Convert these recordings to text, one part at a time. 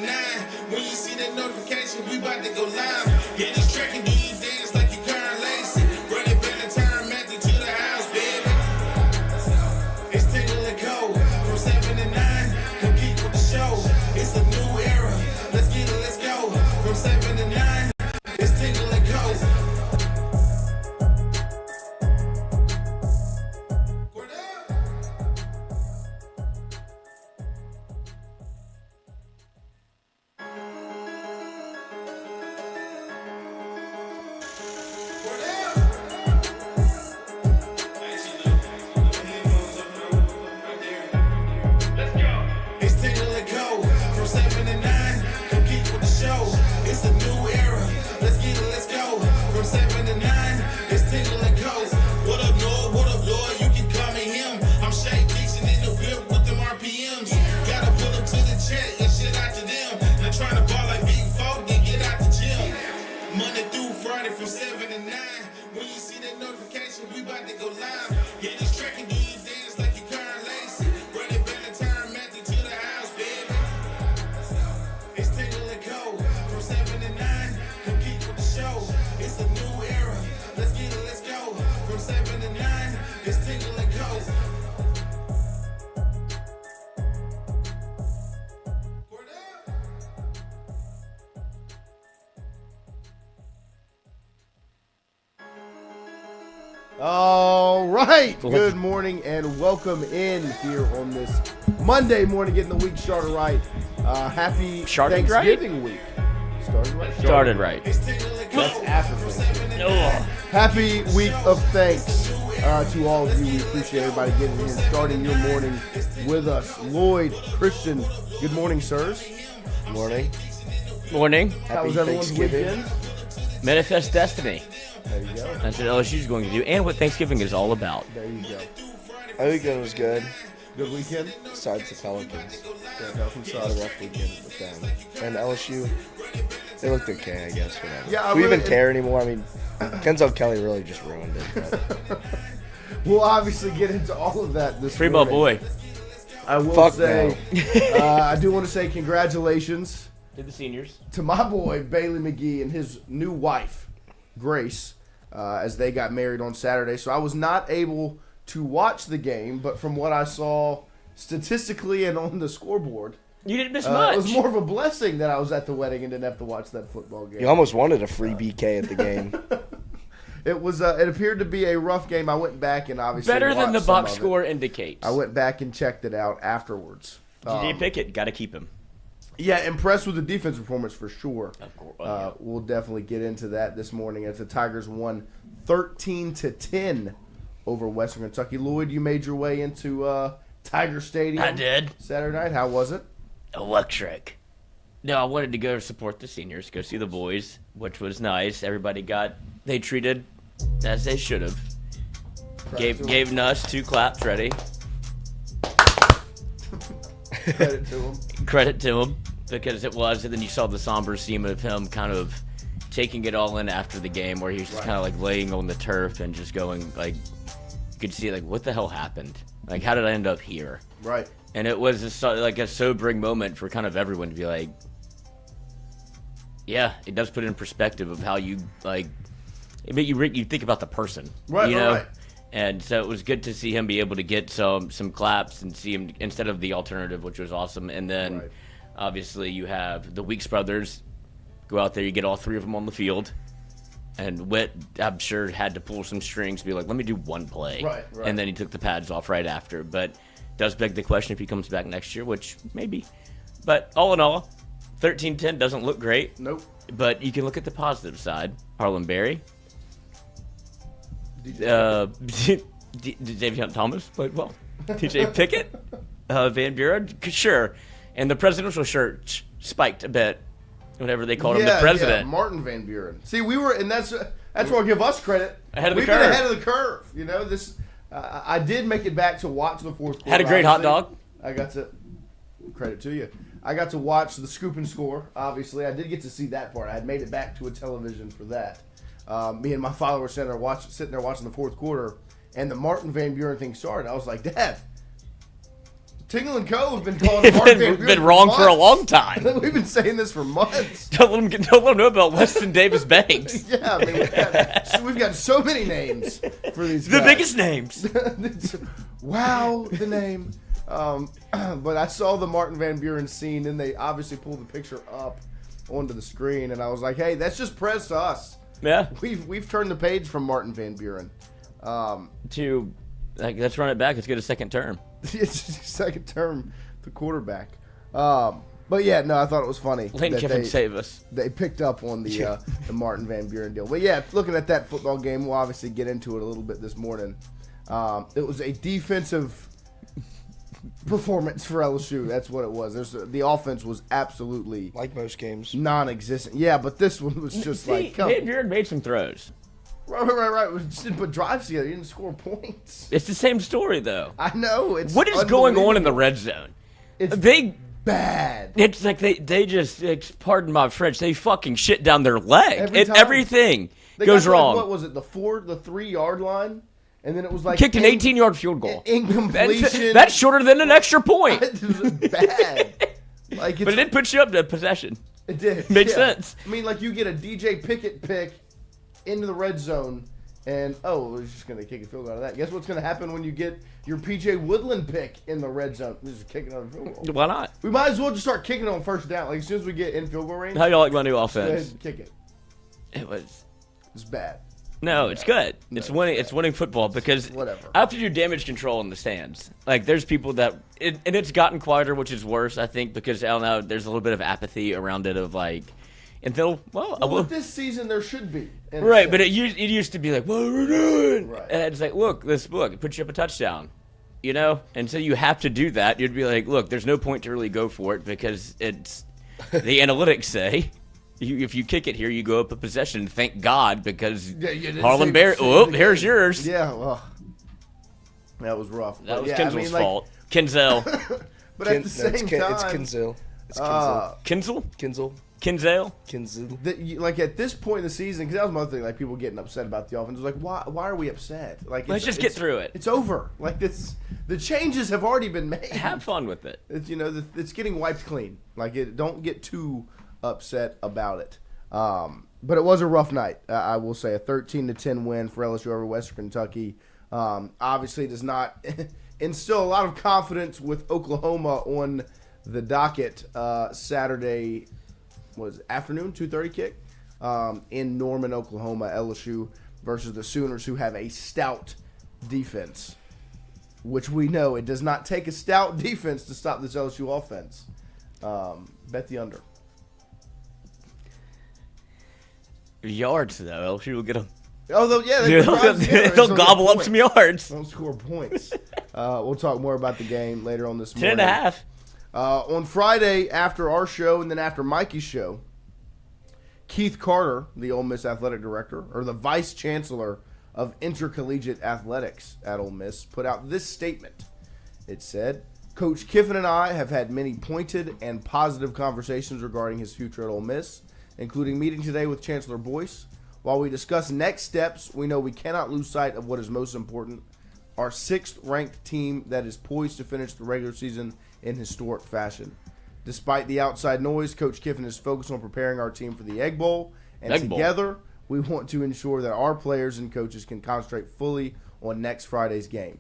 and 9. When you see that notification, we about to go live. Hit this track and do you dance like you Karen Lacey. Run it back and turn Matthew to the house, baby. It's Tingle and Co. From 7 to 9. Compete with the show. It's a new era. Let's get it, let's go. From 7 to 9. It's Tingle and Co. From 7 to 9, when you see that notification, we about to go live. Hit this track and do you dance like you Karen Lacey. Run it back and turn Matthew to the house, baby. It's Tingle and Co. From 7 to 9, compete with the show. It's a new era. Let's get it, let's go. From 7 to 9, it's Tingle and Co. All right, good morning and welcome in here on this Monday morning, getting the week started right. Happy Thanksgiving week. Started right. That's after Thanksgiving. Happy week of thanks to all of you. We appreciate everybody getting here and starting your morning with us. Lloyd, Christian, good morning, sirs. Morning. Morning. How was everyone's weekend? Manifest destiny. There you go. That's what LSU is going to do, and what Thanksgiving is all about. There you go. My weekend was good. Good weekend? Besides the Pelicans. Yeah, Pelicans Had a rough weekend with them. And LSU, they looked okay, I guess. Whatever. Yeah, Do we even care anymore? I mean, Kenzo Kelly really just ruined it. But. We'll obviously get into all of that this Free ball morning. boy. I will Fuck say, I do want to say congratulations To the seniors. to my boy Bailey McGee and his new wife, Grace, as they got married on Saturday. So I was not able to watch the game, but from what I saw statistically and on the scoreboard, You didn't miss much. it was more of a blessing that I was at the wedding and didn't have to watch that football game. You almost wanted a free BK at the game. It was. It appeared to be a rough game. I went back and obviously Better than the watched some box of it. score indicates. I went back and checked it out afterwards. DJ Pickett, got to keep him. Yeah, impressed with the defense performance for sure. Of course. We'll definitely get into that this morning as the Tigers won 13-10 over Western Kentucky. Lloyd, you made your way into Tiger Stadium. I did. Saturday night. How was it? Electric. No, I wanted to go support the seniors, go see the boys, which was nice. They treated as they should have. Gave Nuss 2 claps ready. Credit to him. Credit to him, because it was, and then you saw the somber scene of him kind of taking it all in after the game, where he was just kind of like laying on the turf and just going like, you could see like, what the hell happened? Like, how did I end up here? Right. And it was a sobering moment for kind of everyone to be like, yeah, it does put it in perspective of how you like. I mean, you think about the person, Right. you know. Right. And so it was good to see him be able to get some claps and see him instead of the alternative, which was awesome. And then, obviously, you have the Weeks brothers go out there. You get all 3 of them on the field. And Witt, I'm sure, had to pull some strings, be like, let me do one play. Right. And then he took the pads off right after. But does beg the question if he comes back next year, which maybe. But all in all, 13-10 doesn't look great. Nope. But you can look at the positive side. Harlem Berry. Davion Thomas played well. TJ Pickett, Van Buren, sure. And the presidential shirt spiked a bit whenever they called him the president. Yeah, Martin Van Buren. See, we were, and that's where I'll give us credit. Ahead of the We've curve. been ahead of the curve. You know, this. I did make it back to watch the fourth quarter. Had a great hot dog. I got to credit to you. I got to watch the scoop and score. Obviously, I did get to see that part. I had made it back to a television for that. Me and my father were sitting there watching the fourth quarter, and the Martin Van Buren thing started. I was like, Dad, Tingle and Co. have been calling Martin Van Buren been wrong for a months. long time. We've been saying this for months. Don't let them know about Weston Davis Banks. Yeah, I mean, we've got so many names for these The guys. biggest names. Wow, the name. But I saw the Martin Van Buren scene, and they obviously pulled the picture up onto the screen, and I was like, hey, that's just press to us. Yeah. We've turned the page from Martin Van Buren. Let's run it back. Let's get a second term. It's his second term, the quarterback. But yeah, no, I thought it was funny. Lane that Kiffin save us. They picked up on the Martin Van Buren deal. But yeah, looking at that football game, we'll obviously get into it a little bit this morning. It was a defensive performance for LSU. That's what it was. The offense was absolutely Like most games. non-existent. Yeah, but this one was just like, come. Van Buren made some throws. Right. We just didn't put drives together. You didn't score points. It's the same story, though. I know. It's What is going on in the red zone? It's They bad. It's like they just, pardon my French, they fucking shit down their leg. Every time. Everything They goes got to, like, wrong. what was it? The 3-yard line, and then it was like Kicked an 18-yard field goal. Incompletion. That's shorter than an extra point. It was bad. Like, But it did put you up to possession. It did. Makes sense. I mean, like, you get a DJ Pickett pick into the red zone, and we're just gonna kick a field goal out of that. Guess what's gonna happen when you get your PJ Woodland pick in the red zone? We're just kicking another field goal. Why not? We might as well just start kicking on first down. Like, as soon as we get in field goal range, How do you like my new go ahead offense? and kick it. It's bad. No, it's good. It's winning. It's winning football because Whatever. I have to do damage control in the stands. Like there's people and it's gotten quieter, which is worse, I think, because I don't know. There's a little bit of apathy around it of like, until Well, this season there should be. in a right, sense. but it used to be like, what are we doing? Right. And it's like, look, this book, it puts you up a touchdown, you know, and so you have to do that. You'd be like, look, there's no point to really go for it because it's the analytics say. If you kick it here, you go up a possession. Thank God, because Harlem Berry. Oh, here's yours. Yeah, well, that was rough. That But was yeah, Kenzel's I mean, like, fault. Kenzel. But at the same time, It's Kenzo. It's uh, Kenzo. Kenzel? Kenzo. Kenzel? Kenzo. like at this point in the season, because that was my other thing, like people getting upset about the offense. It was like, why are we upset? Like, Let's just get through it. It's over. Like the changes have already been made. Have fun with it. It's, it's getting wiped clean. Like don't get too upset about it. But it was a rough night. I will say a 13-10 win for LSU over Western Kentucky. Obviously does not instill a lot of confidence with Oklahoma on the docket Saturday. Was afternoon 2:30 kick in Norman, Oklahoma. LSU versus the Sooners, who have a stout defense, which we know it does not take a stout defense to stop this LSU offense. Bet the under. Yards, though. LSU will get them. Although, yeah, They'll gobble up some yards. Don't score points. We'll talk more about the game later on this morning. 10.5. On Friday, after our show and then after Mikey's show, Keith Carter, the Ole Miss athletic director, or the vice chancellor of intercollegiate athletics at Ole Miss, put out this statement. It said, Coach Kiffin and I have had many pointed and positive conversations regarding his future at Ole Miss, including meeting today with Chancellor Boyce. While we discuss next steps, we know we cannot lose sight of what is most important, our 6th-ranked team that is poised to finish the regular season in historic fashion. Despite the outside noise, Coach Kiffin is focused on preparing our team for the Egg Bowl, and together we want to ensure that our players and coaches can concentrate fully on next Friday's game.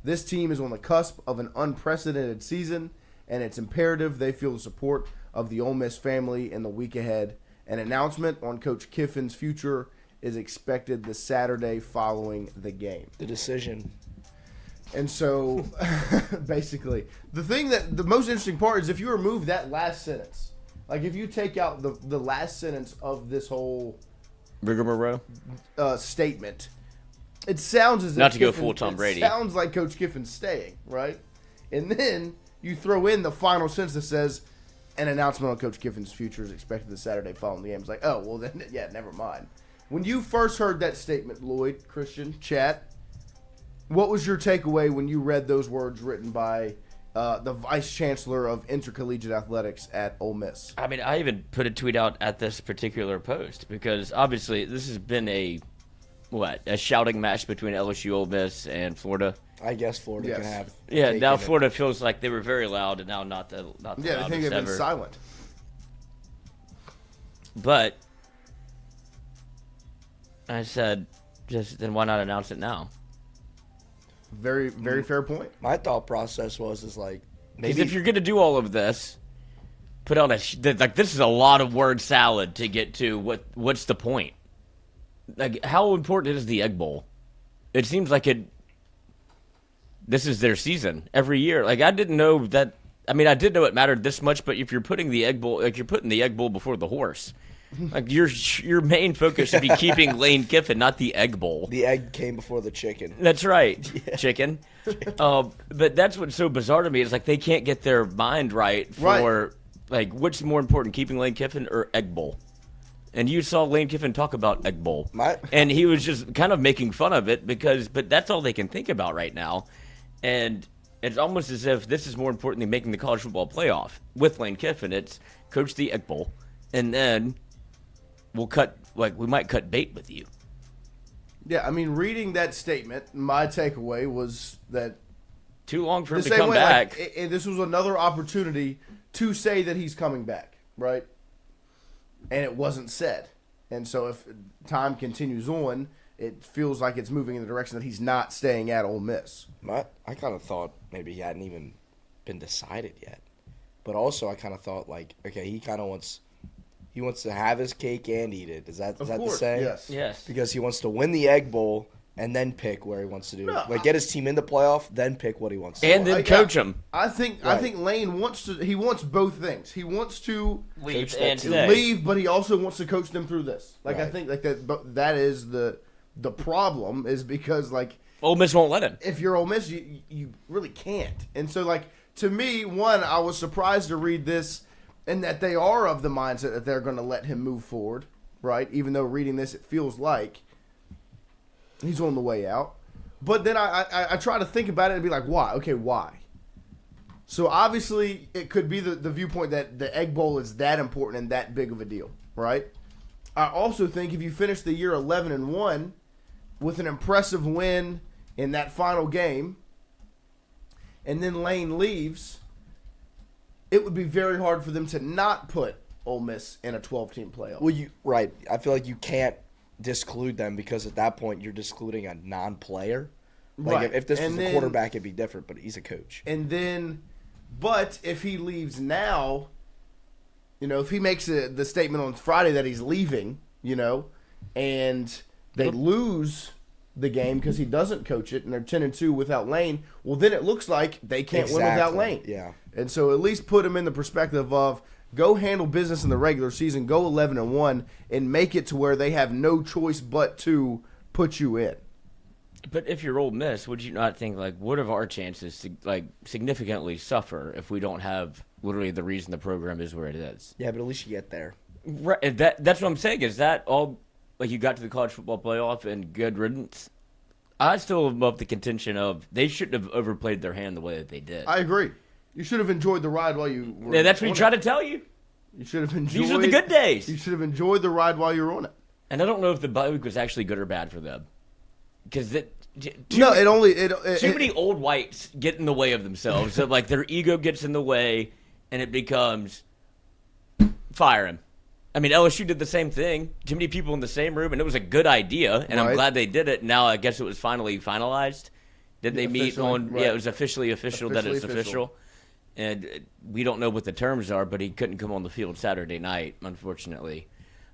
This team is on the cusp of an unprecedented season, and it's imperative they feel the support of the Ole Miss family in the week ahead. An announcement on Coach Kiffin's future is expected the Saturday following the game. The decision. And so, basically, the most interesting part is if you remove that last sentence. Like, if you take out the last sentence of this whole rigmarole statement, it sounds as if not to go full Tom Brady. It sounds like Coach Kiffin's staying, right? And then you throw in the final sentence that says, an announcement on Coach Kiffin's future is expected the Saturday following the game. It's like, oh, well, then, yeah, never mind. When you first heard that statement, Lloyd, Christian, chat, what was your takeaway when you read those words written by the Vice Chancellor of Intercollegiate Athletics at Ole Miss? I mean, I even put a tweet out at this particular post because obviously this has been a shouting match between LSU, Ole Miss, and Florida. I guess Florida Yes. can have. Yeah, cake now in it. Florida feels like they were very loud, and now not the Yeah, they loudest think they've been ever. silent. But I said, just then why not announce it now? Very, very fair point. My thought process was like Because maybe if you're going to do all of this, put out like this is a lot of word salad to get to. What's the point? Like, how important is the Egg Bowl? It seems like this is their season every year. Like, I didn't know that. I mean, I did know it mattered this much, but if you're putting the Egg Bowl, like you're putting the Egg Bowl before the horse. Like your main focus should be keeping Lane Kiffin, not the Egg Bowl. the egg came before the chicken. That's right, chicken. But that's what's so bizarre to me is like they can't get their mind right for like what's more important, keeping Lane Kiffin or Egg Bowl. And you saw Lane Kiffin talk about Egg Bowl, and he was just kind of making fun of it but that's all they can think about right now, and it's almost as if this is more important than making the college football playoff with Lane Kiffin. It's coach the Egg Bowl, and then we might cut bait with you. Yeah, I mean, reading that statement, my takeaway was that Too long for him the to same come way, back. like, this was another opportunity to say that he's coming back, right? And it wasn't said. And so if time continues on, it feels like it's moving in the direction that he's not staying at Ole Miss. I kind of thought maybe he hadn't even been decided yet, but also I kind of thought like, okay, he kind of wants to have his cake and eat it. Is that the say? Yes. Yes. Because he wants to win the Egg Bowl and then pick where he wants to do. No, Get his team in the playoff, then pick what he wants to And do. then coach him. I think Lane wants to. He wants both things. He wants to Leave Coach and that stay. leave, but he also wants to coach them through this. Like I Right. think like that. But that is the problem is because like Ole Miss won't let him. if you're Ole Miss, you really can't. And so like to me, one, I was surprised to read this, and that they are of the mindset that they're going to let him move forward, right? Even though reading this, it feels like he's on the way out. But then I try to think about it and be like, why? Okay, why? So obviously it could be the viewpoint that the Egg Bowl is that important and that big of a deal, right? I also think if you finish the year 11-1 with an impressive win in that final game, and then Lane leaves, it would be very hard for them to not put Ole Miss in a 12-team playoff. Well, I feel like you can't disclude them because at that point you're discluding a non-player. Like Right. if this was And the then- quarterback, it'd be different, but he's a coach. And then, but if he leaves now, if he makes the statement on Friday that he's leaving, and they lose the game because he doesn't coach it, and they're 10-2 without Lane, well, then it looks like they can't win without Exactly. Lane. Yeah. And so at least put him in the perspective of go handle business in the regular season, go 11-1, and make it to where they have no choice but to put you in. But if you're Ole Miss, would you not think like what are our chances to like significantly suffer if we don't have literally the reason the program is where it is? Yeah, but at least you get there. Right. That's what I'm saying. Is that all? Like you got to the college football playoff and good riddance. I still am of the contention of they shouldn't have overplayed their hand the way that they did. I agree. You should have enjoyed the ride while you were Yeah, that's what on you it. try to tell you. You should have enjoyed. These are the good days. You should have enjoyed the ride while you were on it. And I don't know if the bye week was actually good or bad for them, because too many old whites get in the way of themselves. So like their ego gets in the way, and it becomes fire him. I mean, LSU did the same thing. Too many people in the same room, and it was a good idea, and I'm Right. glad they did it. Now I guess it was finally finalized. Did they meet Officially, on? right. Yeah, it was officially official that it's Officially official. And we don't know what the terms are, but he couldn't come on the field Saturday night, unfortunately,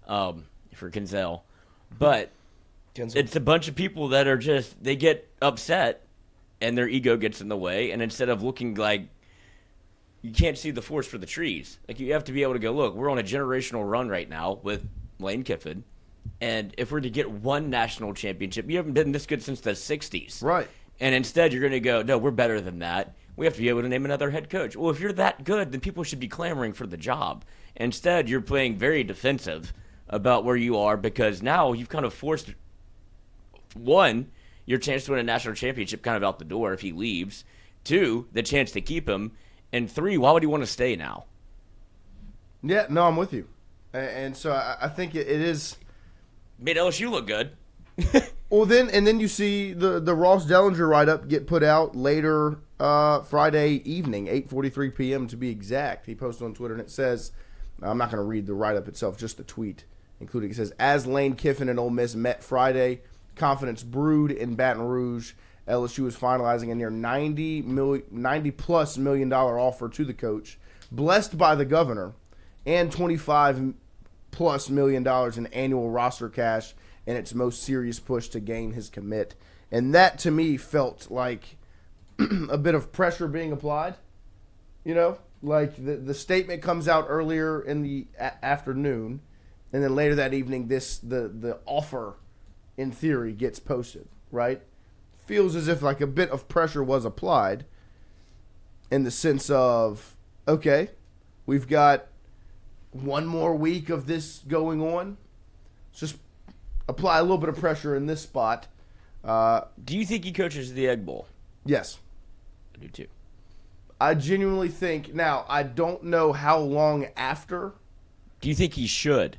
for Kenzo. But it's a bunch of people that are just, they get upset and their ego gets in the way. And instead of looking like you can't see the forest for the trees, like you have to be able to go, look, we're on a generational run right now with Lane Kiffin. And if we're to get one national championship, you haven't been this good since the 60s. Right. And instead you're going to go, no, we're better than that. We have to be able to name another head coach. Well, if you're that good, then people should be clamoring for the job. Instead, you're playing very defensive about where you are because now you've kind of forced, one, your chance to win a national championship kind of out the door if he leaves. Two, the chance to keep him. And three, why would he want to stay now? Yeah, no, I'm with you. And so I think it is. Made LSU look good. Well, then you see the Ross Dellinger write-up get put out later Friday evening, 8:43 p.m. to be exact. He posted on Twitter, and it says, I'm not going to read the write-up itself, just the tweet, including it says, as Lane Kiffin and Ole Miss met Friday, confidence brewed in Baton Rouge. LSU is finalizing a near $90+ million offer to the coach, blessed by the governor, and $25+ million in annual roster cash in its most serious push to gain his commit. And that, to me, felt like a bit of pressure being applied. You know, like the statement comes out earlier in the afternoon, and then later that evening, the offer, in theory, gets posted, right? Feels as if like a bit of pressure was applied in the sense of, okay, we've got one more week of this going on. Let's just apply a little bit of pressure in this spot. Do you think he coaches the Egg Bowl? Yes. I do too. I genuinely think, now, I don't know how long after. Do you think he should?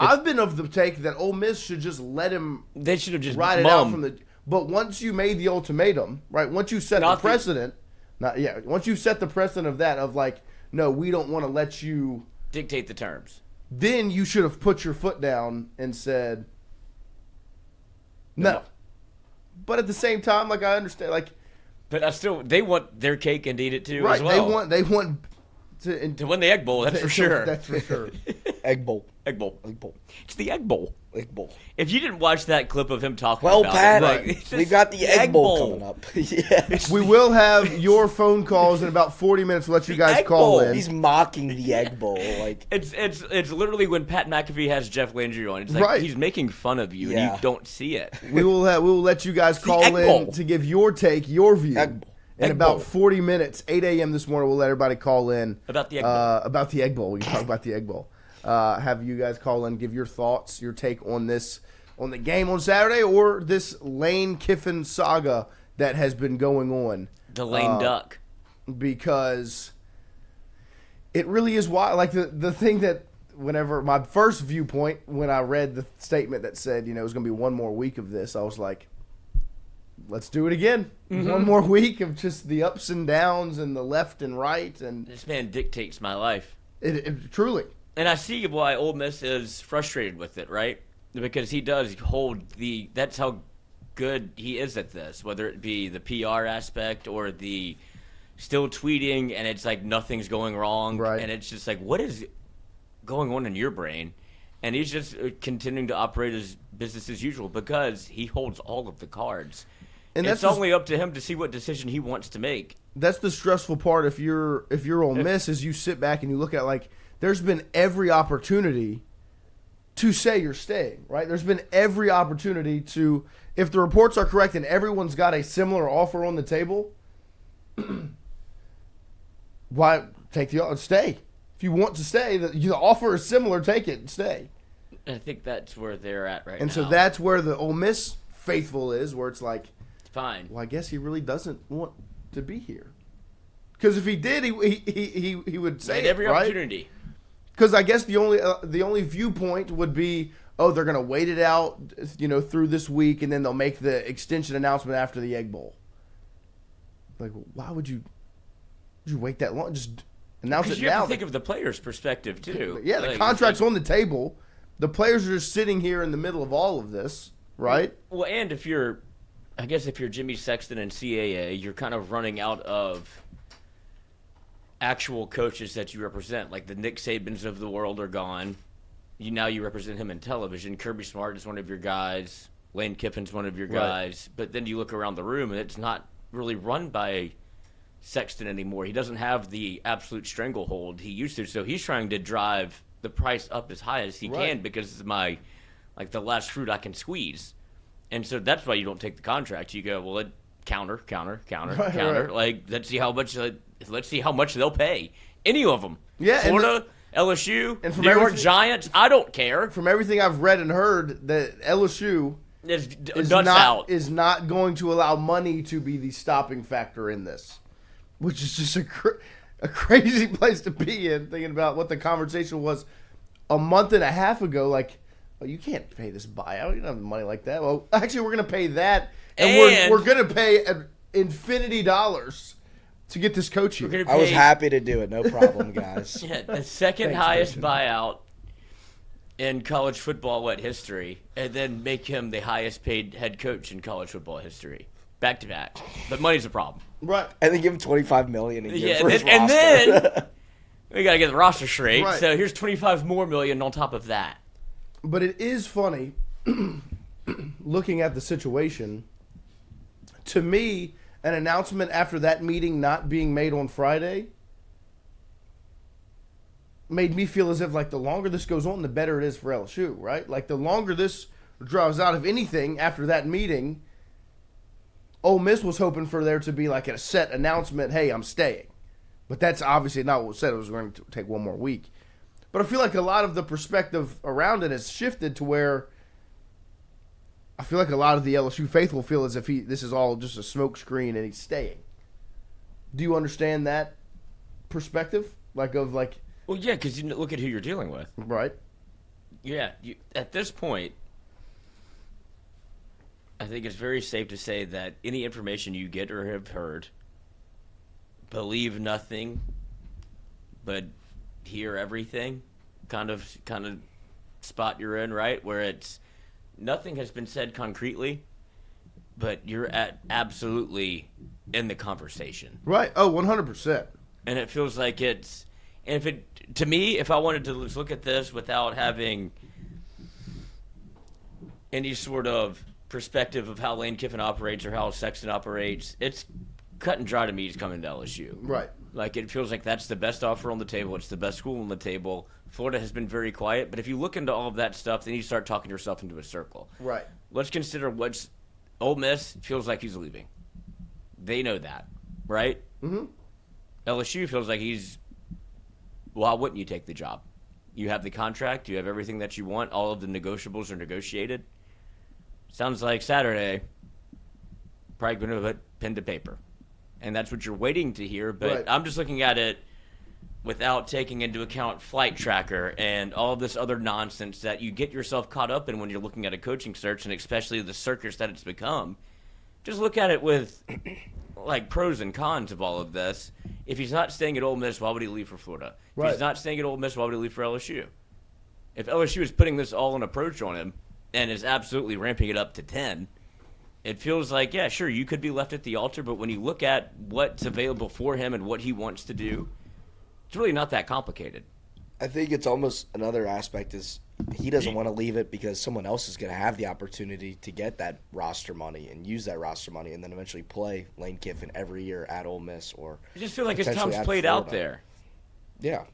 I've been of the take that Ole Miss should just let him They should have just ride it out from the. But once you made the ultimatum, right? Once you set the precedent, once you set the precedent of that, of like, no, we don't want to let you dictate the terms. Then you should have put your foot down and said no. But at the same time, like, I understand, like, but I still, they want their cake and eat it too, right? As well. They want to win the Egg Bowl. That's for sure. That's for sure. Egg Bowl. Egg Bowl. Egg Bowl. It's the Egg Bowl. Egg Bowl. If you didn't watch that clip of him talking well, about Pat, it, like, we've got the Egg Bowl coming up. Yeah. We will have your phone calls in about 40 minutes. We'll let you guys call in. He's mocking the Egg Bowl. Like it's literally when Pat McAfee has Jeff Landry on. It's like right. He's making fun of you and you don't see it. We will let you guys call in to give your take, your view. Egg Bowl. In about 40 minutes, 8 a.m. this morning, we'll let everybody call in. About the Egg Bowl. About the Egg Bowl. We can talk about the Egg Bowl. Have you guys call in, give your thoughts, your take on this, on the game on Saturday, or this Lane Kiffin saga that has been going on. The lame duck. Because it really is wild. Like, the thing that whenever my first viewpoint, when I read the statement that said, it was going to be one more week of this, I was like, let's do it again. Mm-hmm. One more week of just the ups and downs and the left and right. And this man dictates my life. It truly. And I see why Ole Miss is frustrated with it, right? Because he does hold that's how good he is at this, whether it be the PR aspect or the still tweeting and it's like nothing's going wrong. Right. And it's just like, what is going on in your brain? And he's just continuing to operate his business as usual because he holds all of the cards. And it's only up to him to see what decision he wants to make. That's the stressful part if you're Ole Miss, is you sit back and you look at, like, there's been every opportunity to say you're staying, right? There's been every opportunity to, if the reports are correct and everyone's got a similar offer on the table, why stay? If you want to stay, the offer is similar, take it and stay. I think that's where they're at right now. And so that's where the Ole Miss faithful is, where it's like, fine. Well, I guess he really doesn't want to be here. Because if he did, he would say every right? opportunity. Because I guess the only viewpoint would be, oh, they're going to wait it out, through this week, and then they'll make the extension announcement after the Egg Bowl. Like, why would you wait that long? Just announce it now. Because you have to think of the player's perspective too. Yeah, the contract's on the table. The players are just sitting here in the middle of all of this, right? Well, and if you're Jimmy Sexton and CAA, you're kind of running out of actual coaches that you represent. Like the Nick Sabans of the world are gone. You represent him in television. Kirby Smart is one of your guys. Lane Kiffin's one of your guys. Right. But then you look around the room, and it's not really run by Sexton anymore. He doesn't have the absolute stranglehold he used to, so he's trying to drive the price up as high as he can because it's the last fruit I can squeeze. And so that's why you don't take the contract. You go, well, counter. Right. Like, let's see how much they'll pay. Any of them. Yeah, Florida, LSU, and New York Giants. I don't care. From everything I've read and heard, that LSU is not going to allow money to be the stopping factor in this, which is just a crazy place to be in. Thinking about what the conversation was a month and a half ago, like, oh, you can't pay this buyout. You don't have money like that. Well, actually, we're going to pay that, and we're going to pay infinity dollars to get this coach here. I was happy to do it. No problem, guys. Yeah, the second highest buyout in college football history, and then make him the highest paid head coach in college football history, back to back. But money's a problem, right? And then give him $25 million a year yeah, for his and roster. then we got to get the roster straight. Right. So here's $25 million more on top of that. But it is funny looking at the situation. To me, an announcement after that meeting not being made on Friday made me feel as if, like, the longer this goes on, the better it is for LSU, right? Like, the longer this draws out, if anything, after that meeting, Ole Miss was hoping for there to be, like, a set announcement, hey, I'm staying. But that's obviously not what was said. It was going to take one more week. But I feel like a lot of the perspective around it has shifted to where I feel like a lot of the LSU faithful feel as if this is all just a smokescreen and he's staying. Do you understand that perspective? Well, yeah, because you look at who you're dealing with. Right. Yeah, at this point, I think it's very safe to say that any information you get or have heard, believe nothing, but hear everything kind of spot you're in, right? Where it's nothing has been said concretely, but you're absolutely in the conversation. Right. Oh, 100%. And it feels like it's, and to me, if I wanted to just look at this without having any sort of perspective of how Lane Kiffin operates or how Sexton operates, it's cut and dry to me he's coming to LSU. Right. Like, it feels like that's the best offer on the table. It's the best school on the table. Florida has been very quiet, but if you look into all of that stuff, then you start talking yourself into a circle. Right. Let's consider what's Ole Miss feels like he's leaving. They know that, right? Mm-hmm. LSU feels like why wouldn't you take the job? You have the contract. You have everything that you want. All of the negotiables are negotiated. Sounds like Saturday, probably going to put pen to paper. And that's what you're waiting to hear. But right. I'm just looking at it without taking into account flight tracker and all this other nonsense that you get yourself caught up in when you're looking at a coaching search, and especially the circus that it's become. Just look at it with like pros and cons of all of this. If he's not staying at Ole Miss, why would he leave for Florida? If Right. he's not staying at Ole Miss, why would he leave for LSU? If LSU is putting this all an approach on him and is absolutely ramping it up to 10, it feels like, yeah, sure, you could be left at the altar, but when you look at what's available for him and what he wants to do, it's really not that complicated. I think it's almost another aspect is he doesn't want to leave it because someone else is going to have the opportunity to get that roster money and use that roster money and then eventually play Lane Kiffin every year at Ole Miss or I just feel like his potentially time's at played Florida. out there. Yeah. I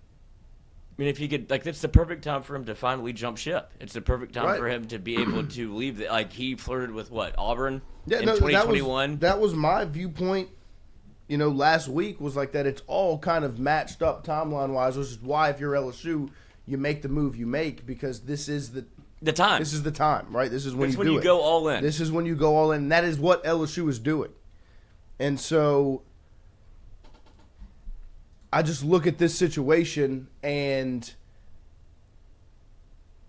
mean, if he could, like, it's the perfect time for him to finally jump ship. It's the perfect time Right. for him to be able to leave. He flirted with Auburn Yeah, in no, 2021. That was my viewpoint. Last week was like that. It's all kind of matched up timeline wise, which is why if you're LSU, you make the move you make because this is the time. This is the time, right? This is when It's you when do you it. go all in. This is when you go all in. And that is what LSU is doing. And so I just look at this situation and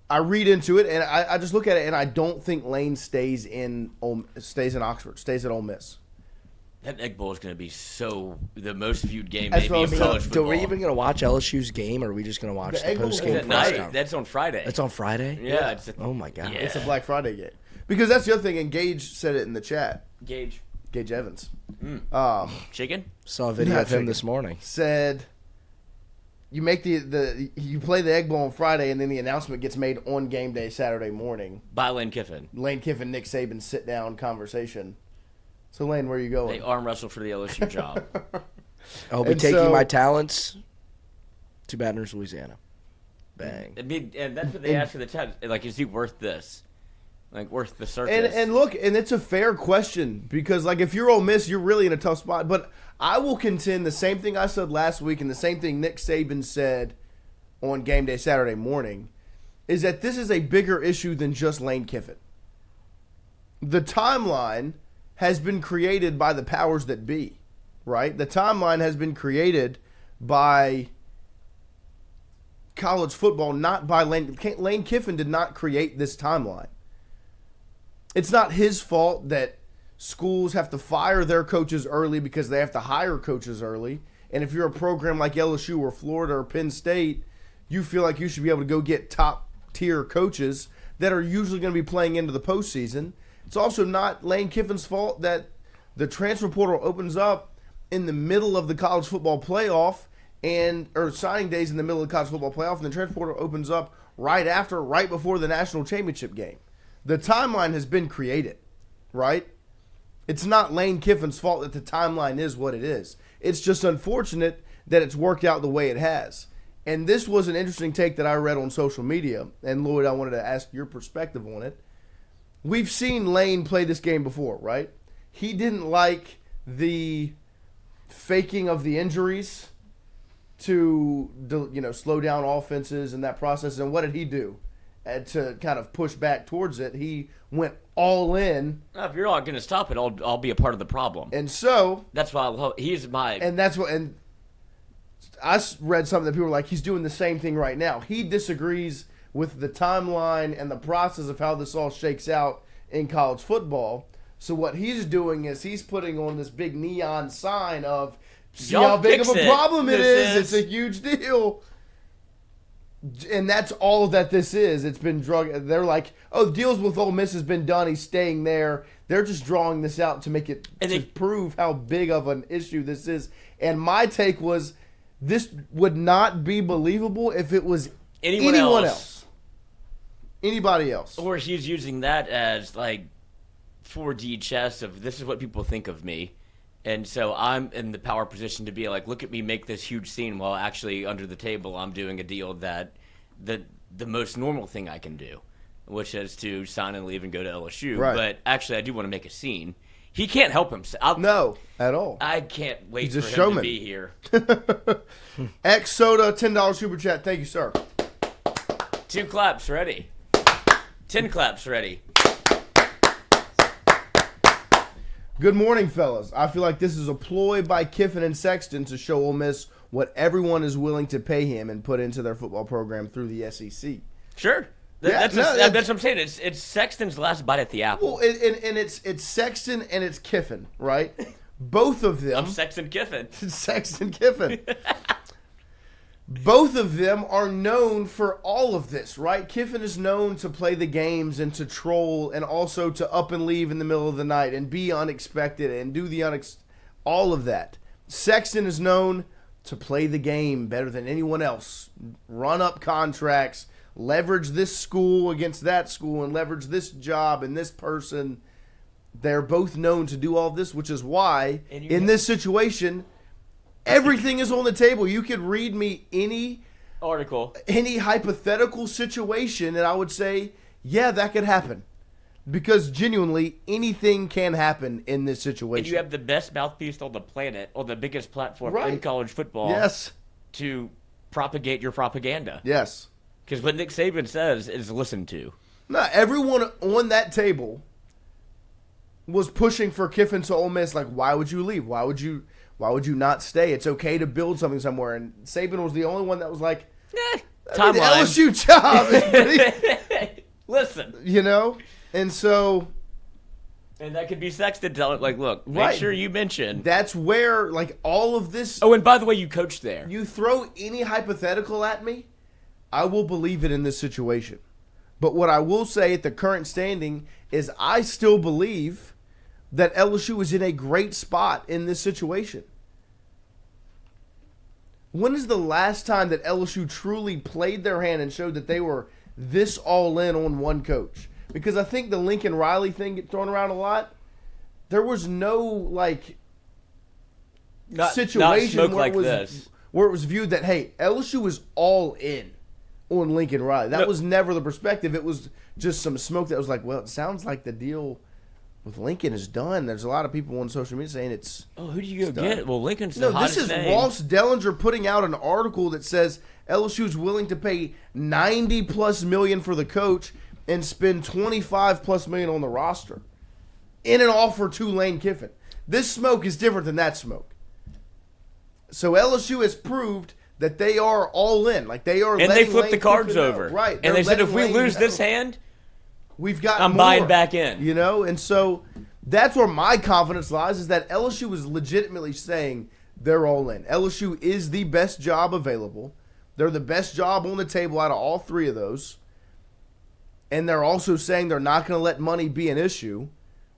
I read into it and I just look at it and I don't think Lane stays in Oxford, stays at Ole Miss. That Egg Bowl is going to be the most viewed game That's maybe what in I'm college saying. football. Are we even going to watch LSU's game or are we just going to watch The the Egg Bowl post is game? at night. press That's on Friday. That's on Friday? Yeah. Oh, my God. Yeah. It's a Black Friday game. Because that's the other thing, and Gage said it in the chat. Gage. Gage Evans. Chicken? Saw a video Not of him chicken. this morning. Said you make you play the Egg Bowl on Friday and then the announcement gets made on game day Saturday morning. By Lane Kiffin. Lane Kiffin, Nick Saban sit down conversation. So Lane, where are you going? They arm wrestle for the LSU job. I'll be And taking so- my talents to Baton Rouge, Louisiana. Bang. I mean, and that's what they ask for the test. Like, is he worth this? Like, worth the circus? And look, and it's a fair question because, like, if you're Ole Miss, you're really in a tough spot. But I will contend the same thing I said last week and the same thing Nick Saban said on game day Saturday morning is that this is a bigger issue than just Lane Kiffin. The timeline has been created by the powers that be, right? The timeline has been created by college football, not by Lane. Lane Kiffin did not create this timeline. It's not his fault that schools have to fire their coaches early because they have to hire coaches early. And if you're a program like LSU or Florida or Penn State, you feel like you should be able to go get top-tier coaches that are usually going to be playing into the postseason. It's also not Lane Kiffin's fault that the transfer portal opens up in the middle of the college football playoff or signing days in the middle of the college football playoff, and the transfer portal opens up right before the national championship game. The timeline has been created, right? It's not Lane Kiffin's fault that the timeline is what it is. It's just unfortunate that it's worked out the way it has. And this was an interesting take that I read on social media. And Lloyd, I wanted to ask your perspective on it. We've seen Lane play this game before, right? He didn't like the faking of the injuries to slow down offenses and that process. And what did he do? To kind of push back towards it, he went all in. If you're not going to stop it, I'll be a part of the problem. And so that's why he's my. And that's what. And I read something that people were like, he's doing the same thing right now. He disagrees with the timeline and the process of how this all shakes out in college football. So what he's doing is he's putting on this big neon sign of, see how big of a problem it is. It's a huge deal. And that's all that this is. It's been drug. They're like, oh, deals with Ole Miss has been done. He's staying there. They're just drawing this out to make it prove how big of an issue this is. And my take was, this would not be believable if it was anyone else. Anybody else. Or he's using that as like 4D chess of this is what people think of me. And so I'm in the power position to be like, look at me make this huge scene while actually under the table I'm doing a deal that the most normal thing I can do, which is to sign and leave and go to LSU. Right. But actually I do want to make a scene. He can't help himself. No, at all. I can't wait He's for a him showman. to be here. X Soda, $10 super chat. Thank you, sir. 2 claps ready. 10 claps ready. Good morning, fellas. I feel like this is a ploy by Kiffin and Sexton to show Ole Miss what everyone is willing to pay him and put into their football program through the SEC. Sure. That's what I'm saying. It's Sexton's last bite at the apple. Well, and it's Sexton and it's Kiffin, right? Both of them. I'm Sexton Kiffin. Sexton Kiffin. Both of them are known for all of this, right? Kiffin is known to play the games and to troll and also to up and leave in the middle of the night and be unexpected and do the all of that. Sexton is known to play the game better than anyone else, run up contracts, leverage this school against that school, and leverage this job and this person. They're both known to do all this, which is why in this situation, everything is on the table. You could read me any article, any hypothetical situation, and I would say, yeah, that could happen. Because genuinely, anything can happen in this situation. And you have the best mouthpiece on the planet, on the biggest platform in college football. Yes. To propagate your propaganda. Yes. Because what Nick Saban says is listened to. No, everyone on that table was pushing for Kiffin to Ole Miss. Like, why would you leave? Why would you not stay? It's okay to build something somewhere. And Saban was the only one that was like, timeline. The LSU job is pretty, listen. You know? And so. And that could be Sexton telling, like, look, make sure you mention. That's where, like, all of this. Oh, and by the way, you coached there. You throw any hypothetical at me, I will believe it in this situation. But what I will say at the current standing is I still believe that LSU is in a great spot in this situation. When is the last time that LSU truly played their hand and showed that they were this all in on one coach? Because I think the Lincoln Riley thing gets thrown around a lot. There was no situation where it was viewed that, hey, LSU was all in on Lincoln Riley. That was never the perspective. It was just some smoke that was like, well, it sounds like the deal with Lincoln is done. There's a lot of people on social media saying it's who do you go get? Well, Lincoln's the hottest this is name. Ross Dellinger putting out an article that says LSU is willing to pay $90+ million for the coach and spend $25+ million on the roster in an offer to Lane Kiffin. This smoke is different than that smoke. So LSU has proved that they are all in. Like they are, And they flipped the Lane cards Kiffin know. over. Right. And they said, if we Lane lose know. this hand, we've got I'm more, buying back in. You know, and so that's where my confidence lies, is that LSU is legitimately saying they're all in. LSU is the best job available. They're the best job on the table out of all three of those. And they're also saying they're not going to let money be an issue,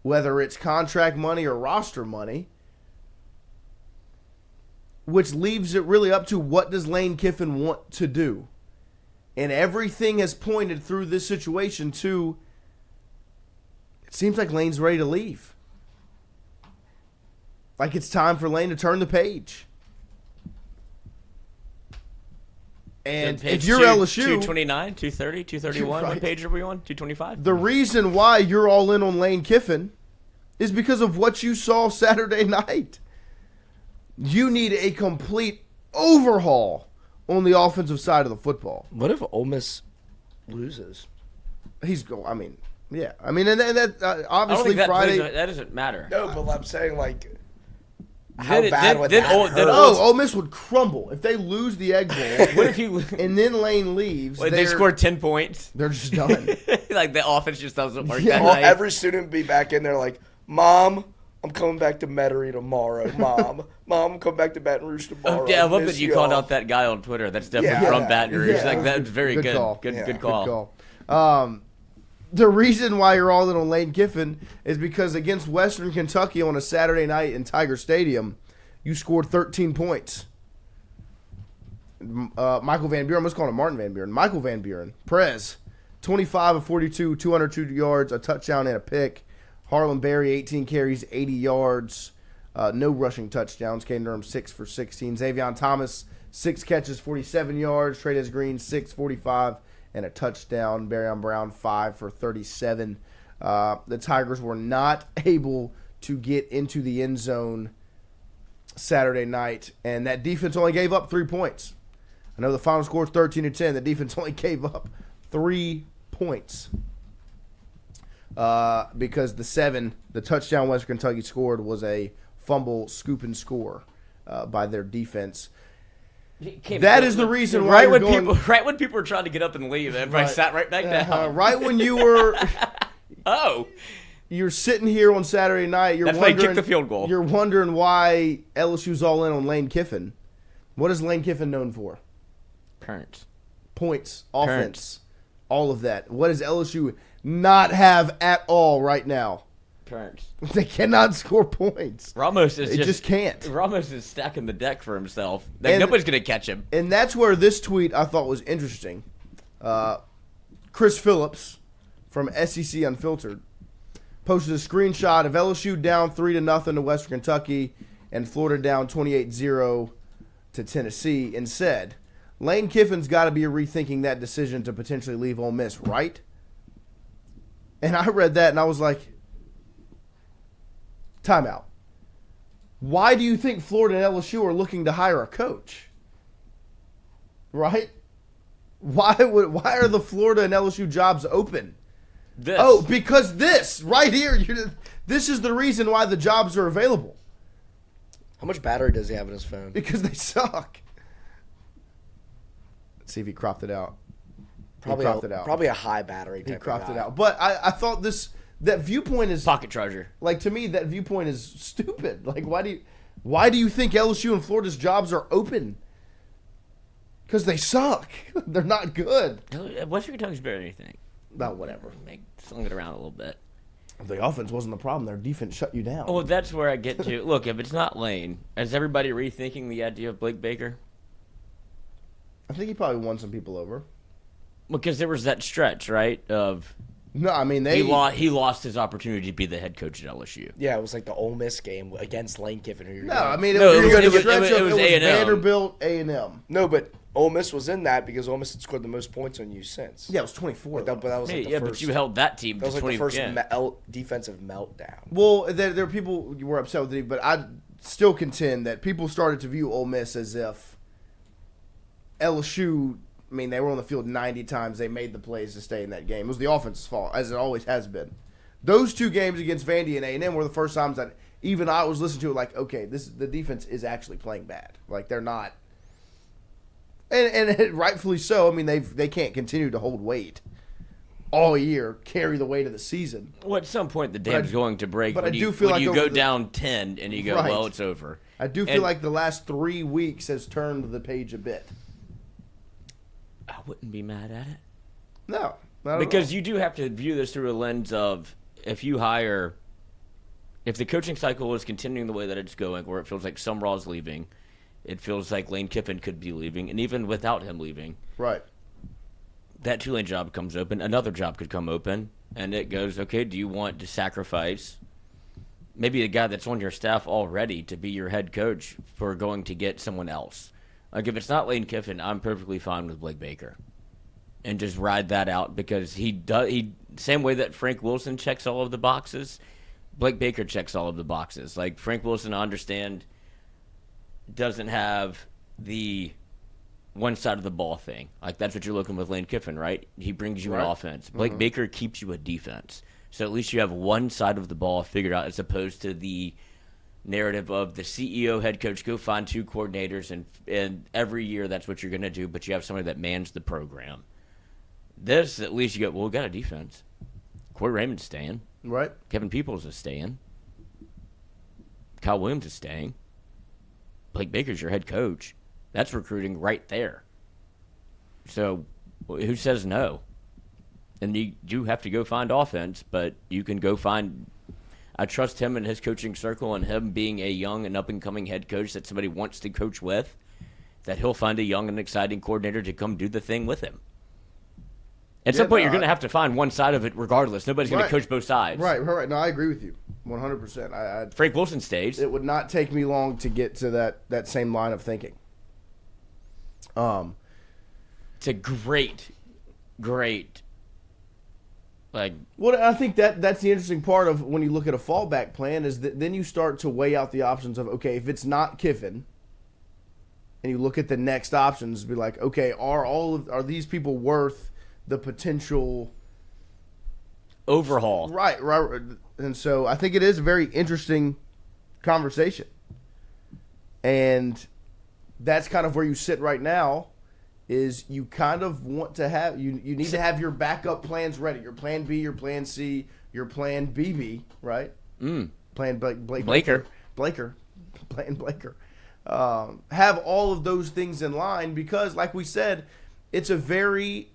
whether it's contract money or roster money, which leaves it really up to what does Lane Kiffin want to do. And everything has pointed through this situation to, it seems like Lane's ready to leave. Like it's time for Lane to turn the page. And if you're LSU, 229, 230, 231, Right. what page are we on? 225? the reason why you're all in on Lane Kiffin is because of what you saw Saturday night. You need a complete overhaul on the offensive side of the football. What if Ole Miss loses? He's go. I mean, yeah. I mean, and that I don't obviously think Friday. that doesn't matter. No, but I'm saying, like, how Then- bad then- would then that Ole- hurt? then Ole Miss would crumble if they lose the Egg Bowl, What if you and then Lane leaves. they they're- score 10 points? They're just done. Like the offense just doesn't work Yeah. that Well, night. every student would be back in there like, Mom, I'm coming back to Metairie tomorrow. Mom, I'm coming back to Baton Rouge tomorrow. Yeah, I love Miss that you called y'all." out that guy on Twitter. That's definitely Yeah. from Baton Rouge. Yeah. Like that's very Good good. call. Good, Yeah. good Good call. The reason why you're all in on Lane Kiffin is because against Western Kentucky on a Saturday night in Tiger Stadium, you scored 13 points. Michael Van Buren, let's call him Martin Van Buren. Michael Van Buren, Prez, 25 of 42, 202 yards, a touchdown and a pick. Harlem Berry, 18 carries, 80 yards, no rushing touchdowns. Caden Durham, 6 for 16. Xavion Thomas, 6 catches, 47 yards. Trades Green, 6, 45, and a touchdown. Barryon Brown, 5 for 37. The Tigers were not able to get into the end zone Saturday night, and that defense only gave up 3 points. I know the final score is 13-10. The defense only gave up 3 points because the touchdown Western Kentucky scored was a fumble, scoop, and score by their defense. That is the reason why you're going, right when people were trying to get up and leave, everybody sat right back down. right when you were Oh, you're sitting here on Saturday night. You're That's why he wondering, kicked the field goal. You're wondering why LSU's all in on Lane Kiffin. What is Lane Kiffin known for? Current. Points, offense, all of that. What does LSU not have at all right now? Current. They cannot score points. Ramos is They just can't. Ramos is stacking the deck for himself. Like, And- nobody's gonna catch him. And that's where this tweet I thought was interesting. Chris Phillips from SEC Unfiltered posted a screenshot of LSU down 3-0 to Western Kentucky and Florida down 28-0 to Tennessee and said, Lane Kiffin's got to be rethinking that decision to potentially leave Ole Miss, right? And I read that and I was like, timeout. Why do you think Florida and LSU are looking to hire a coach? Right? Why are the Florida and LSU jobs open? This. Oh, because this right here, this is the reason why the jobs are available. How much battery does he have in his phone? Because they suck. Let's see if he cropped it out. Probably cropped it out. Probably a high battery. He type of cropped guy. it out. But I thought that viewpoint is Pocket charger. like, to me, that viewpoint is stupid. Like, why do you think LSU and Florida's jobs are open? Because they suck. They're not good. Western Kentucky's better than anything. But whatever. Sling it around a little bit. The offense wasn't the problem. Their defense shut you down. Well, that's where I get to. Look, if it's not Lane, is everybody rethinking the idea of Blake Baker? I think he probably won some people over. Because there was that stretch, right? Of No, I mean, he lost his opportunity to be the head coach at LSU. Yeah, it was like the Ole Miss game against Lane Kiffin. No, I mean, No, it was it a was- stretch it of was A&M. Vanderbilt, A&M. No, but Ole Miss was in that because Ole Miss had scored the most points on you since. Yeah, it was 24. But that was like the Yeah, first. but you held that team That was to like 20. the first yeah. defensive meltdown. Well, there are people who were upset with it, but I still contend that people started to view Ole Miss as if LSU, I mean, they were on the field 90 times. They made the plays to stay in that game. It was the offense's fault, as it always has been. Those two games against Vandy and A&M were the first times that even I was listening to it like, okay, the defense is actually playing bad. Like, they're not And rightfully so. I mean, they can't continue to hold weight all year, carry the weight of the season. Well, at some point, the dam's going to break. But when I do feel like you go down 10 and you go, Right. well, it's over. I do feel like the last 3 weeks has turned the page a bit. I wouldn't be mad at it. No. Not Because at all. you do have to view this through a lens of if the coaching cycle is continuing the way that it's going, where it feels like Summerall's leaving, it feels like Lane Kiffin could be leaving, and even without him leaving, Right. that Tulane job comes open, another job could come open, and it goes, okay, do you want to sacrifice maybe the guy that's on your staff already to be your head coach for going to get someone else? Like, if it's not Lane Kiffin, I'm perfectly fine with Blake Baker. And just ride that out because he same way that Frank Wilson checks all of the boxes, Blake Baker checks all of the boxes. Like, Frank Wilson, I understand, doesn't have the one side of the ball thing. Like, that's what you're looking with Lane Kiffin, right? He brings you an offense. Blake Baker keeps you a defense. So at least you have one side of the ball figured out as opposed to the narrative of the CEO, head coach, go find 2 coordinators, and every year that's what you're going to do, but you have somebody that mans the program. This, at least you go, well, we got a defense. Corey Raymond's staying. Right. Kevin Peoples is staying. Kyle Williams is staying. Blake Baker's your head coach. That's recruiting right there. So who says no? And you do have to go find offense, but you can go find – I trust him and his coaching circle and him being a young and up-and-coming head coach that somebody wants to coach with, that he'll find a young and exciting coordinator to come do the thing with him. At some point, you're going to have to find one side of it regardless. Nobody's going to coach both sides. Right. No, I agree with you 100%. Frank Wilson stays. It would not take me long to get to that same line of thinking. It's a great, like. Well, I think that's the interesting part of when you look at a fallback plan is that then you start to weigh out the options of, okay, if it's not Kiffin, and you look at the next options, be like, okay, are these people worth the potential overhaul? Right. And so I think it is a very interesting conversation. And that's kind of where you sit right now is you kind of want to have, you need to have your backup plans ready. Your plan B, your plan C, your plan BB, right? Plan Blaker. Plan Blaker. Have all of those things in line because, like we said, it's the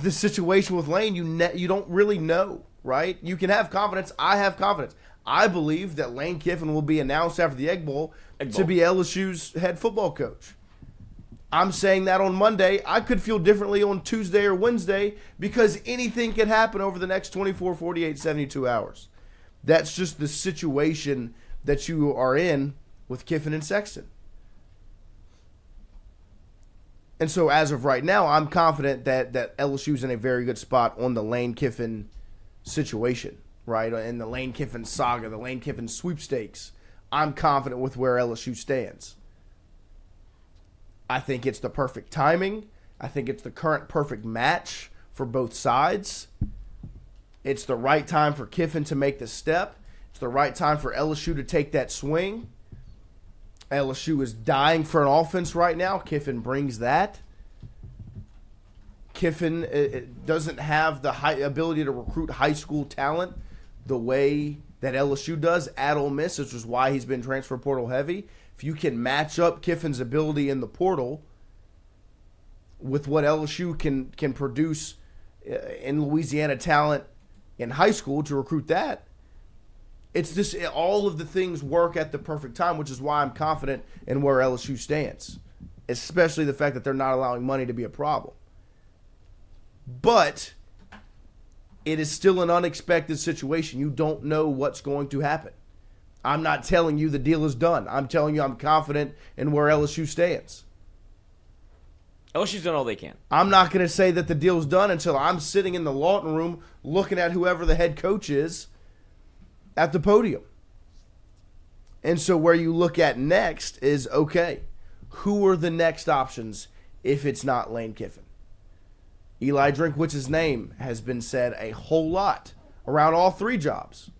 situation with Lane, you don't really know, right? You can have confidence. I have confidence. I believe that Lane Kiffin will be announced after the Egg Bowl to be LSU's head football coach. I'm saying that on Monday. I could feel differently on Tuesday or Wednesday because anything can happen over the next 24, 48, 72 hours. That's just the situation that you are in with Kiffin and Sexton. And so as of right now, I'm confident that LSU's in a very good spot on the Lane Kiffin situation, right? In the Lane Kiffin saga, the Lane Kiffin sweepstakes. I'm confident with where LSU stands. I think it's the perfect timing. I think it's the current perfect match for both sides. It's the right time for Kiffin to make the step. It's the right time for LSU to take that swing. LSU is dying for an offense right now. Kiffin brings that. Kiffin doesn't have the high ability to recruit high school talent the way that LSU does at Ole Miss, which is why he's been transfer portal heavy. If you can match up Kiffin's ability in the portal with what LSU can produce in Louisiana talent in high school to recruit that, it's just all of the things work at the perfect time, which is why I'm confident in where LSU stands, especially the fact that they're not allowing money to be a problem. But it is still an unexpected situation. You don't know what's going to happen. I'm not telling you the deal is done. I'm telling you I'm confident in where LSU stands. LSU's done all they can. I'm not going to say that the deal's done until I'm sitting in the Lawton room looking at whoever the head coach is at the podium. And so where you look at next is, okay, who are the next options if it's not Lane Kiffin? Eli Drinkwitz's name has been said a whole lot around all 3 jobs.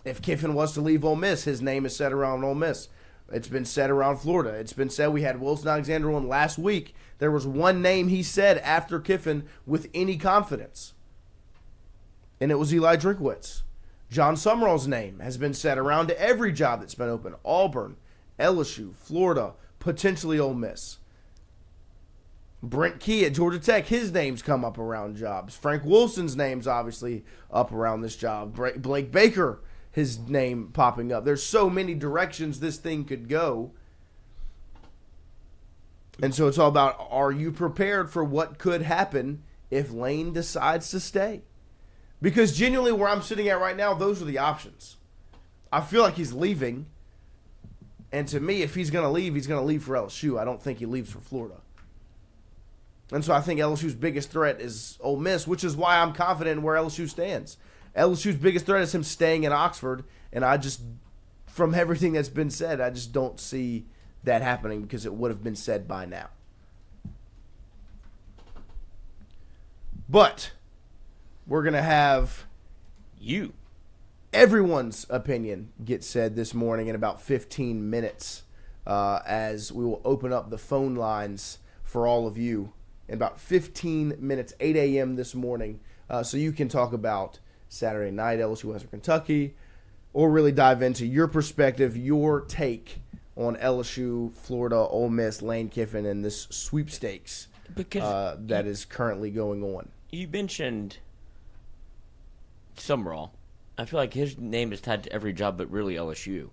If Kiffin was to leave Ole Miss, his name is said around Ole Miss. It's been said around Florida. It's been said we had Wilson Alexander on last week. There was one name he said after Kiffin with any confidence, and it was Eli Drinkwitz. John Summerall's name has been said around every job that's been open. Auburn, LSU, Florida, potentially Ole Miss. Brent Key at Georgia Tech, his name's come up around jobs. Frank Wilson's name's obviously up around this job. Blake Baker, his name popping up. There's so many directions this thing could go. And so it's all about, are you prepared for what could happen if Lane decides to stay? Because genuinely where I'm sitting at right now, those are the options. I feel like he's leaving. And to me, if he's going to leave for LSU. I don't think he leaves for Florida. And so I think LSU's biggest threat is Ole Miss, which is why I'm confident in where LSU stands. LSU's biggest threat is him staying in Oxford. And I just, from everything that's been said, I just don't see that happening because it would have been said by now. But we're going to have everyone's opinion get said this morning in about 15 minutes as we will open up the phone lines for all of you in about 15 minutes, 8 a.m. this morning, so you can talk about Saturday night, LSU Western Kentucky, or really dive into your perspective, your take on LSU, Florida, Ole Miss, Lane Kiffin, and this sweepstakes that is currently going on. You mentioned Summerall. I feel like his name is tied to every job but really LSU.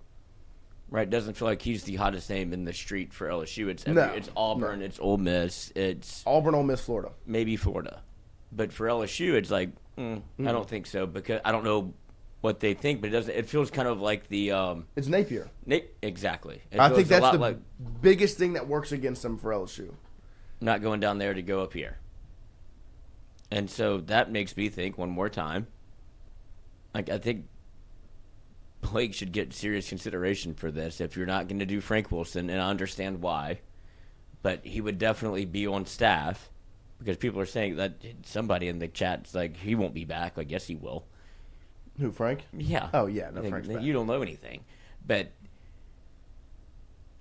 Right? Doesn't feel like he's the hottest name in the street for LSU. It's Auburn, it's Ole Miss, it's Auburn, Ole Miss, Florida. Maybe Florida. But for LSU, it's like, I don't think so because I don't know what they think, but it feels kind of like the it's Napier. Exactly. I think that's the biggest thing that works against them for LSU. Not going down there to go up here. And so that makes me think one more time. Like, I think Blake should get serious consideration for this if you're not going to do Frank Wilson, and I understand why. But he would definitely be on staff because people are saying that somebody in the chat's like, he won't be back. Like, yes, he will. Who, Frank? Yeah. Oh, yeah. No, Frank's back. You don't know anything. But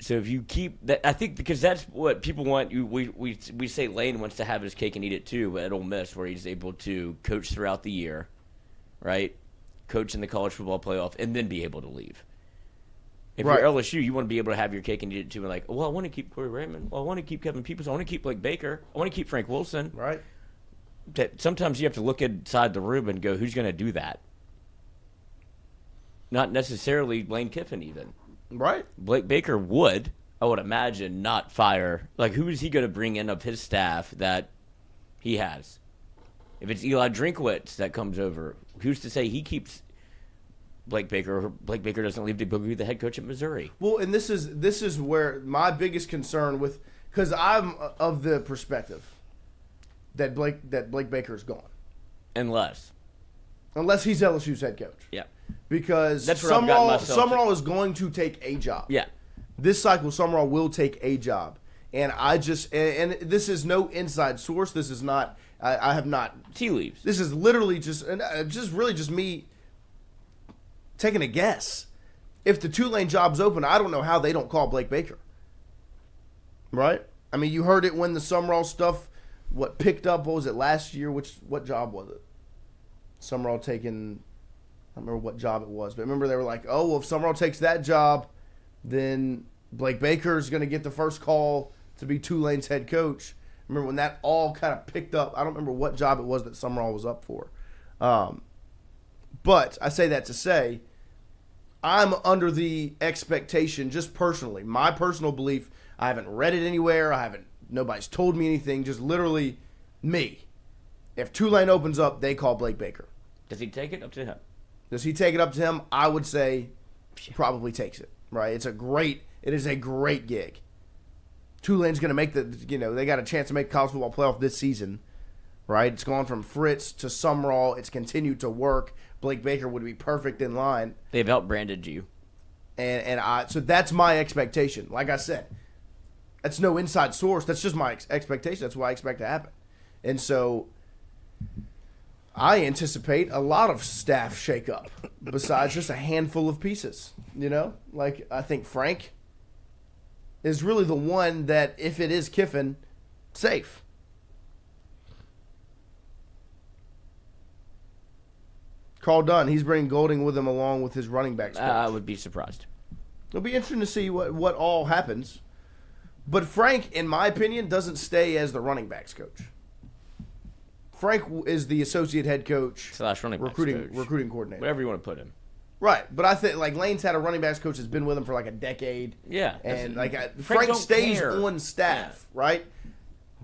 so if you keep that, I think because that's what people want. We say Lane wants to have his cake and eat it too at Ole Miss, where he's able to coach throughout the year, right? Coach in the college football playoff, and then be able to leave. If you're LSU, you want to be able to have your cake and eat it too. And like, well, I want to keep Corey Raymond. Well, I want to keep Kevin Peoples. I want to keep Blake Baker. I want to keep Frank Wilson. Right. That sometimes you have to look inside the room and go, who's going to do that? Not necessarily Lane Kiffin even. Right. Blake Baker would, I would imagine, not fire. Like, who is he going to bring in of his staff that he has? If it's Eli Drinkwitz that comes over, who's to say he keeps Blake Baker or Blake Baker doesn't leave to go be the head coach at Missouri? Well, and this is where my biggest concern with, because I'm of the perspective that Blake Baker is gone. Unless he's LSU's head coach. Yeah. Because that's where I've gotten myself. Summerall is going to take a job. Yeah. This cycle, Summerall will take a job. And and this is no inside source. This is not, I have not. Tea leaves. This is literally just me taking a guess. If the Tulane job's open, I don't know how they don't call Blake Baker. Right? I mean, you heard it when the Summerall stuff, picked up, what was it, last year? What job was it? Summerall taking, I don't remember what job it was, but remember they were like, oh, well, if Summerall takes that job, then Blake Baker's going to get the first call to be Tulane's head coach. Remember when that all kind of picked up? I don't remember what job it was that Summerall was up for. But I say that to say, I'm under the expectation, just personally, my personal belief, I haven't read it anywhere, nobody's told me anything, just literally me. If Tulane opens up, they call Blake Baker. Does he take it up to him? Does he take it up to him? I would say probably takes it, right? It is a great gig. Tulane's going to make they got a chance to make college football playoff this season, right? It's gone from Fritz to Summerall. It's continued to work. Blake Baker would be perfect in line. They've outbranded you. So that's my expectation. Like I said, that's no inside source. That's just my expectation. That's what I expect to happen. And so I anticipate a lot of staff shakeup besides just a handful of pieces. Like I think Frank is really the one that, if it is Kiffin, safe. Carl Dunn, he's bringing Golding with him along with his running backs. I would be surprised. It'll be interesting to see what all happens. But Frank, in my opinion, doesn't stay as the running backs coach. Frank is the associate head coach / running backs recruiting coach. coordinator. Whatever you want to put him. Right, but I think like Lane's had a running backs coach that's been with him for like a decade. Yeah. And Frank stays on staff, right?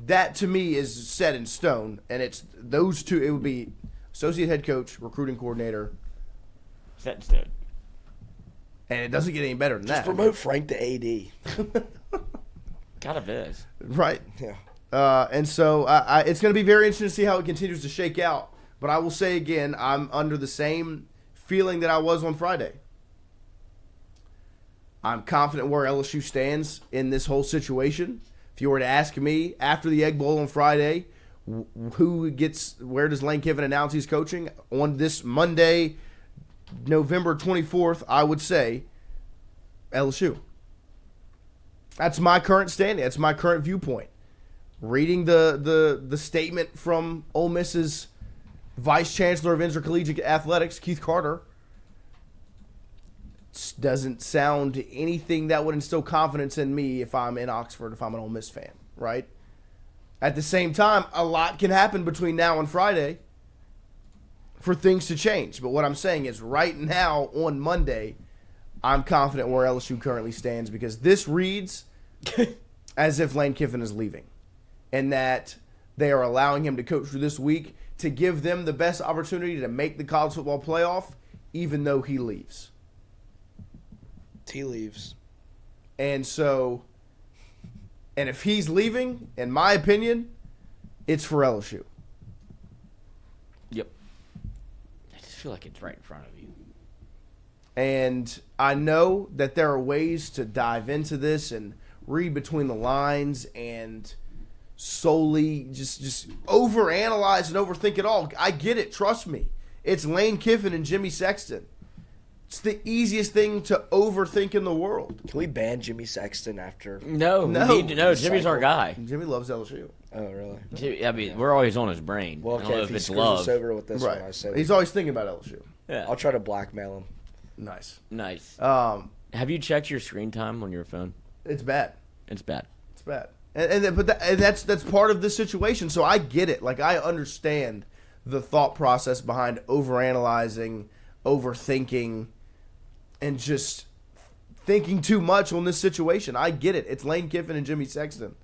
That to me is set in stone, and it's those two. It would be associate head coach, recruiting coordinator. Set in stone. And it doesn't get any better than that. Just promote Frank to AD. God of this. Right. Yeah. And so it's going to be very interesting to see how it continues to shake out. But I will say again, I'm under the same feeling that I was on Friday. I'm confident where LSU stands in this whole situation. If you were to ask me after the Egg Bowl on Friday, where does Lane Kiffin announce he's coaching on this Monday, November 24th, I would say LSU. That's my current standing. That's my current viewpoint. Reading the statement from Ole Miss's Vice Chancellor of Intercollegiate Athletics, Keith Carter, doesn't sound anything that would instill confidence in me if I'm in Oxford, if I'm an Ole Miss fan, right? At the same time, a lot can happen between now and Friday for things to change. But what I'm saying is right now on Monday, I'm confident where LSU currently stands because this reads as if Lane Kiffin is leaving and that they are allowing him to coach through this week to give them the best opportunity to make the college football playoff even though he leaves. He leaves. And if he's leaving, in my opinion, it's for LSU. Yep. I just feel like it's right in front of you. And I know that there are ways to dive into this and read between the lines and solely just overanalyze and overthink it all. I get it. Trust me. It's Lane Kiffin and Jimmy Sexton. It's the easiest thing to overthink in the world. Can we ban Jimmy Sexton after? No. Jimmy's our guy. Jimmy loves LSU. Oh, really? I mean, we're always on his brain. Well, I don't know okay, if he it's screws love. us over with this Right. one, I say. He's always thinking about LSU. Yeah. I'll try to blackmail him. Nice. Have you checked your screen time on your phone? It's bad. It's bad. It's bad. And that's part of this situation. So I get it. Like, I understand the thought process behind overanalyzing, overthinking, and just thinking too much on this situation. I get it. It's Lane Kiffin and Jimmy Sexton.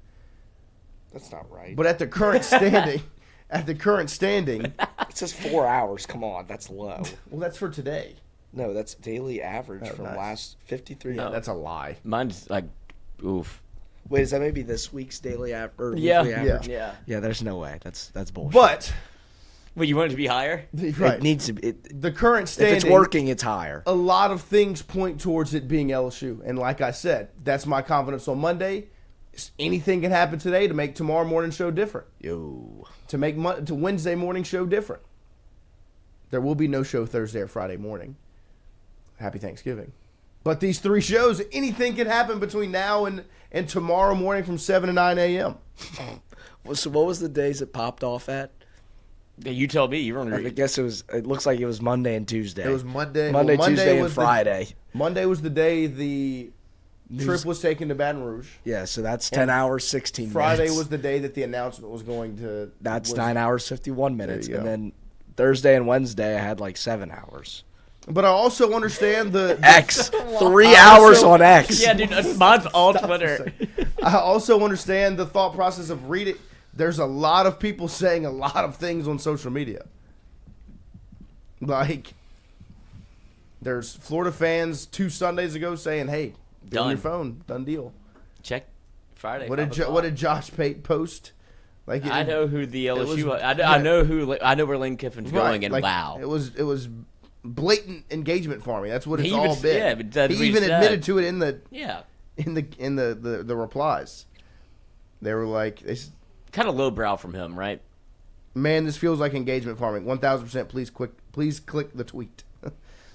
That's not right. But at the current standing, it says 4 hours. Come on, that's low. well, that's for today. No, that's daily average Oh, from nice. last 53. No, that's a lie. Mine's like, oof. Wait, is that maybe this week's daily average? Yeah. Weekly average? Yeah. Yeah, there's no way. That's bullshit. But Wait, you want it to be higher? right, It needs to be. the current standing. If it's working, it's higher. A lot of things point towards it being LSU, and like I said, that's my confidence on Monday. Anything can happen today to make tomorrow morning show different. Yo. To make to Wednesday morning show different. There will be no show Thursday or Friday morning. Happy Thanksgiving. But these three shows, anything can happen between now and tomorrow morning from 7 to 9 a.m. So what was the days it popped off at? Yeah, you tell me. You were on I guess it was. It looks like it was Monday and Tuesday. It was Monday. Monday, well, Tuesday, and was Friday. Monday was the day the trip was taken to Baton Rouge. Yeah, so that's 10 hours, 16 Friday minutes. was the day that the announcement was going to. That's 9 hours, 51 minutes. you And go. then Thursday and Wednesday, I had like 7 hours. But I also understand the X. 3 hours on X. Yeah, dude, mine's all Twitter. I also understand the thought process of reading. There's a lot of people saying a lot of things on social media. Like, there's Florida fans 2 Sundays ago saying, "Hey, get on your Done. phone, done deal." Check Friday. What 5 did o'clock. Josh Pate post? Like, I know who the LSU. was- I know where Lane Kiffin's going, and like, wow. it was blatant engagement farming. That's what it's He all even- been. yeah, but that's he what he even said. admitted to it in the Yeah, replies. They were like, kind of lowbrow from him, right? "Man, this feels like engagement farming. 1,000%. Please click the tweet."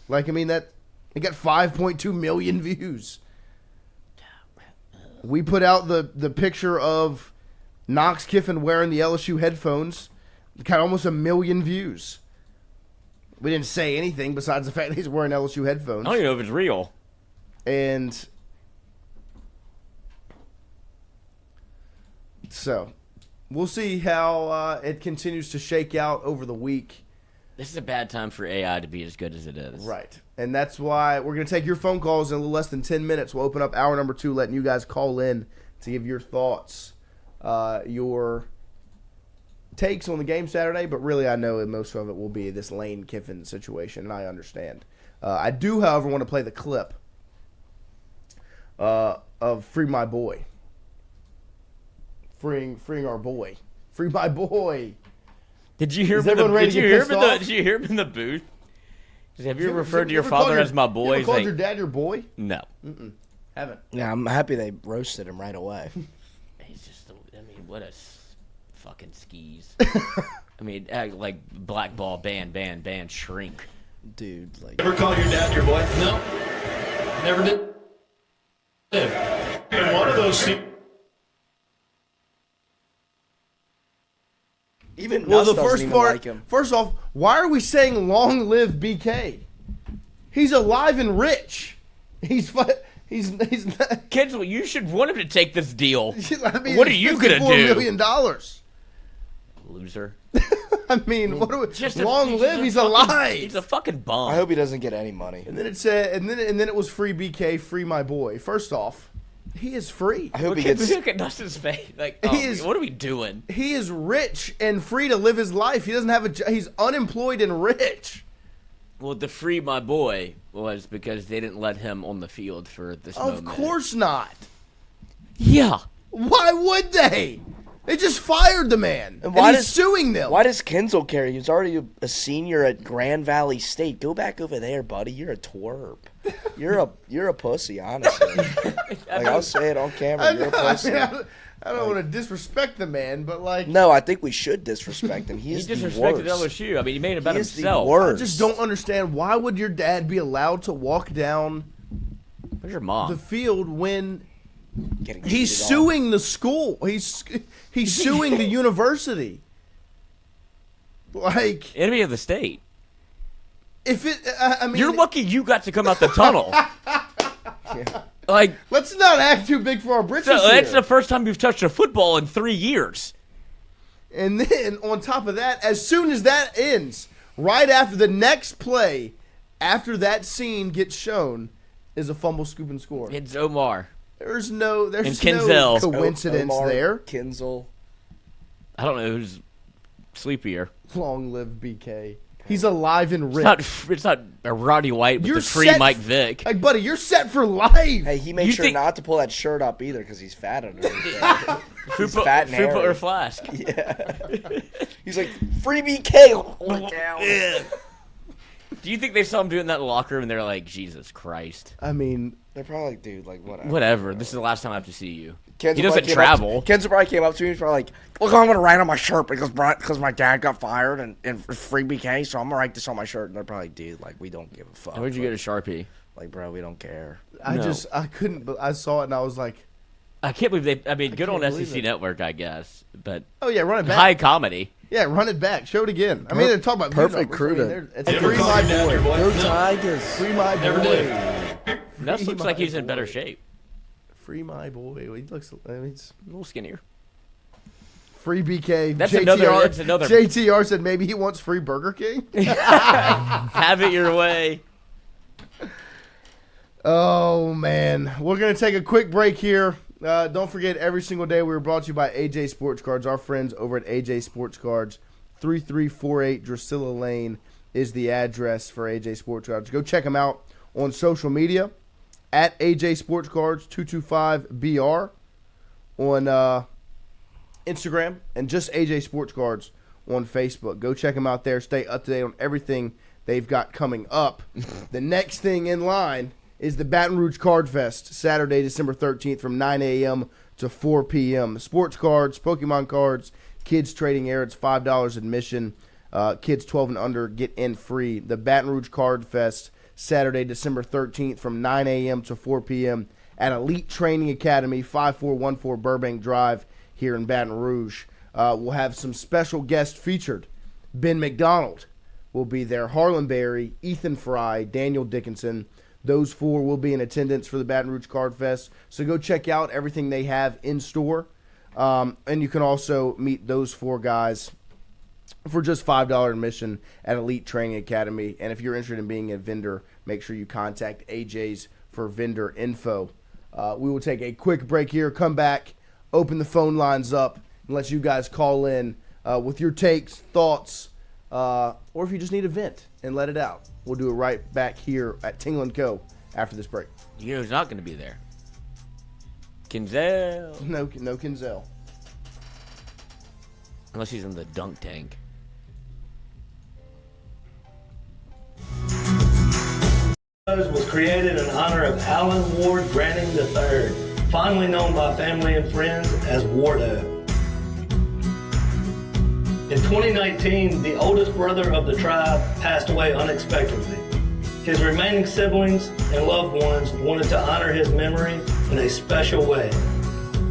Like, I mean, that it got 5.2 million views. We put out the picture of Knox Kiffin wearing the LSU headphones. Got almost 1 million views. We didn't say anything besides the fact that he's wearing LSU headphones. I don't even know if it's real. And so we'll see how it continues to shake out over the week. This is a bad time for AI to be as good as it is. Right. And that's why we're going to take your phone calls in a little less than 10 minutes. We'll open up hour number 2, letting you guys call in to give your thoughts, your takes on the game Saturday. But really, I know most of it will be this Lane Kiffin situation, and I understand. I do, however, want to play the clip of Free My Boy. Freeing our boy. Free my boy. Did you hear him? Did you hear him in the booth? Have you ever referred to your father as my boy? You ever called your dad your boy? No. Haven't. Yeah, I'm happy they roasted him right away. He's just, I mean, what a fucking skis. I mean, like blackball, ban, shrink. Dude, like. Ever call your dad your boy? No. Never did. And one of those things. Even Well, Nuss the doesn't first even part. like him. First off, why are we saying "Long live BK"? He's alive and rich. He's not. Kenzo, you should want him to take this deal. I mean, What are you gonna do? $54 million. Loser. I mean, what do we? Just Long live. He's alive. He's a fucking bum. I hope he doesn't get any money. And then it said, and then it was free BK, free my boy. First off, he is free. I hope he Look gets. at Dustin's face. Like, what are we doing? He is rich and free to live his life. He doesn't have he's unemployed and rich. Well, the free my boy was because they didn't let him on the field for this Of moment. course not. Yeah. Why would they? They just fired the man. And why he's suing them. Why does Kenzo care? He's already a senior at Grand Valley State. Go back over there, buddy. You're a twerp. You're a pussy, honestly. Like, I'll say it on camera. You're a pussy. I don't want to disrespect the man, but like, No, I think we should disrespect him. He He is the disrespected worst. LSU. I mean, he made it about He is the himself. worst. I just don't understand, why would your dad be allowed to walk down Where's your mom? the field when Getting he's cheated on. suing the school? He's suing the university. Like, Enemy of the state. if it, I mean, You're lucky you got to come out the tunnel. Like, let's not act too big for our britches so that's here. the first time you've touched a football in 3 years. And then on top of that, as soon as that ends, right after the next play, after that scene gets shown, is a fumble, scoop, and score. It's Omar. There's no Kenzel. coincidence Omar, there. Kinzel. I don't know who's sleepier. Long live BK. He's alive and rich. It's not a Roddy White with You're the free set- Mike Vick. Like, buddy, you're set for life. Hey, he made You sure think- not to pull that shirt up either because he's fat underneath there. He's Fupa, fat and Fupa hairy. or Flask. Yeah. He's like, free BK. Hold it down. Do you think they saw him doing that in the locker room and they're like, Jesus Christ. I mean, They're probably like, dude, like, whatever. Whatever. This is the last time I have to see you. Kenzo He doesn't probably travel. Kenzo probably came up to me and was probably like, look, I'm going to write on my shirt because my dad got fired and free BK, so I'm going to write this on my shirt. And they're probably, dude, like, we don't give a fuck. Where'd you get a Sharpie? Like, bro, we don't care. No. I couldn't, but I saw it and I was like, I can't believe they. I mean, good on can't believe SEC it. Network, I guess, but oh yeah, run it back. high comedy. Yeah, run it back. Show it again. I mean, they're talking about Perfect view crew numbers. to- I mean, it's Ever free call my your dad your boy. boy? Go No. Tigers. Free my Never boy. did. Nuss Free looks like my he's in better boy. shape. Free my boy. He looks. I mean, it's A little skinnier. free BK. That's JTR, another- JTR said maybe he wants free Burger King. Have it your way. Oh man, we're gonna take a quick break here. Don't forget, every single day we were brought to you by AJ Sports Cards. Our friends over at AJ Sports Cards, 3348 Drusilla Lane is the address for AJ Sports Cards. Go check them out on social media at AJ Sports Cards 225BR on Instagram, and just AJ Sports Cards on Facebook. Go check them out there. Stay up to date on everything they've got coming up. The next thing in line is the Baton Rouge Card Fest, Saturday, December 13th from 9 a.m. to 4 p.m. Sports cards, Pokemon cards, kids trading air. It's $5 admission. Kids 12 and under get in free. The Baton Rouge Card Fest, Saturday, December 13th from 9 a.m. to 4 p.m. at Elite Training Academy, 5414 Burbank Drive here in Baton Rouge. We'll have some special guests featured. Ben McDonald will be there. Harlem Berry, Ethan Fry, Daniel Dickinson. Those four will be in attendance for the Baton Rouge Card Fest. So go check out everything they have in store. And you can also meet those four guys for just $5 admission at Elite Training Academy. And if you're interested in being a vendor, make sure you contact AJ's for vendor info. We will take a quick break here, come back, open the phone lines up, and let you guys call in with your takes, thoughts, or if you just need a vent and let it out. We'll do it right back here at Tingle & Co. after this break. You know who's not going to be there? Kenzo. No Kenzel. Unless he's in the dunk tank. Was created in honor of Alan Ward Granning III, fondly known by family and friends as Wardo. In 2019, the oldest brother of the tribe passed away unexpectedly. His remaining siblings and loved ones wanted to honor his memory in a special way.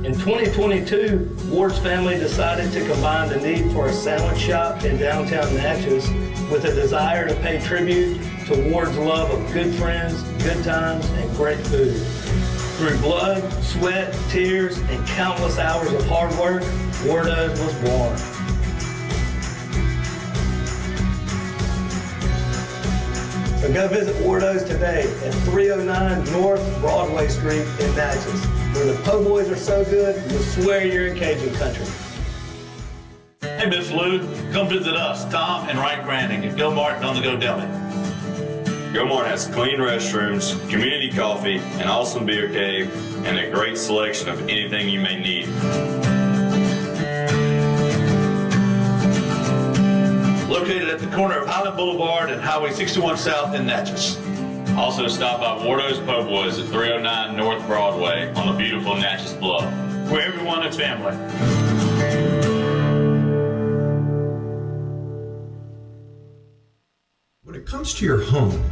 In 2022, Ward's family decided to combine the need for a sandwich shop in downtown Natchez with a desire to pay tribute to Ward's love of good friends, good times, and great food. Through blood, sweat, tears, and countless hours of hard work, Wardo's was born. So go visit Wardo's today at 309 North Broadway Street in Natchez, where the po' boys are so good, you'll swear you're in Cajun country. Hey, Miss Lou, come visit us, Tom and Wright Granning at Go Martin on the Go Deli. Go Mart has clean restrooms, community coffee, an awesome beer cave, and a great selection of anything you may need. Located at the corner of Highland Boulevard and Highway 61 South in Natchez. Also stop by Wardo's Po' Boys at 309 North Broadway on the beautiful Natchez Bluff, Where everyone is family. When it comes to your home,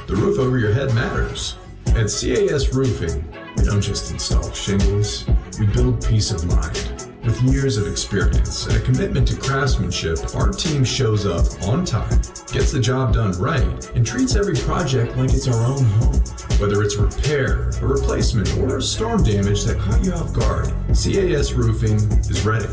the roof over your head matters. At CAS Roofing, we don't just install shingles, we build peace of mind. With years of experience and a commitment to craftsmanship, our team shows up on time, gets the job done right, and treats every project like it's our own home. Whether it's a repair, a replacement, or storm damage that caught you off guard, CAS Roofing is ready.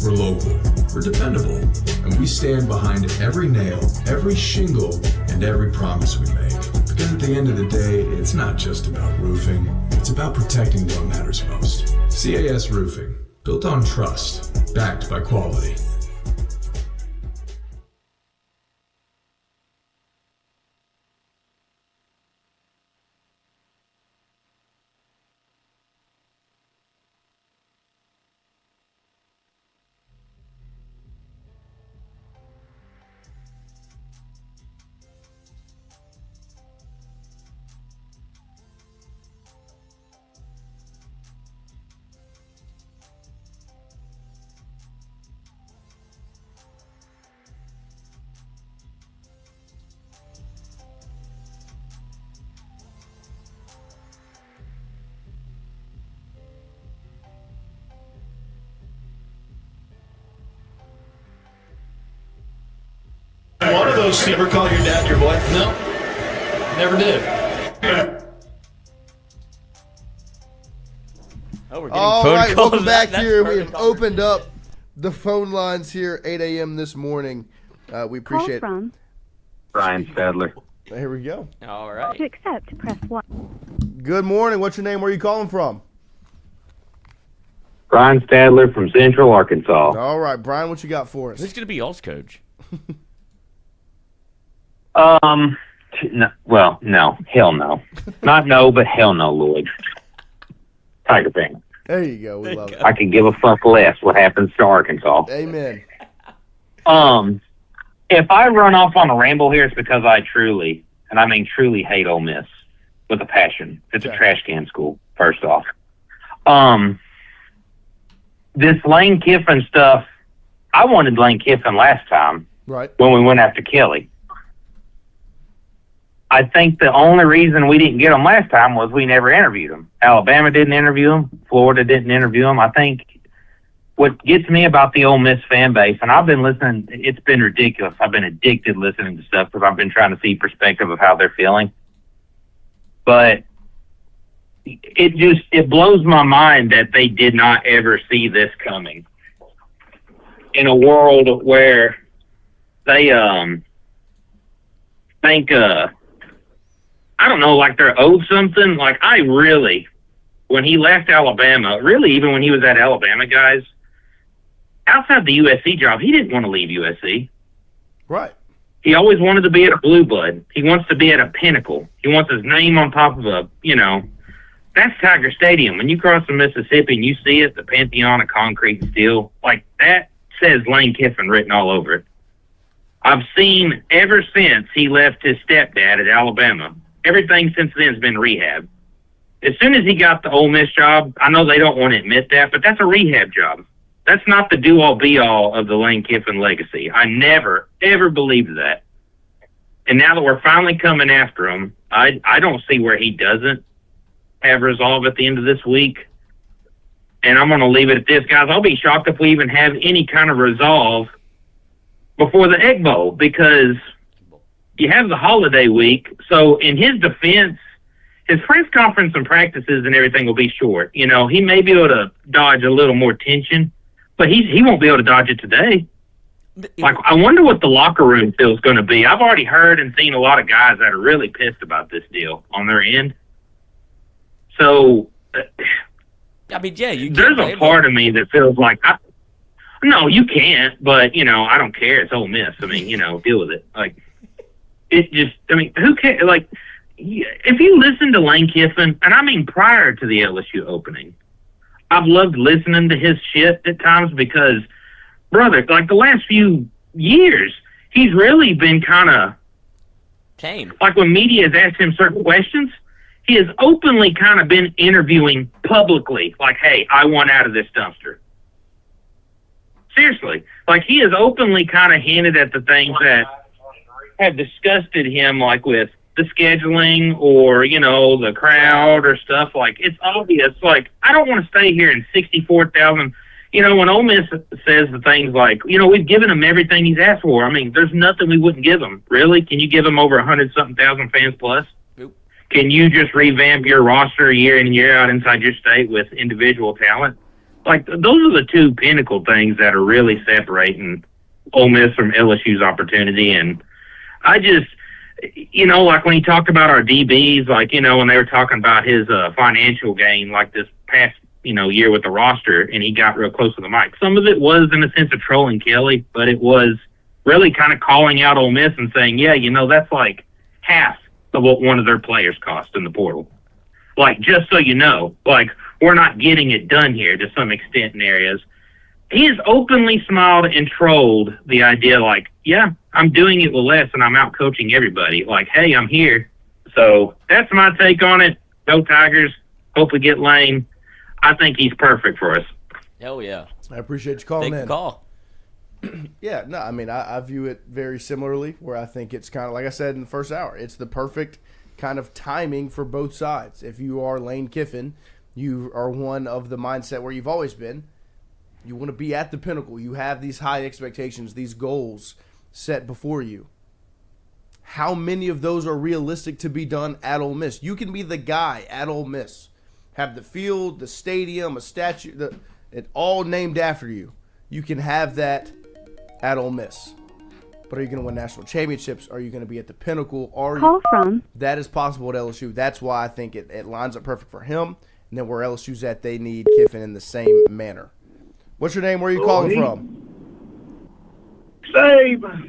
We're local, we're dependable, and we stand behind every nail, every shingle, and every promise we make. Because at the end of the day, it's not just about roofing, it's about protecting what matters most. CAS Roofing, built on trust, backed by quality. One of those, you ever call your dad your boy? No, never did. Oh, we're getting All phone right, calls. welcome back That's here. We perfect. have opened up the phone lines here, 8 a.m. this morning. We appreciate it. from Brian Stadler. Here we go. All right. to accept, press 1. Good morning. What's your name? Where are you calling from? Brian Stadler from Central Arkansas. All right, Brian, what you got for us? Who's going to be y'all's coach? No, hell no. Not no, but hell no, Lloyd. Tiger fan. There you go. We love it. I could give a fuck less what happens to Arkansas. Amen. If I run off on a ramble here, it's because I truly, and I mean truly, hate Ole Miss with a passion. It's a trash can school, first off. This Lane Kiffin stuff, I wanted Lane Kiffin last time Right. when we went after Kelly. I think the only reason we didn't get him last time was we never interviewed him. Alabama didn't interview him. Florida didn't interview him. I think what gets me about the Ole Miss fan base, and I've been listening, it's been ridiculous. I've been addicted listening to stuff because I've been trying to see perspective of how they're feeling. But it blows my mind that they did not ever see this coming. In a world where they think I don't know, like they're owed something. Like I really, when he left Alabama, really even when he was at Alabama, guys, outside the USC job, he didn't want to leave USC. Right. He always wanted to be at a Blue Blood. He wants to be at a Pinnacle. He wants his name on top of a, that's Tiger Stadium. When you cross the Mississippi and you see it, the Pantheon of concrete and steel, like that says Lane Kiffin written all over it. I've seen ever since he left his stepdad at Alabama, everything since then has been rehab. As soon as he got the Ole Miss job, I know they don't want to admit that, but that's a rehab job. That's not the do-all, be-all of the Lane Kiffin legacy. I never, ever believed that. And now that we're finally coming after him, I don't see where he doesn't have resolve at the end of this week. And I'm going to leave it at this, guys. I'll be shocked if we even have any kind of resolve before the Egg Bowl, because you have the holiday week. So in his defense, his press conference and practices and everything will be short. He may be able to dodge a little more tension, but he won't be able to dodge it today. Like, I wonder what the locker room feel is going to be. I've already heard and seen a lot of guys that are really pissed about this deal on their end. So, there's a part of me that feels like, no, you can't, but, I don't care. It's Ole Miss. I mean, deal with it. Like, who cares? Like, if you listen to Lane Kiffin, and I mean prior to the LSU opening, I've loved listening to his shit at times because, brother, like the last few years, he's really been kind of tame. Like when media has asked him certain questions, he has openly kind of been interviewing publicly, like, hey, I want out of this dumpster. Seriously. Like, he has openly kind of hinted at the things that have disgusted him, like with the scheduling or, the crowd or stuff. Like, it's obvious. Like, I don't want to stay here in 64,000. When Ole Miss says the things like, we've given him everything he's asked for. I mean, there's nothing we wouldn't give him. Really? Can you give him over 100-something thousand fans plus? Nope. Can you just revamp your roster year in and year out inside your state with individual talent? Like, those are the two pinnacle things that are really separating Ole Miss from LSU's opportunity. And I just, like when he talked about our DBs, like, when they were talking about his financial gain, like this past, year with the roster, and he got real close to the mic. Some of it was in a sense of trolling Kelly, but it was really kind of calling out Ole Miss and saying, yeah, that's like half of what one of their players cost in the portal. Like, just so you know, like, we're not getting it done here to some extent in areas. He has openly smiled and trolled the idea like, yeah, I'm doing it with less and I'm out coaching everybody. Like, hey, I'm here. So that's my take on it. Go Tigers. Hope we get Lane. I think he's perfect for us. Hell yeah. I appreciate you calling in. Call. Yeah, no, I mean, I view it very similarly, where I think it's kind of, like I said in the first hour, it's the perfect kind of timing for both sides. If you are Lane Kiffin, you are one of the mindset where you've always been. You want to be at the pinnacle. You have these high expectations, these goals set before you. How many of those are realistic to be done at Ole Miss? You can be the guy at Ole Miss. Have the field, the stadium, a statue, it all named after you. You can have that at Ole Miss. But are you going to win national championships? Are you going to be at the pinnacle? That is possible at LSU. That's why I think it lines up perfect for him. And then where LSU's at, they need Kiffin in the same manner. What's your name? Where are you calling from?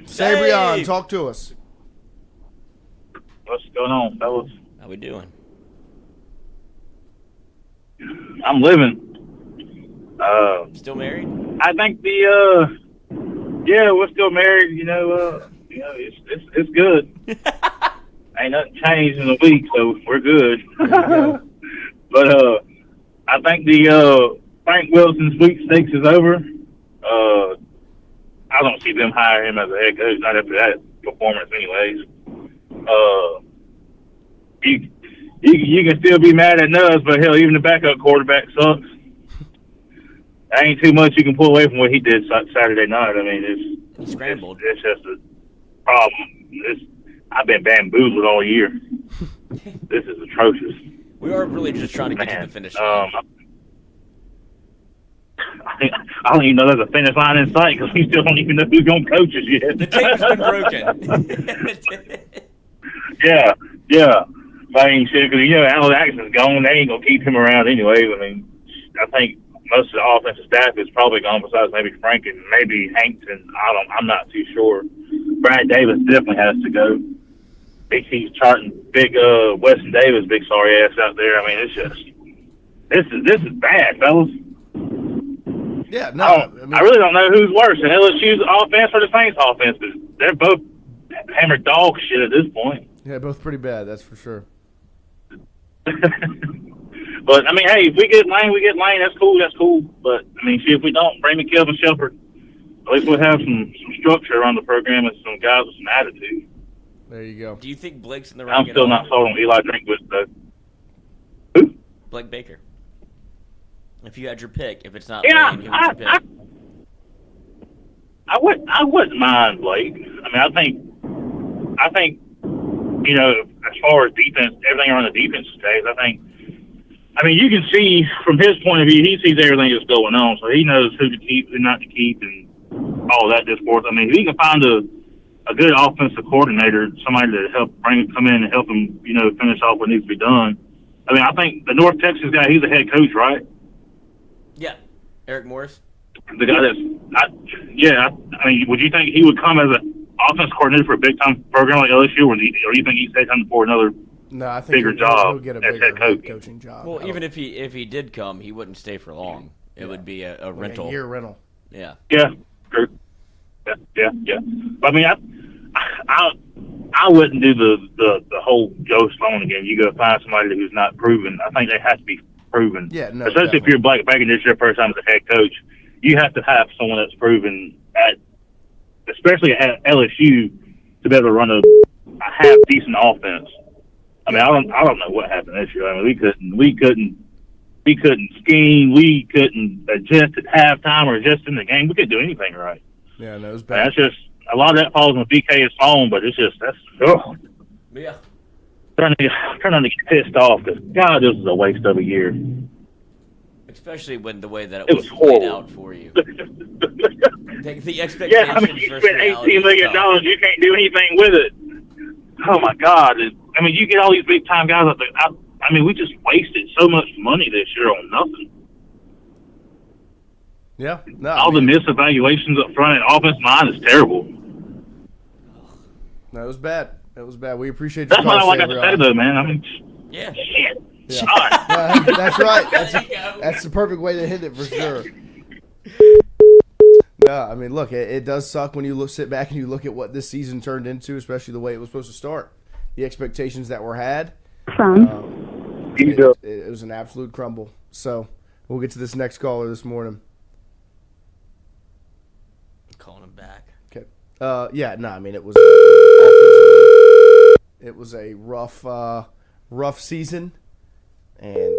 Sabrion, talk to us. What's going on, fellas? How we doing? I'm living. Still married? I think we're still married. It's good. Ain't nothing changed in a week, so we're good. But I think Frank Wilson's sweepstakes is over. I don't see them hire him as a head coach, not after that performance anyways. you can still be mad at us, but hell, even the backup quarterback sucks. There ain't too much you can pull away from what he did Saturday night. I mean, He scrambled. It's just a problem. I've been bamboozled all year. This is atrocious. We are really just trying to get to the finish line. I don't even know there's a finish line in sight because we still don't even know who's going to coach us yet. The tape's been broken. Yeah. I mean, shit, because, Alan Jackson's gone. They ain't going to keep him around anyway. I mean, I think most of the offensive staff is probably gone besides maybe Frank and maybe Hankton. I'm not too sure. Brad Davis definitely has to go. He keeps charting big Weston Davis, big sorry ass out there. I mean, it's just this is bad, fellas. Yeah, no. I really don't know who's worse, the LSU's offense or the Saints offense, because they're both hammered dog shit at this point. Yeah, both pretty bad, that's for sure. But, I mean, hey, if we get Lane, That's cool. But, I mean, see, if we don't, bring Kelvin Shepard, at least we'll have some structure around the program and some guys with some attitude. There you go. Do you think Blake's in the right? I'm still not sold on Eli Drinkwitz, though. Who? Blake Baker. If you had your pick, if it's not Yeah, Lane, who would you pick? I wouldn't mind Blake. I mean, I think, as far as defense, everything around the defense stays, I mean, you can see from his point of view, he sees everything that's going on, so he knows who to keep, who not to keep, and all that discourse. I mean, if he can find a good offensive coordinator, somebody to come in and help him, finish off what needs to be done. I mean, I think the North Texas guy, he's the head coach, right? Yeah, Eric Morris. The guy I mean, would you think he would come as an offense coordinator for a big-time program like LSU, or do you think he's taking for another bigger job he'll get a as bigger head coach? coaching job? Well, even if he did come, he wouldn't stay for long. It would be a rental. A year rental. Yeah. Yeah, true. Yeah. But, I mean, I wouldn't do the whole ghost loan again. You go find somebody who's not proven. I think they have to be proven. Yeah, no. Especially if you're back in this your first time as a head coach, you have to have someone that's proven especially at LSU, to be able to run a half decent offense. I mean, I don't know what happened this year. I mean, we couldn't scheme. We couldn't adjust at halftime or adjust in the game. We couldn't do anything right. Yeah, no, it was bad. That's just a lot of that falls on BK's phone, but it's just Yeah. Trying to get pissed off because God, this is a waste of a year. Especially when the way that it was laid out for you. The expectations. Yeah, I mean, you spent $18 million. You can't do anything with it. Oh my God! I mean, you get all these big time guys out there. I mean, we just wasted so much money this year on nothing. Yeah, no. All the missed evaluations up front and offensive line is terrible. No, it was bad. It was bad. We appreciate your That's what I call, like to say, though, man. I mean, yeah. Shit. Yeah. That's right. That's the perfect way to hit it for sure. No, I mean, look, it does suck when you sit back and you look at what this season turned into, especially the way it was supposed to start. The expectations that were had. It was an absolute crumble. So we'll get to this next caller this morning. Calling him back. Okay. I mean, it was a rough season, and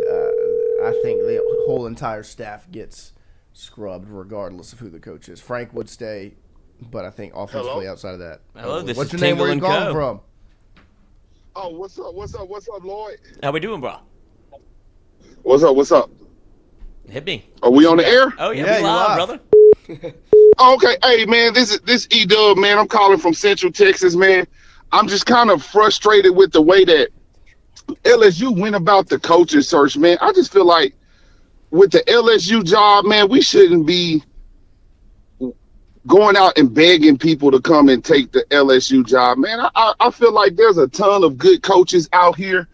I think the whole entire staff gets scrubbed regardless of who the coach is. Frank would stay, but I think offensively outside of that. Hello, this what's is your name? Tingle Where you and calling Co. from? Oh, what's up, Lloyd? How we doing, bro? What's up? Hit me. Are we on the air? Oh, yeah, Yeah, we you're live, live. brother. Oh, okay. Hey, man, this E-Dub, man. I'm calling from Central Texas, man. I'm just kind of frustrated with the way that LSU went about the coaching search, man. I just feel like with the LSU job, man, we shouldn't be going out and begging people to come and take the LSU job, man. I feel like there's a ton of good coaches out here,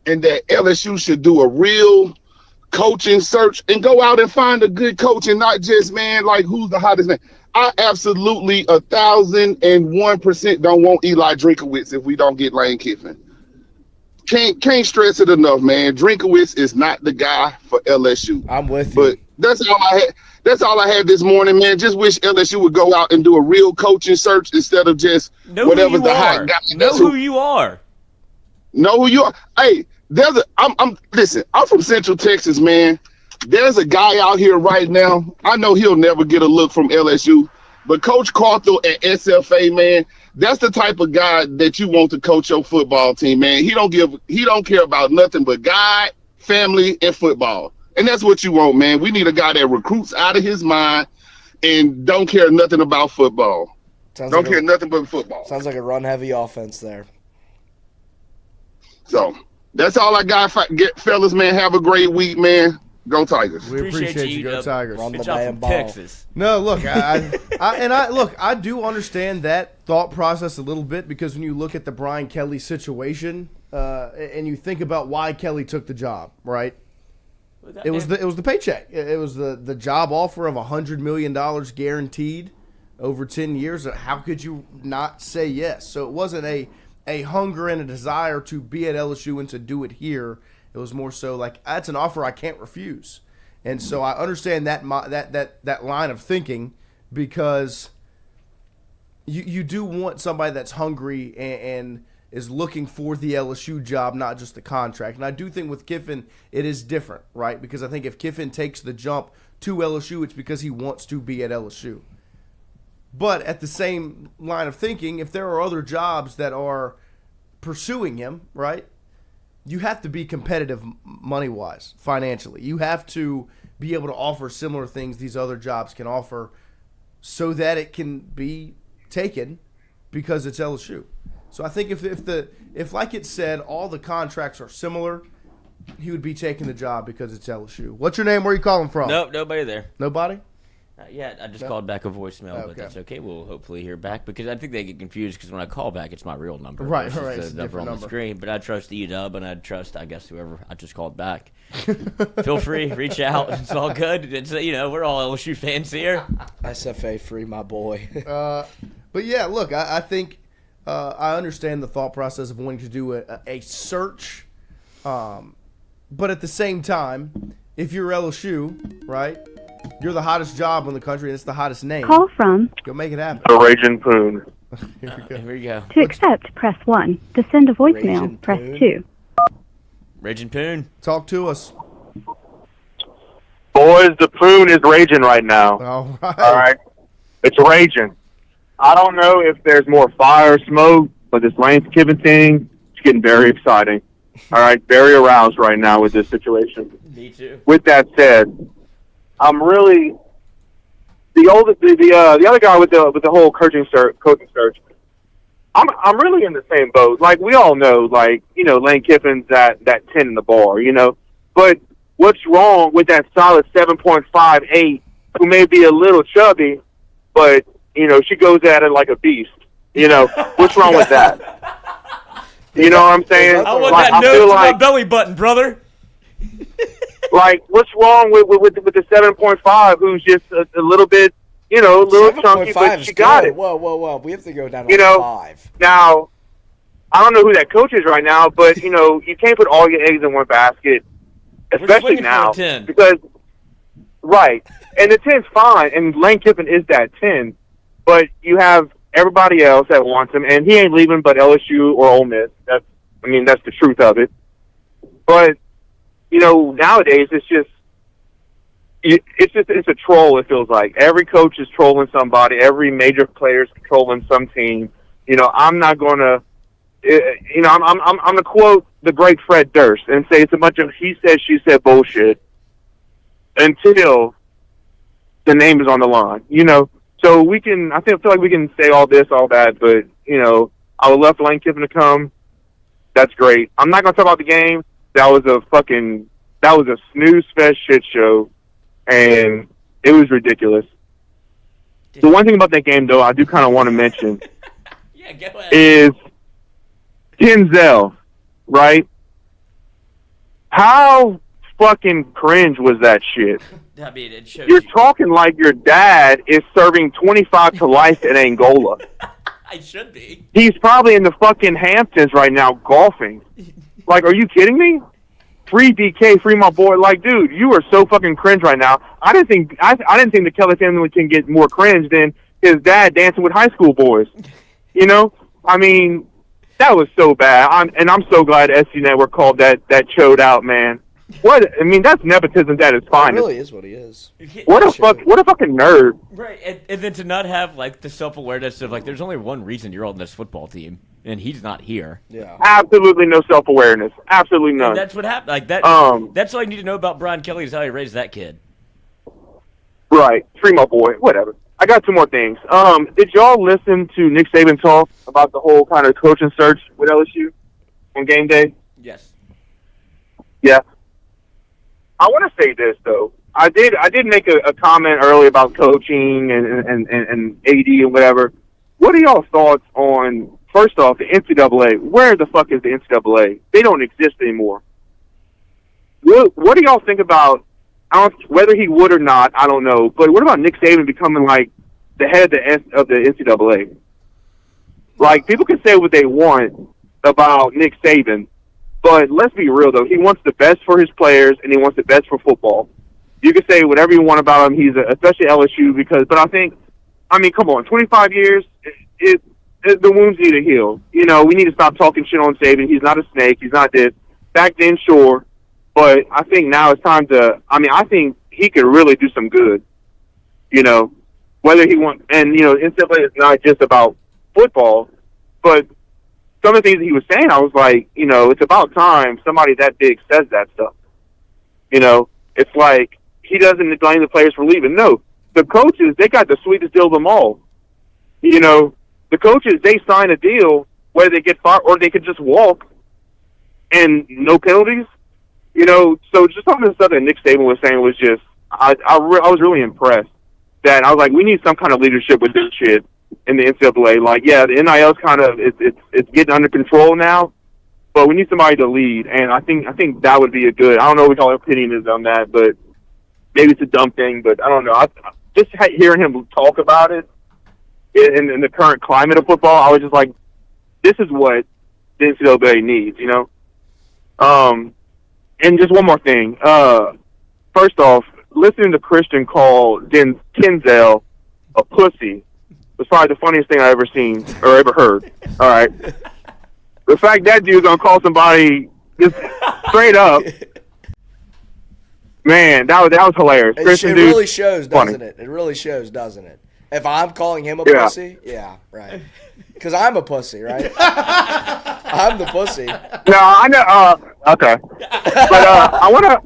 and that LSU should do a real coaching search and go out and find a good coach, and not just, man, like, who's the hottest man. I absolutely 1,001% don't want Eli Drinkwitz if we don't get Lane Kiffin. Can't stress it enough, man. Drinkwitz is not the guy for LSU. I'm with you. But that's all I had this morning, man. Just wish LSU would go out and do a real coaching search instead of just Know whatever who you the are. hot guy. Know who you are. Know who you are. Hey, listen, I'm from Central Texas, man. There's a guy out here right now. I know he'll never get a look from LSU, but Coach Carthel at SFA, man, that's the type of guy that you want to coach your football team, man. He don't care about nothing but God, family, and football. And that's what you want, man. We need a guy that recruits out of his mind and don't care nothing about football. Don't care nothing but football. Sounds like a run-heavy offense there. So that's all I got, fellas, man. Have a great week, man. Go Tigers. We appreciate you. Go Tigers. Run the Good job damn from ball. Texas. No, look, I do understand that thought process a little bit because when you look at the Brian Kelly situation and you think about why Kelly took the job, right? It was the paycheck. It was the job offer of $100 million guaranteed over 10 years. How could you not say yes? So it wasn't a hunger and a desire to be at LSU and to do it here. It was more so like, that's an offer I can't refuse. And so I understand that line of thinking because you do want somebody that's hungry and is looking for the LSU job, not just the contract. And I do think with Kiffin, it is different, right? Because I think if Kiffin takes the jump to LSU, it's because he wants to be at LSU. But at the same line of thinking, if there are other jobs that are pursuing him, right, you have to be competitive money-wise, financially. You have to be able to offer similar things these other jobs can offer so that it can be taken because it's LSU. So I think if like it said, all the contracts are similar, he would be taking the job because it's LSU. What's your name? Where are you calling from? Nope, nobody there. Nobody? Yeah, I just called back a voicemail, but that's okay. We'll hopefully hear back because I think they get confused because when I call back, it's my real number. Right. It's the number on the screen. But I trust E-Dub and I trust, I guess, whoever I just called back. Feel free, reach out. It's all good. It's, we're all LSU fans here. SFA free, my boy. But yeah, look, I think I understand the thought process of wanting to do a search, but at the same time, if you're LSU, right? You're the hottest job in the country, and it's the hottest name. Call from. Go make it happen. The Raging Poon. Here we go. To accept, press 1. To send a voicemail, Raging press Poon. 2. Raging Poon. Talk to us. Boys, the Poon is raging right now. All right. All right? It's raging. I don't know if there's more fire, smoke, but this Lane Kiffin thing is getting very exciting. All right? Very aroused right now with this situation. Me too. With that said, I'm really the other guy with the whole coaching search. I'm really in the same boat. Like we all know, Lane Kiffin's that 10 in the bar, But what's wrong with that solid 7.58 who may be a little chubby, but she goes at it like a beast. What's wrong with that? You know what I'm saying? I want that nose to my belly button, brother. What's wrong with the 7.5 who's just a little bit, a little chunky, but she got it. Whoa. We have to go down to 5. Now, I don't know who that coach is right now, but, you can't put all your eggs in one basket, especially now. Because, right, and the 10's fine, and Lane Kiffin is that 10, but you have everybody else that wants him, and he ain't leaving but LSU or Ole Miss. That's the truth of it. But, nowadays it's a troll. It feels like every coach is trolling somebody. Every major player is trolling some team. I'm not going to. I'm going to quote the great Fred Durst and say it's a bunch of he said she said bullshit until the name is on the line. So we can. I feel like we can say all this, all that, but I would love for Lane Kiffin to come. That's great. I'm not going to talk about the game. That was a snooze fest shit show, and it was ridiculous. The one thing about that game, though, I do kind of want to mention is Kenzo, right? How fucking cringe was that shit? I mean, it shows You're talking like your dad is serving 25 to life in Angola. I should be. He's probably in the fucking Hamptons right now golfing. Are you kidding me? Free DK, free my boy. Dude, you are so fucking cringe right now. I didn't think the Kelly family can get more cringe than his dad dancing with high school boys. That was so bad. I'm so glad SC Network called that chode out, man. That's nepotism at its finest. It really is what he is. What a fucking nerd. Right, and then to not have like the self-awareness of like, there's only one reason you're on this football team, and he's not here. Yeah. Absolutely no self-awareness. Absolutely none. And that's what happened. Like that. That's all you need to know about Brian Kelly is how he raised that kid. Right, free my boy. Whatever. I got two more things. Did y'all listen to Nick Saban talk about the whole kind of coaching search with LSU on game day? Yes. Yeah. I want to say this though. I did make a comment earlier about coaching and AD and whatever. What are y'all thoughts on, first off, the NCAA? Where the fuck is the NCAA? They don't exist anymore. What do y'all think about, whether he would or not, I don't know, but what about Nick Saban becoming like the head of the NCAA? Like, people can say what they want about Nick Saban, but let's be real, though. He wants the best for his players, and he wants the best for football. You can say whatever you want about him. Especially LSU, but come on, 25 years, the wounds need to heal. You know, we need to stop talking shit on Saban. He's not a snake. He's not this. Back then, sure, but I think now it's time to, I think he could really do some good. You know, whether he wants, and, NCAA is not just about football, but some of the things that he was saying, I was like, it's about time somebody that big says that stuff. It's like he doesn't blame the players for leaving. No, the coaches, they got the sweetest deal of them all. The coaches, they sign a deal whether they get fired or they could just walk and no penalties. So just some of the stuff that Nick Saban was saying was just, I was really impressed that I was like, we need some kind of leadership with this shit in the NCAA. Like, yeah, the NIL's kind of, it's getting under control now, but we need somebody to lead. And I think that would be I don't know what y'all opinion is on that, but maybe it's a dumb thing, but I don't know. Just hearing him talk about it in the current climate of football, I was just like, this is what the NCAA needs, And just one more thing. First off, listening to Christian call Kenzo a pussy was probably the funniest thing I ever seen or ever heard. All right. The fact that dude's gonna call somebody just straight up, man, that was hilarious. It really shows, doesn't it? It really shows, doesn't it? If I'm calling him a pussy, yeah, right. Because I'm a pussy, right? I'm the pussy. No, I know. Okay, but I want to.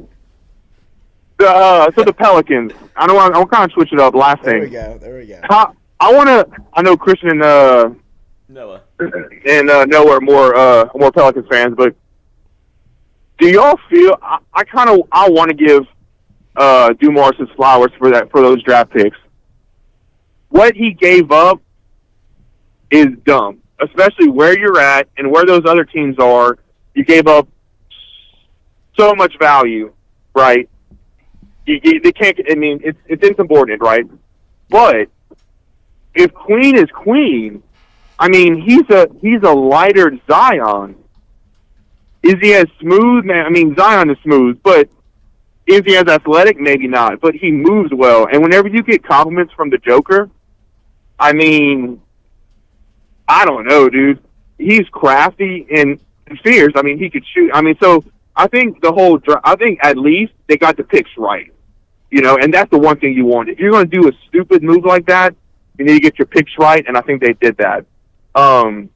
So the Pelicans. I want to kind of switch it up. Last thing. There we go. I know Christian and Noah are more Pelicans fans, but do y'all feel? I want to give Dumars his flowers for those draft picks. What he gave up is dumb, especially where you're at and where those other teams are. You gave up so much value, right? They can't. It's insubordinate, right? But if Queen is Queen, he's a lighter Zion. Is he as smooth? Man, Zion is smooth, but is he as athletic? Maybe not. But he moves well, and whenever you get compliments from the Joker, I don't know, dude. He's crafty and fierce. He could shoot. So I think I think at least they got the picks right. And that's the one thing you want. If you're going to do a stupid move like that, you need to get your picks right, and I think they did that. So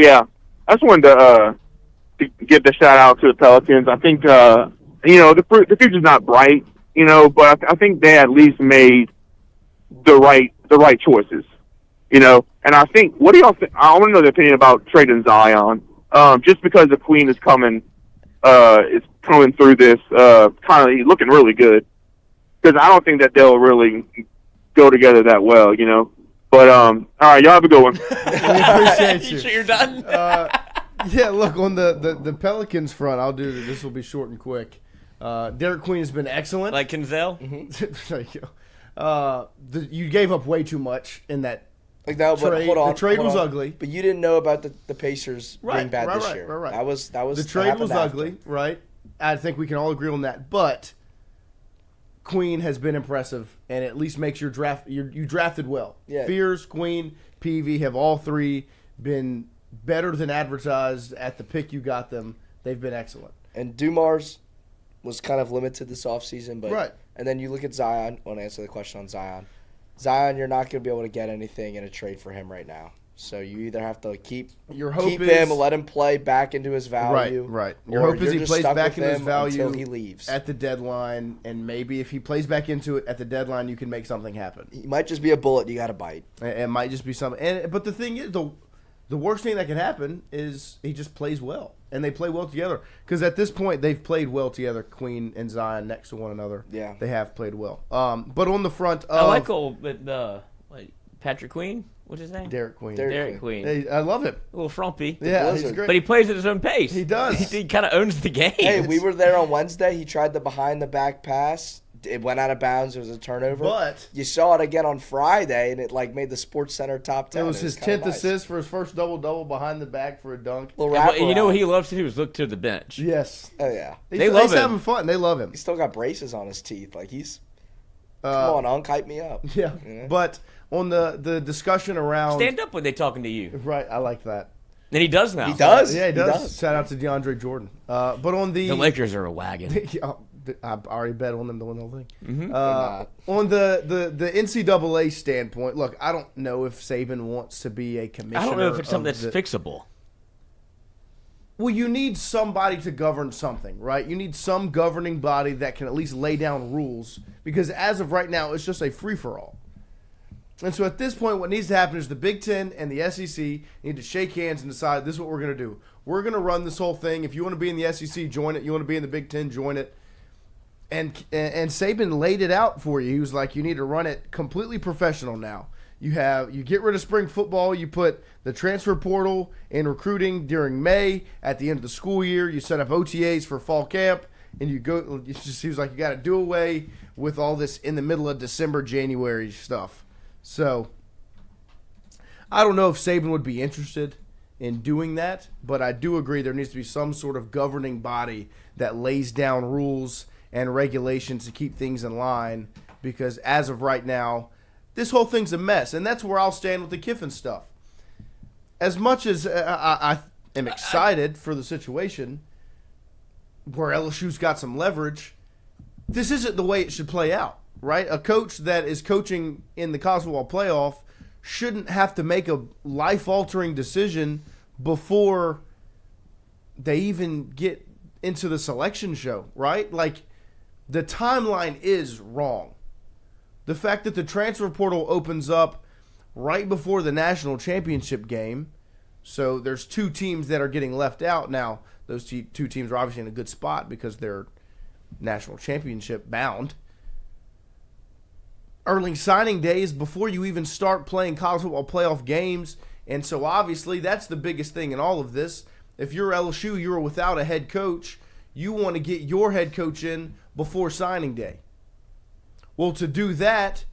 yeah, I just wanted to give the shout out to the Pelicans. I think the future's not bright, but I think they at least made the right choices, And I think, what do y'all think? I want to know the opinion about trading Zion, just because the Queen is coming through this, kind of looking really good. Because I don't think that they'll really go together that well, But all right, y'all have a good one. We appreciate you. You sure you're done? Yeah, look, on the Pelicans front, I'll do this. Will be short and quick. Derek Queen has been excellent. Like Kenzel? Mm-hmm. There you go. You gave up way too much in that trade. Hold on, the trade was ugly. But you didn't know about the Pacers being bad this year. Right. That was the trade was ugly, right? I think we can all agree on that. But Queen has been impressive, and at least makes your draft. You drafted well. Yeah. Fears, Queen, PV have all three been better than advertised at the pick you got them. They've been excellent. And Dumars was kind of limited this offseason, but right. And then you look at Zion. I want to answer the question on Zion. Zion, you're not going to be able to get anything in a trade for him right now. So you either have to keep him, let him play back into his value. Right. Your hope is he plays back into his value until he leaves at the deadline, and maybe if he plays back into it at the deadline, you can make something happen. He might just be a bullet you got to bite. It might just be something. But the thing is, the worst thing that can happen is he just plays well, and they play well together. Because at this point, they've played well together, Queen and Zion next to one another. Yeah, they have played well. But on the front of I like Patrick Queen. What's his name? Derek Queen. Derek Queen. Hey, I love him. A little frumpy. Yeah, he's great. But he plays at his own pace. He does. He kind of owns the game. Hey, we were there on Wednesday. He tried the behind-the-back pass. It went out of bounds. It was a turnover. But you saw it again on Friday, and it made the Sports Center top 10. It was his 10th assist for his first double-double behind the back for a dunk. You know what he loves to do is look to the bench. Yes. Oh, yeah. They love him. He's having fun. They love him. He's still got braces on his teeth. Come on, Unc, hype me up. Yeah. You know? But on the discussion around... Stand up when they're talking to you. Right. I like that. And he does now. He does? Yeah, he does. Shout out to DeAndre Jordan. But on the Lakers are a wagon. I already bet on them to win the whole thing. Mm-hmm. On the NCAA standpoint, look, I don't know if Saban wants to be a commissioner. I don't know if it's something that's fixable. Well, you need somebody to govern something, right? You need some governing body that can at least lay down rules, because as of right now, it's just a free-for-all. And so at this point, what needs to happen is the Big Ten and the SEC need to shake hands and decide this is what we're going to do. We're going to run this whole thing. If you want to be in the SEC, join it. You want to be in the Big Ten, join it. And Saban laid it out for you. He was like, you need to run it completely professional now. You get rid of spring football. You put the transfer portal and recruiting during May at the end of the school year. You set up OTAs for fall camp, and you go. It just seems like you got to do away with all this in the middle of December, January stuff. So I don't know if Saban would be interested in doing that, but I do agree there needs to be some sort of governing body that lays down rules and regulations to keep things in line, because as of right now, this whole thing's a mess, and that's where I'll stand with the Kiffin stuff. As much as I am excited for the situation where LSU's got some leverage, this isn't the way it should play out, right? A coach that is coaching in the college football playoff shouldn't have to make a life-altering decision before they even get into the selection show, right? Like, the timeline is wrong. The fact that the transfer portal opens up right before the national championship game, so there's two teams that are getting left out. Now, those two teams are obviously in a good spot because they're national championship bound. Early signing day is before you even start playing college football playoff games, and so obviously that's the biggest thing in all of this. If you're LSU, you're without a head coach. You want to get your head coach in before signing day. Well, to do that,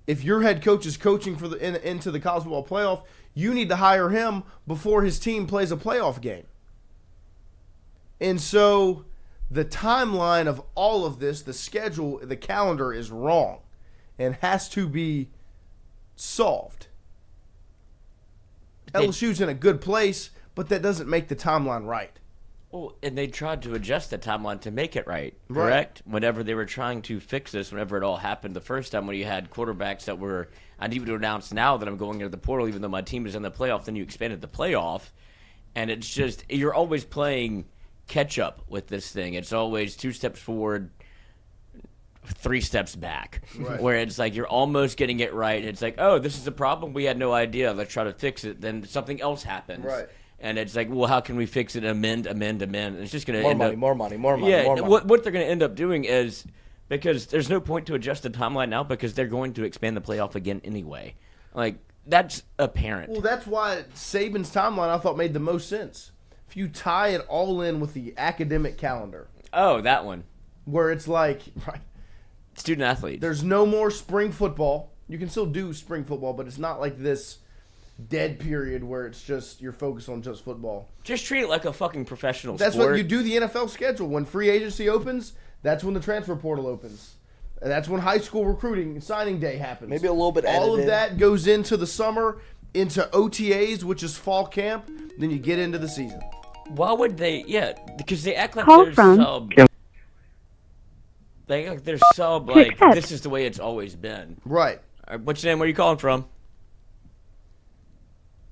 if your head coach is coaching for into the college football playoff, you need to hire him before his team plays a playoff game. And so the timeline of all of this, the schedule, the calendar is wrong and has to be solved. LSU's in a good place, but that doesn't make the timeline right. Well, and they tried to adjust the timeline to make it right, correct? Right. Whenever they were trying to fix this, whenever it all happened the first time, when you had quarterbacks that were, I need to announce now that I'm going into the portal, even though my team is in the playoff, then you expanded the playoff. And it's just, you're always playing catch up with this thing. It's always 2 steps forward, 3 steps back, right. Where it's like you're almost getting it right. It's like, oh, this is a problem. We had no idea. Let's try to fix it. Then something else happens. Right. And it's like, well, how can we fix it? Amend. It's just going to end up... More money. Yeah, what they're going to end up doing is, because there's no point to adjust the timeline now because they're going to expand the playoff again anyway. Like, that's apparent. Well, that's why Saban's timeline, I thought, made the most sense. If you tie it all in with the academic calendar. Oh, that one. Where it's like... Right, student athletes. There's no more spring football. You can still do spring football, but it's not like this dead period where it's just you're focused on just football. Just treat it like a fucking professional That's sport. what you do the NFL schedule. When free agency opens, that's when the transfer portal opens. And that's when high school recruiting and signing day happens. Maybe a little bit All edited. of that goes into the summer, into OTAs, which is fall camp, then you get into the season. Why would they? Yeah, because they act like Call they're from- sub. They act like they're sub. Like Accept. this is the way it's always been. Right. All right, what's your name? Where are you calling from?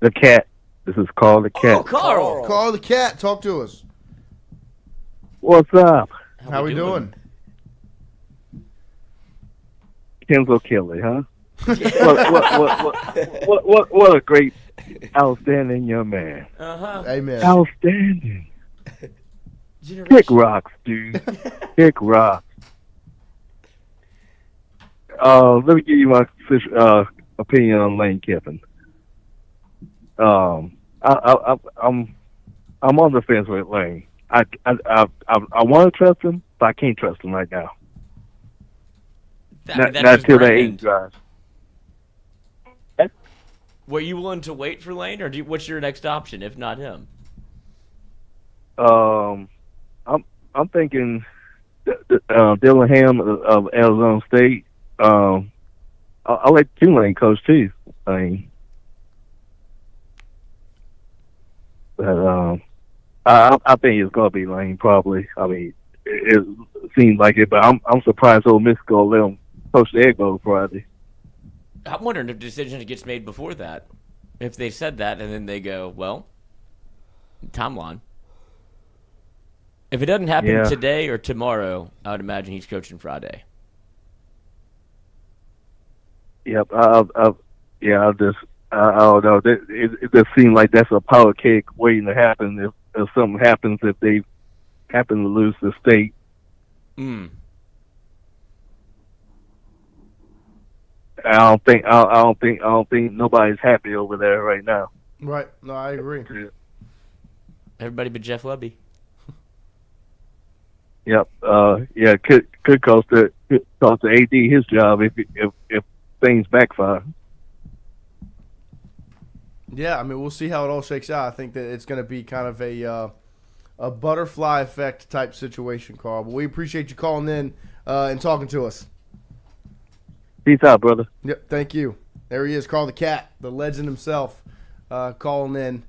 The cat. This is Carl the cat. Oh, Carl. Carl the cat, talk to us. What's up? How we doing? Kenzo Kelly, huh? what a great, outstanding young man. Amen. Outstanding. Kick rocks, dude. Kick rocks. Let me give you my opinion on Lane Kiffin. I'm on the fence with Lane. I want to trust him, but I can't trust him right now. Not till that age drives. Were you willing to wait for Lane, or what's your next option if not him? I'm thinking Dillingham of Arizona State. I like Tulane coach too. I mean, but I think it's gonna be Lane probably. I mean, it seems like it, but I'm surprised Ole Miss gonna let him coach the Egg Bowl Friday. I'm wondering if decision gets made before that. If they said that and then they go, well, timeline. If it doesn't happen today or tomorrow, I would imagine he's coaching Friday. Yep. I don't know. It just seems like that's a power kick waiting to happen if something happens if they happen to lose the state. I don't think nobody's happy over there right now. Right. No, I agree. Everybody but Jeff Lebby. Yep. Could cost the AD his job if things backfire. Yeah, I mean, we'll see how it all shakes out. I think that it's going to be kind of a butterfly effect type situation, Carl. But we appreciate you calling in and talking to us. Peace out, brother. Yep, thank you. There he is, Carl the cat, the legend himself, calling in.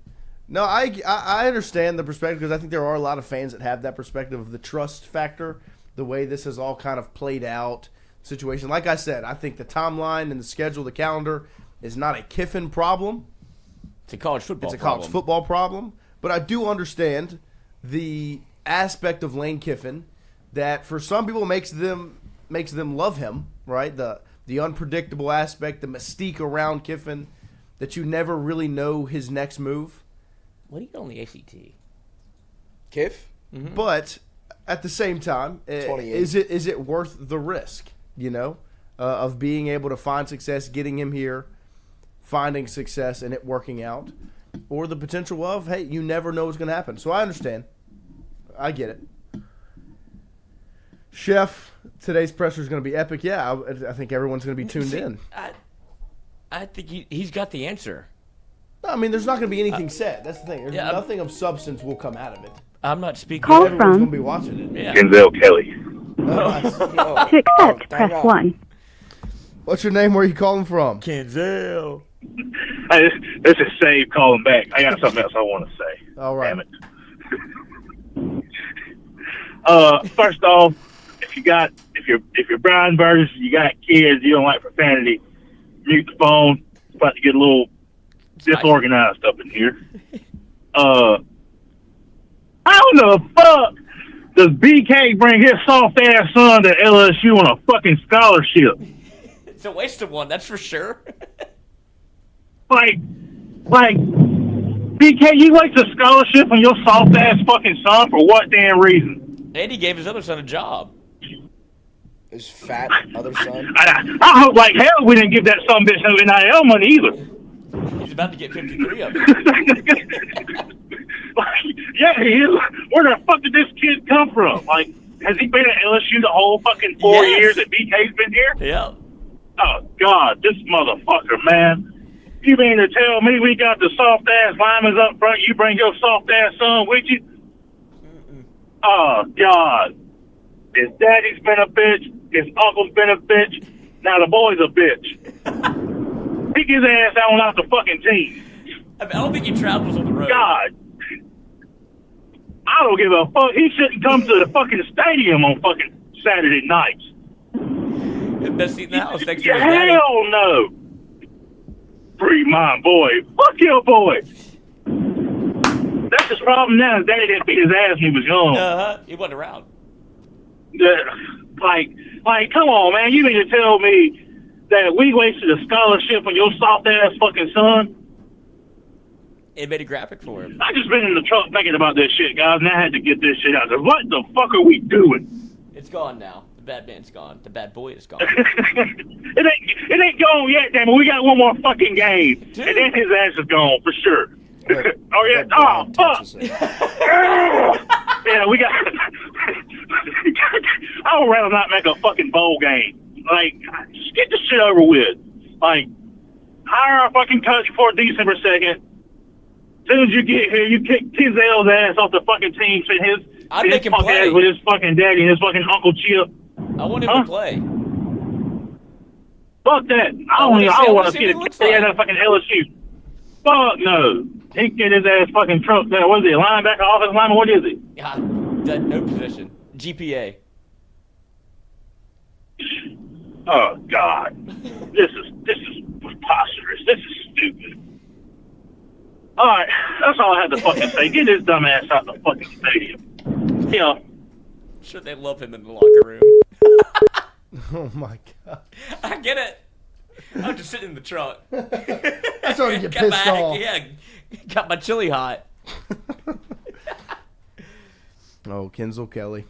No, I understand the perspective because I think there are a lot of fans that have that perspective of the trust factor, the way this has all kind of played out situation. Like I said, I think the timeline and the schedule, the calendar is not a Kiffin problem. It's a college football It's a college football problem. But I do understand the aspect of Lane Kiffin that for some people makes them love him, right? The unpredictable aspect, the mystique around Kiffin, that you never really know his next move. What do you get on the ACT? Kiff? Mm-hmm. But at the same time, is it worth the risk, of being able to find success, getting him here, finding success, and it working out, or the potential of, hey, you never know what's going to happen. So I understand. I get it. Chef, today's presser is going to be epic. Yeah, I think everyone's going to be tuned in. I think he's got the answer. No, I mean, there's not going to be anything said. That's the thing. There's nothing of substance will come out of it. I'm not speaking. Everyone's going to be watching it. Yeah. Kenzo Kelly. To accept, press 1. What's your name? Where are you calling from? Kenzo. Hey, this is Save calling back. I got something else I want to say. All right. Damn it. First off, if you're Brian Burgess, you got kids, you don't like profanity, mute the phone. It's about to get a little disorganized up in here. How in the fuck does BK bring his soft ass son to LSU on a fucking scholarship? It's a waste of one, that's for sure. Like, BK, you waste a scholarship on your soft ass fucking son for what damn reason? And he gave his other son a job. His fat other son? I hope like hell we didn't give that son bitch no NIL money either. He's about to get 53 of it. Yeah, he is. Where the fuck did this kid come from? Like, has he been at LSU the whole fucking 4 years that BK's been here? Yeah. Oh, God, this motherfucker, man. You mean to tell me we got the soft-ass linemen up front, you bring your soft-ass son with you? Oh, God. His daddy's been a bitch. His uncle's been a bitch. Now the boy's a bitch. kick his ass out off the fucking team. I don't think he travels on the road. God. I don't give a fuck. He shouldn't come to the fucking stadium on fucking Saturday nights. Best seat in the house. Thanks to his daddy. Hell no. Free my boy. Fuck your boy. That's his problem now. His daddy didn't beat his ass when he was young. He wasn't around. Like, come on, man. You mean to tell me that we wasted a scholarship on your soft ass fucking son? It made a graphic for him. I just been in the truck thinking about this shit, guys, and I had to get this shit out there. What the fuck are we doing? It's gone now. The bad man's gone. The bad boy is gone. It ain't gone yet, damn it. We got one more fucking game. Dude. And then his ass is gone for sure. Oh, yeah. Oh, fuck. Yeah, we got... I would rather not make a fucking bowl game. Like, just get this shit over with. Like, hire a fucking coach before December 2nd. As soon as you get here, you kick Tinzel's ass off the fucking team. I'd make him play. With his fucking daddy and his fucking Uncle Chip. I want him to play. Fuck that. I don't want to see it. Stay at that fucking LSU. Fuck no. He can get his ass fucking truck there. What is he, a linebacker, offensive lineman? What is he? Yeah, no position. GPA. Oh, God. This is preposterous. This is stupid. All right. That's all I have to fucking say. Get his dumb ass out the fucking stadium. Yeah. Sure, they love him in the locker room. Oh, my God. I get it. I'm just sitting in the truck. That's already get pissed off. Yeah, got my chili hot. Oh, Kenzo Kelly.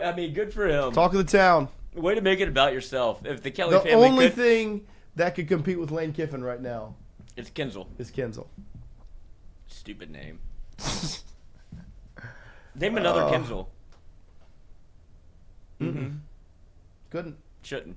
I mean, good for him. Talk of the town. Way to make it about yourself. If the Kelly the family only thing that could compete with Lane Kiffin right now is Kenzel. Stupid name. Name another Kenzel. Mm-hmm. Couldn't. Shouldn't.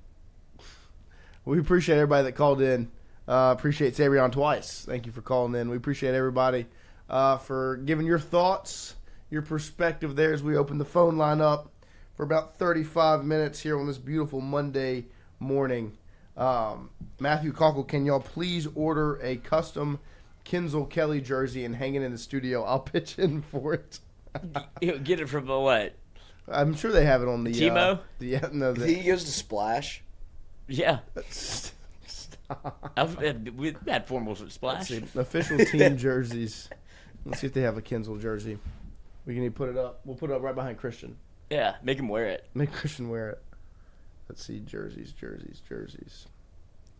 We appreciate everybody that called in. Appreciate Sabrion twice. Thank you for calling in. We appreciate everybody for giving your thoughts, your perspective there as we open the phone line up for about 35 minutes here on this beautiful Monday morning. Matthew Cockle, can y'all please order a custom Kenzo Kelly jersey and hang it in the studio? I'll pitch in for it. Get it from the what? I'm sure they have it on the Timo. He goes to Splash. Yeah. We had formals with Splash. Official team jerseys. Let's see if they have a Kenzel jersey. We can put it up. We'll put it up right behind Christian. Yeah, make him wear it. Make Christian wear it. Let's see, jerseys.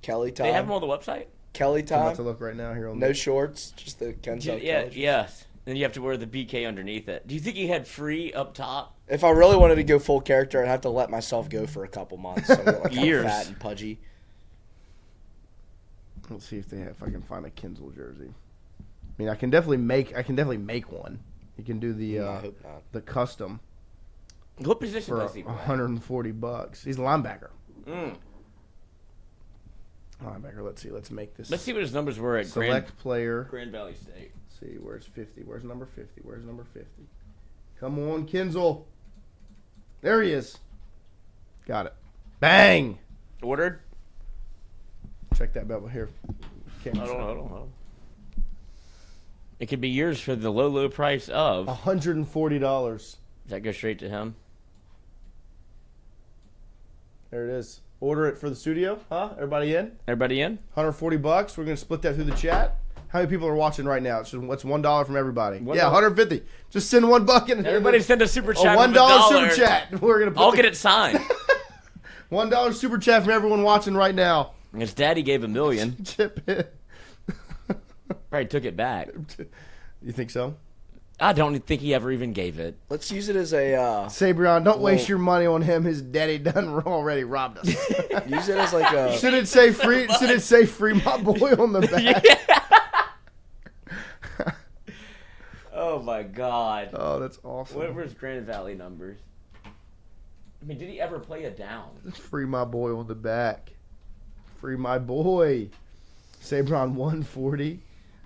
Kelly time. They have them on the website? Kelly time. I'm about to look right now here on no shorts, just the Kenzo Kelly. Yes. Then you have to wear the BK underneath it. Do you think he had free up top? If I really wanted to go full character, I'd have to let myself go for a couple months. So like Years. Fat and pudgy. Let's see if I can find a Kenzel jersey. I mean, I can definitely make one. You can do the I hope not. The custom. What position for does he play? $140. He's a linebacker. Mm. Linebacker. Let's see. Let's make this. Let's see what his numbers were at Select player. Grand Valley State. Let's see, where's 50? Where's number 50? Come on, Kenzel. There he is. Got it. Bang. Ordered. Check that belt here. Hold on. It could be yours for the low price of $140. Does that go straight to him? There it is. Order it for the studio, huh? Everybody in? Everybody in? $140. We're gonna split that through the chat. How many people are watching right now? It's $1 from everybody. Yeah, $150. Just send $1 in. Everybody send a super chat. $1 super chat. We're gonna. I'll get it signed. $1 super chat from everyone watching right now. His daddy gave $1 million. Chip in. Probably took it back. You think so? I don't think he ever even gave it. Let's use it as a Sabrion, don't waste your money on him. His daddy done already robbed us. Use it as like a. Should it say free? Should it say free my boy on the back? Yeah. Oh my God. Oh, that's awesome. What were his Grand Valley numbers? I mean, did he ever play a down? Free my boy on the back. Free my boy. Sabron 140.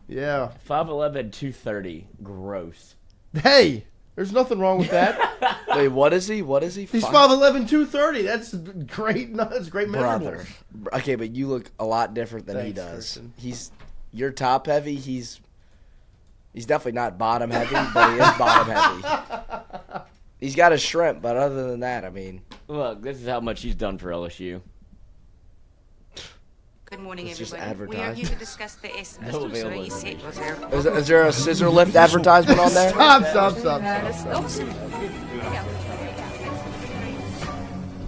Yeah. 5'11", 230. Gross. Hey, there's nothing wrong with that. Wait, what is he? What is he? He's 5'11", 230. That's great. No, that's great Brother. measurables. Okay, but you look a lot different than he Thanks, does. Christian. You're top heavy. He's definitely not bottom heavy, but he is bottom heavy. He's got a shrimp, but other than that, I mean. Look, this is how much he's done for LSU. Good morning, It's just everybody. We are here to discuss the essence of Is there a scissor lift advertisement on there? Stop.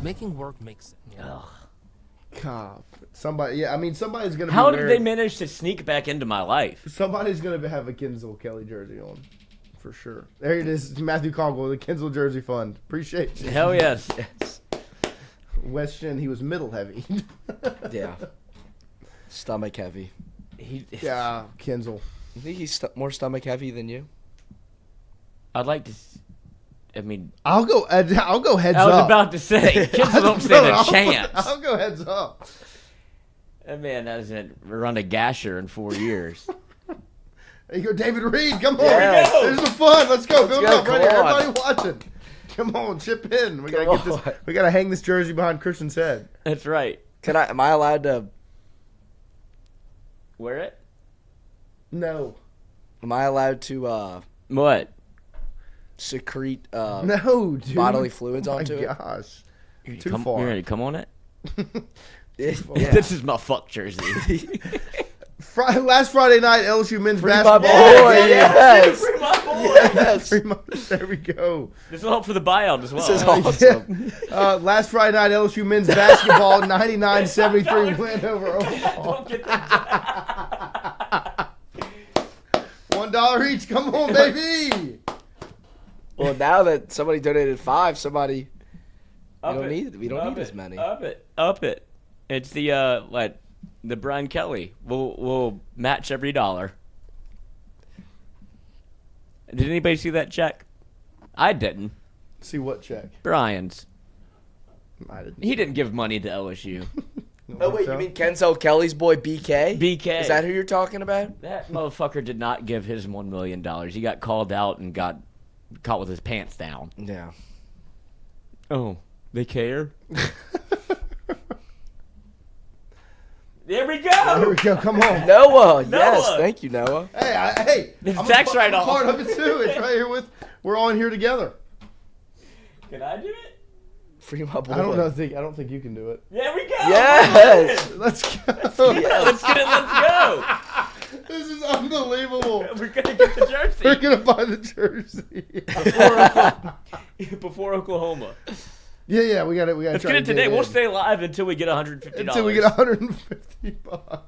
Making work makes sense. God, somebody's gonna. How did they manage to sneak back into my life? Somebody's gonna have a Kenzo Kelly jersey on, for sure. There it is, Matthew Congle, the Kenzo Jersey Fund. Appreciate you. Hell yes. West Shin, he was middle heavy. Yeah. Stomach heavy. Yeah, Kenzo. You think he's more stomach heavy than you? I'd like to. I mean, I'll go heads up. I was about to say, Kenzo don't stand a chance. I'll go heads up. That man hasn't run a gasher in 4 years. There you go, David Reed. Come on. Yes. There's the fun. Let's go. Build up. Come Ready. on. Everybody watching. Come on, chip in. We gotta get this. We gotta hang this jersey behind Christian's head. That's right. Am I allowed to wear it? No. Am I allowed to what? Secrete no, dude. bodily fluids onto it? Oh my gosh. Too You far. ready to come on it? Yeah. This is my fuck jersey. Last Friday night, LSU men's Free my basketball. boy, yes. Free my boy. Yes. There we go. This will help for the buyout as well. This is awesome. Last Friday night, LSU men's basketball 99-73 win over Omaha. Don't get that. $1 each. Come on, baby. Well, now that somebody donated $5, we don't need it. as many. Up it. It's the the Brian Kelly. We'll match every dollar. Did anybody see that check? I didn't. See what check? Brian's. I didn't. He didn't give money to LSU. Oh, wait, you mean Kenzo Kelly's boy, BK? BK. Is that who you're talking about? That motherfucker did not give his $1 million. He got called out and got caught with his pants down. Yeah. Oh, they care? There we go. There we go. Come on. Noah. Yes. Thank you, Noah. Hey. The tax write-off. Part of it too. It's right here with. We're all in here together. Can I do it? Free my boy. I don't think you can do it. There we go. Yes. Let's go. Yeah, let's get it. Let's go. This is unbelievable. We're gonna get the jersey. We're gonna buy the jersey before Oklahoma. Yeah. We got it. Let's get it today. We'll stay live until we get $150. Until we get $150.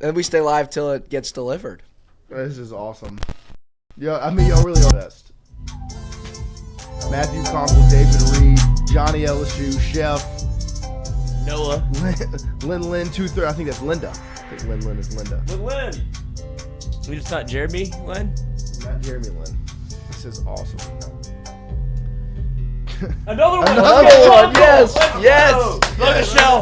And we stay live till it gets delivered. This is awesome. Yeah, I mean, y'all really are the best. Matthew Congle, David Reed, Johnny LSU, Chef, Noah, Lynn 230. I think that's Linda. I think Lynn is Linda. Lynn. It's not Jeremy Lynn? Not Jeremy Lynn. This is awesome. Another one. Another one. Yes. Blow the shell.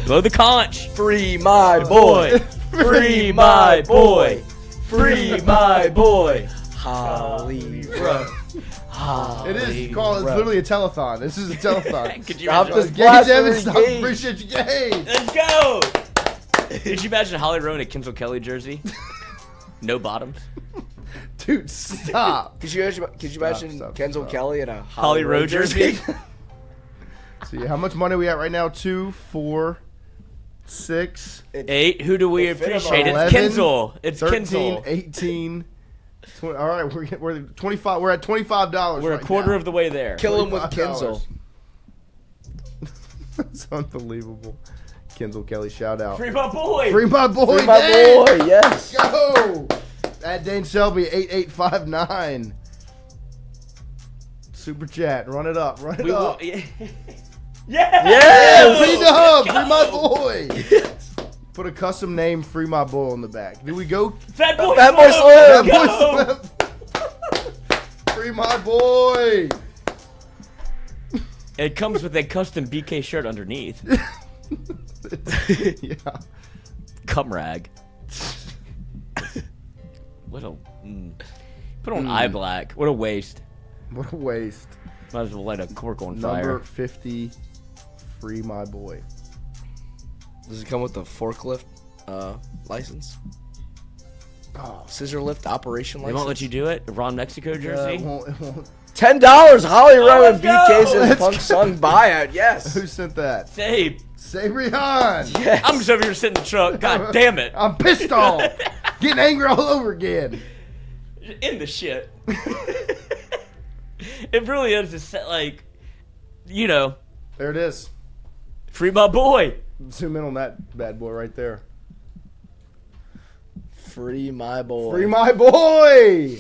Blow the conch. Free my boy. Free my boy. Free my boy. Holly. It is, Carl. It's literally a telethon. This is a telethon. Could you Stop imagine? this Gage Evans, blasphemy. appreciate you, Gage. Let's go. Could you imagine Holly Rowe in a Kenzo Kelly jersey? No bottoms. Dude, stop. Could you imagine Kenzo Kelly in a Holly Rowe jersey? See, how much money are we at right now? 2, 4, 6, 8. Who do we appreciate? 11, It's Kenzo. It's 13, Kenzo. 18. 20, all right, we're 25. We're at $25. We're a quarter of the way there. Kill him with $25. Kenzo. That's unbelievable. Kenzo Kelly, shout out. Free my boy. Free my boy. Free my Dan. boy. Yes. Go. At Dane Selby, 8859. Super chat. Run it up. Run it up. Yeah. Yes. Free Dub. Free my boy. Put a custom name, Free My Boy, on the back. Do we go? Fat Boy Slim. Fat Boy Slim. Free my boy. It comes with a custom BK shirt underneath. Yeah. Cum rag. What a. Put on eye black. What a waste. What a waste. Might as well light a cork on fire. Number 50, Free My Boy. Does it come with the forklift license? Scissor lift operation They license? won't let you do it? The Ron Mexico jersey? It won't. $10. Holly Rowe and let's BK go. says Punk Sung buyout. Yes. Who sent that? Sabe. Sabrihan. Yes. I'm just over here sitting in the truck. God damn it. I'm pissed off. Getting angry all over again. In the shit. It really is just like, you know. There it is. Free my boy. Zoom in on that bad boy right there. Free my boy. Free my boy.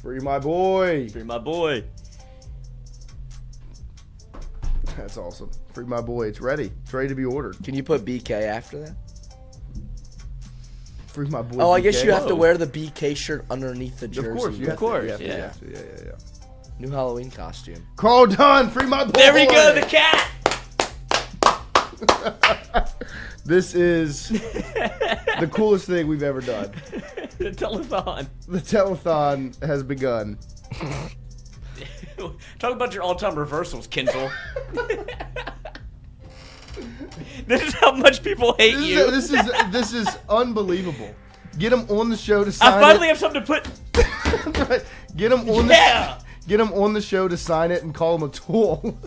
Free my boy. Free my boy. That's awesome. Free my boy. It's ready. It's ready to be ordered. Can you put BK after that? Free my boy. Oh, I guess BK. you have to wear the BK shirt underneath the jersey. Of course. You Of have course, to, yeah. Yeah. New Halloween costume. Carl Dunn. Free my boy. There we go, the cat. This is the coolest thing we've ever done. The telethon. The telethon has begun. Talk about your all-time reversals, Kenzo. This is how much people hate you. This is unbelievable. Get him on the show to sign I finally have something to put. Right. Get him on Get him on the show to sign it and call him a tool.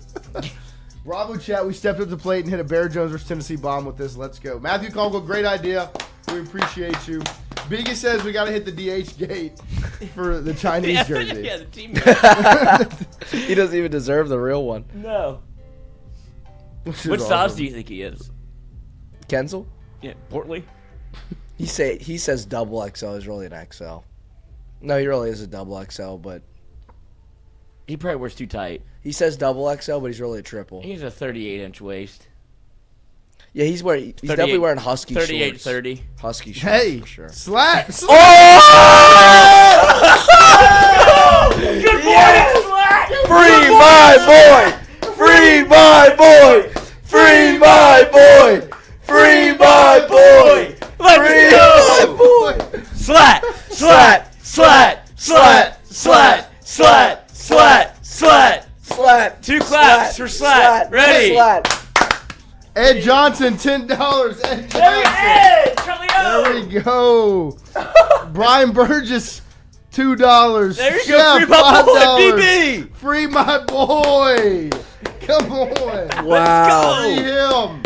Bravo chat, we stepped up to the plate and hit a Bear Jones versus Tennessee bomb with this. Let's go. Matthew Congo, great idea. We appreciate you. Biggie says we got to hit the DH gate for the Chinese jersey. Yeah, the team. He doesn't even deserve the real one. No. Which is What size awesome. do you think he is? Kenzel? Yeah, portly. He says double XL. He's really an XL. No, he really is a double XL, but He probably wears too tight. he says double XL, but he's really a triple. He's a 38-inch waist. Yeah, he's definitely wearing husky 38, shorts. 30. Husky shorts, Hey, for sure. Slack. Good morning, Slack! Free my boy! Free my boy! Free my boy! Free my boy! Let's go! Slat! Slat! Slat! Slat! Slat! Slat! Slat! Slat! Slat! Two claps for Slat. Ready? Slat! Ed Johnson, $10. Ed Johnson. Hey, Charlie O! There we go. Brian Burgess, $2. There you Chef, go, free my boy, $5. BB! Free my boy. Come on. Wow. Free him.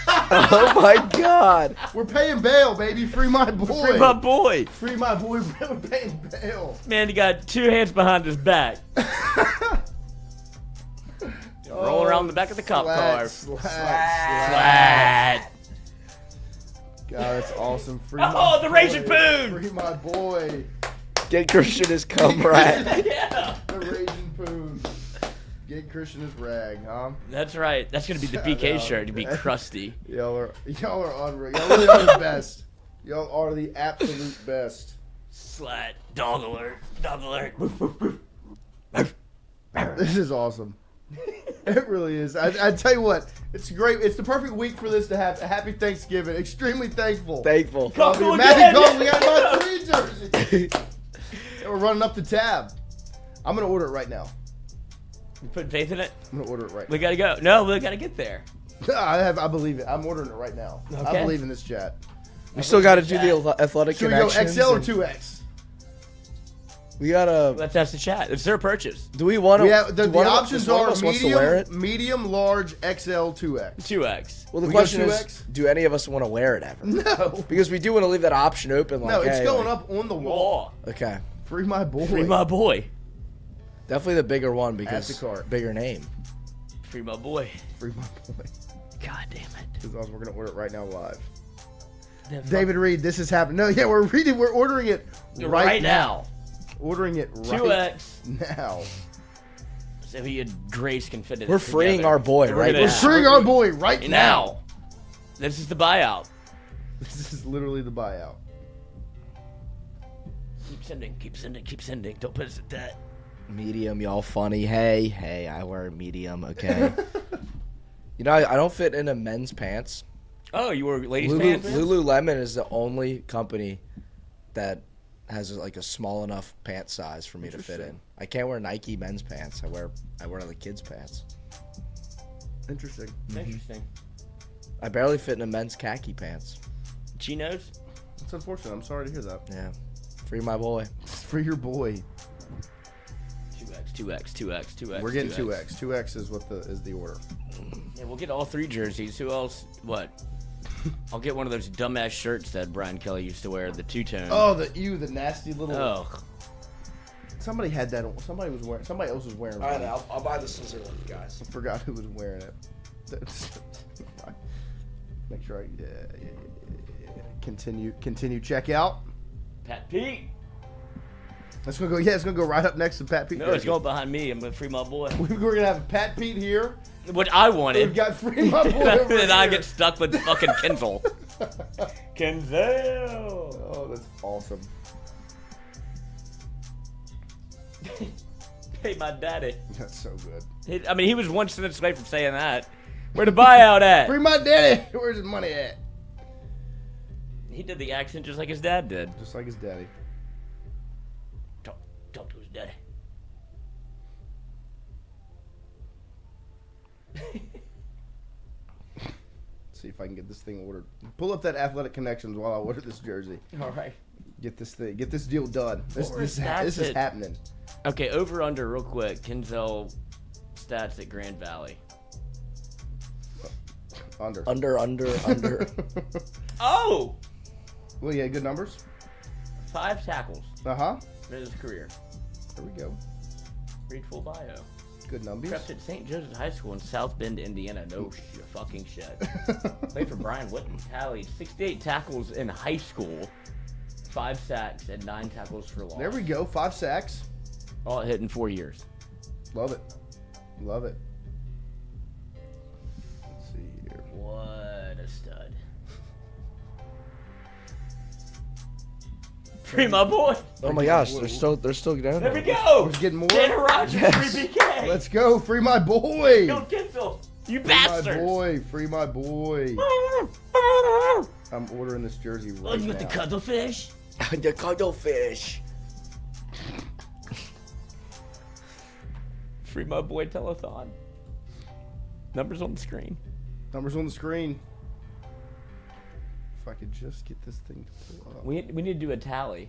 Oh my God. We're paying bail, baby. Free my boy. Free my boy. Free my boy. We're paying bail. Man, he got two hands behind his back. Roll around the back of the cop car. Slat. God, that's awesome. Free my the boy. Raging Poon. Free my boy. Get Christian his cum rat. Yeah. The Raging Poon. Get Christian his rag, huh? That's right. That's going to be the BK shirt. To be crusty. Y'all are unreal. Y'all really are the best. Y'all are the absolute best. Slat. Dog alert. Dog alert. This is awesome. It really is. I tell you what, it's great. It's the perfect week for this to have. A happy Thanksgiving. Extremely thankful. Thankful. Matthew Cole, we got my 3 jersey. We're running up the tab. I'm gonna order it right now. You putting faith in it? I'm gonna order it right We got to go. No, we got to get there. now. I believe it. I'm ordering it right now. I Okay. believe in this chat. We still got to do the athletic Should we go connections. XL or and 2X? We gotta. Let's ask the chat. It's their purchase. Do we want to? The options are medium, large, XL, 2X. 2X. Well, the We question go is, 2X? do any of us want to wear it ever? No. Because we do want to leave that option open. Like, No, it's hey, going like- up on the wall. Okay. Free my boy. Free my boy. Definitely the bigger one because Add to cart. bigger name. Free my boy. Free my boy. God damn it. This is awesome. We're gonna order it right now live. Then David Reed, this is happening. No, yeah, we're ordering it right now. Ordering it right 2X. now. So he and Grace can fit it. We're freeing our boy right now. We're freeing our boy right now. This is the buyout. This is literally the buyout. Keep sending, keep sending, keep sending. Don't put us at that. Medium, y'all funny. Hey, I wear medium, okay? You know, I don't fit into men's pants. Oh, you were ladies' pants? Lululemon is the only company that has like a small enough pant size for me to fit in. I can't wear Nike men's pants. I wear the kids' pants. Interesting. Interesting. I barely fit in a men's khaki pants. Chinos? It's unfortunate. I'm sorry to hear that. Yeah. Free my boy. Free your boy. 2X. We're getting 2X. 2X is the order. Yeah, we'll get all 3 jerseys. Who else? What? I'll get one of those dumbass shirts that Brian Kelly used to wear, the two-tone. Oh, the nasty little. Oh. Somebody had that on. Somebody else was wearing. All right, I'll buy the scissor lift, guys. I forgot who was wearing it. Make sure I continue checkout. Pat Pete. It's gonna go right up next to Pat Pete. No, it's going behind me. I'm gonna free my boy. We're gonna have Pat Pete here. What I wanted. We've got free my boy over Then here. I get stuck with fucking Kenzo. Kenzo. Oh, that's awesome. Hey, my daddy. That's so good. He was one sentence away from saying that. Where the buyout at? Free my daddy. Where's his money at? He did the accent just like his dad did. Just like his daddy. Talk to his daddy. See if I can get this thing ordered. Pull up that Athletic Connections while I order this jersey. All right. Get this deal done. This is happening. Okay, over under real quick. Kenzo stats at Grand Valley. Under. Oh! Well, he had good numbers. 5 tackles. Uh-huh. In his career. There we go. Read full bio. Good numbers. Prepped at St. Joseph High School in South Bend, Indiana. No fucking shit. Played for Brian Whitten. Tallied 68 tackles in high school. 5 sacks and 9 tackles for loss. There we go. 5 sacks. All hit in 4 years. Love it. Love it. Let's see here. What a stud. Free my boy. Oh my gosh, they're still down. There we go. We're getting more. Tanner Rogers, Yes. free BK. Let's go. Free my boy. Go Kenzo. You Free bastards. my boy. Free my boy. I'm ordering this jersey right You now. got the cuttlefish? The cuttlefish. Free my boy telethon. Numbers on the screen. Numbers on the screen. If I could just get this thing to pull up. We need to do a tally.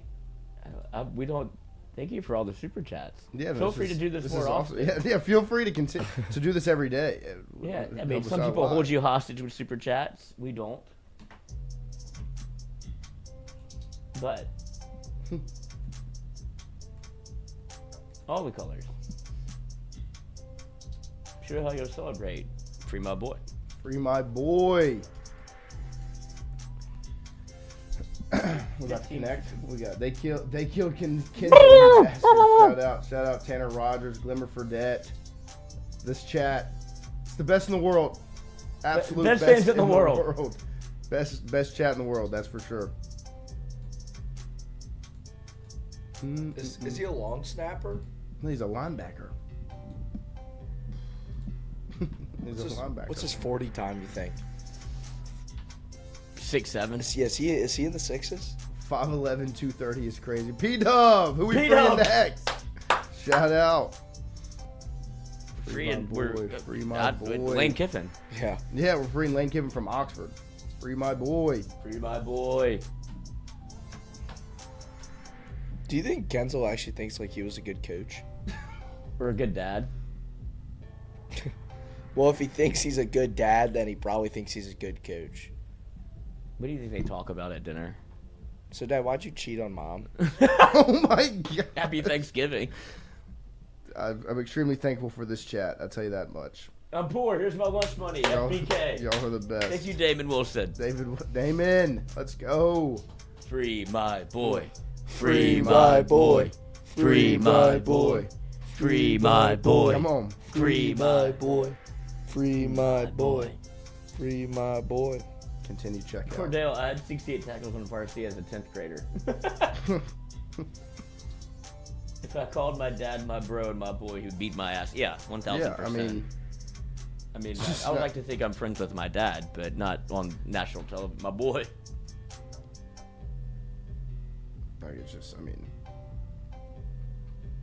We don't. Thank you for all the super chats. Yeah, feel free to do this more often. Awesome. Yeah, feel free to continue to do this every day. Yeah, It I mean, helps us some out a people lot. hold you hostage with super chats. We don't. But all the colors. Sure how you'll celebrate. Free my boy. Free my boy. We got Connect. We got they killed Kenzo. Shout out Tanner Rogers, Glimmer Fredette. This chat, it's the best in the world. Absolute Best best fans in the world. Best chat in the world. That's for sure. Is he a long snapper? He's a linebacker. He's a linebacker. What's his 40 time, you think? 6'7". Is he in the 6s? 5'11", 230 is crazy. P-Dub, who we freeing P-Dub. next? Shout out. Free and we're free my boy. Lane Kiffin. Yeah. Yeah, we're freeing Lane Kiffin from Oxford. Free my boy. Free my boy. Do you think Kenzo actually thinks like he was a good coach? Or a good dad? Well, if he thinks he's a good dad, then he probably thinks he's a good coach. What do you think they talk about at dinner? So, Dad, why'd you cheat on Mom? Oh my God. Happy Thanksgiving. I'm extremely thankful for this chat. I'll tell you that much. I'm poor. Here's my lunch money. FBK. Y'all are the best. Thank you, Damon Wilson. Damon, let's go. Free my boy. Free my boy. Free my boy. Free my boy. Come on. Free my boy. Free my boy. Free my boy. Continue checking. Cordell, I had 68 tackles on varsity as a 10th grader. If I called my dad my bro and my boy, he would beat my ass. Yeah, 1,000%. Yeah, I mean, I mean, I would like to think I'm friends with my dad, but not on national television. My boy.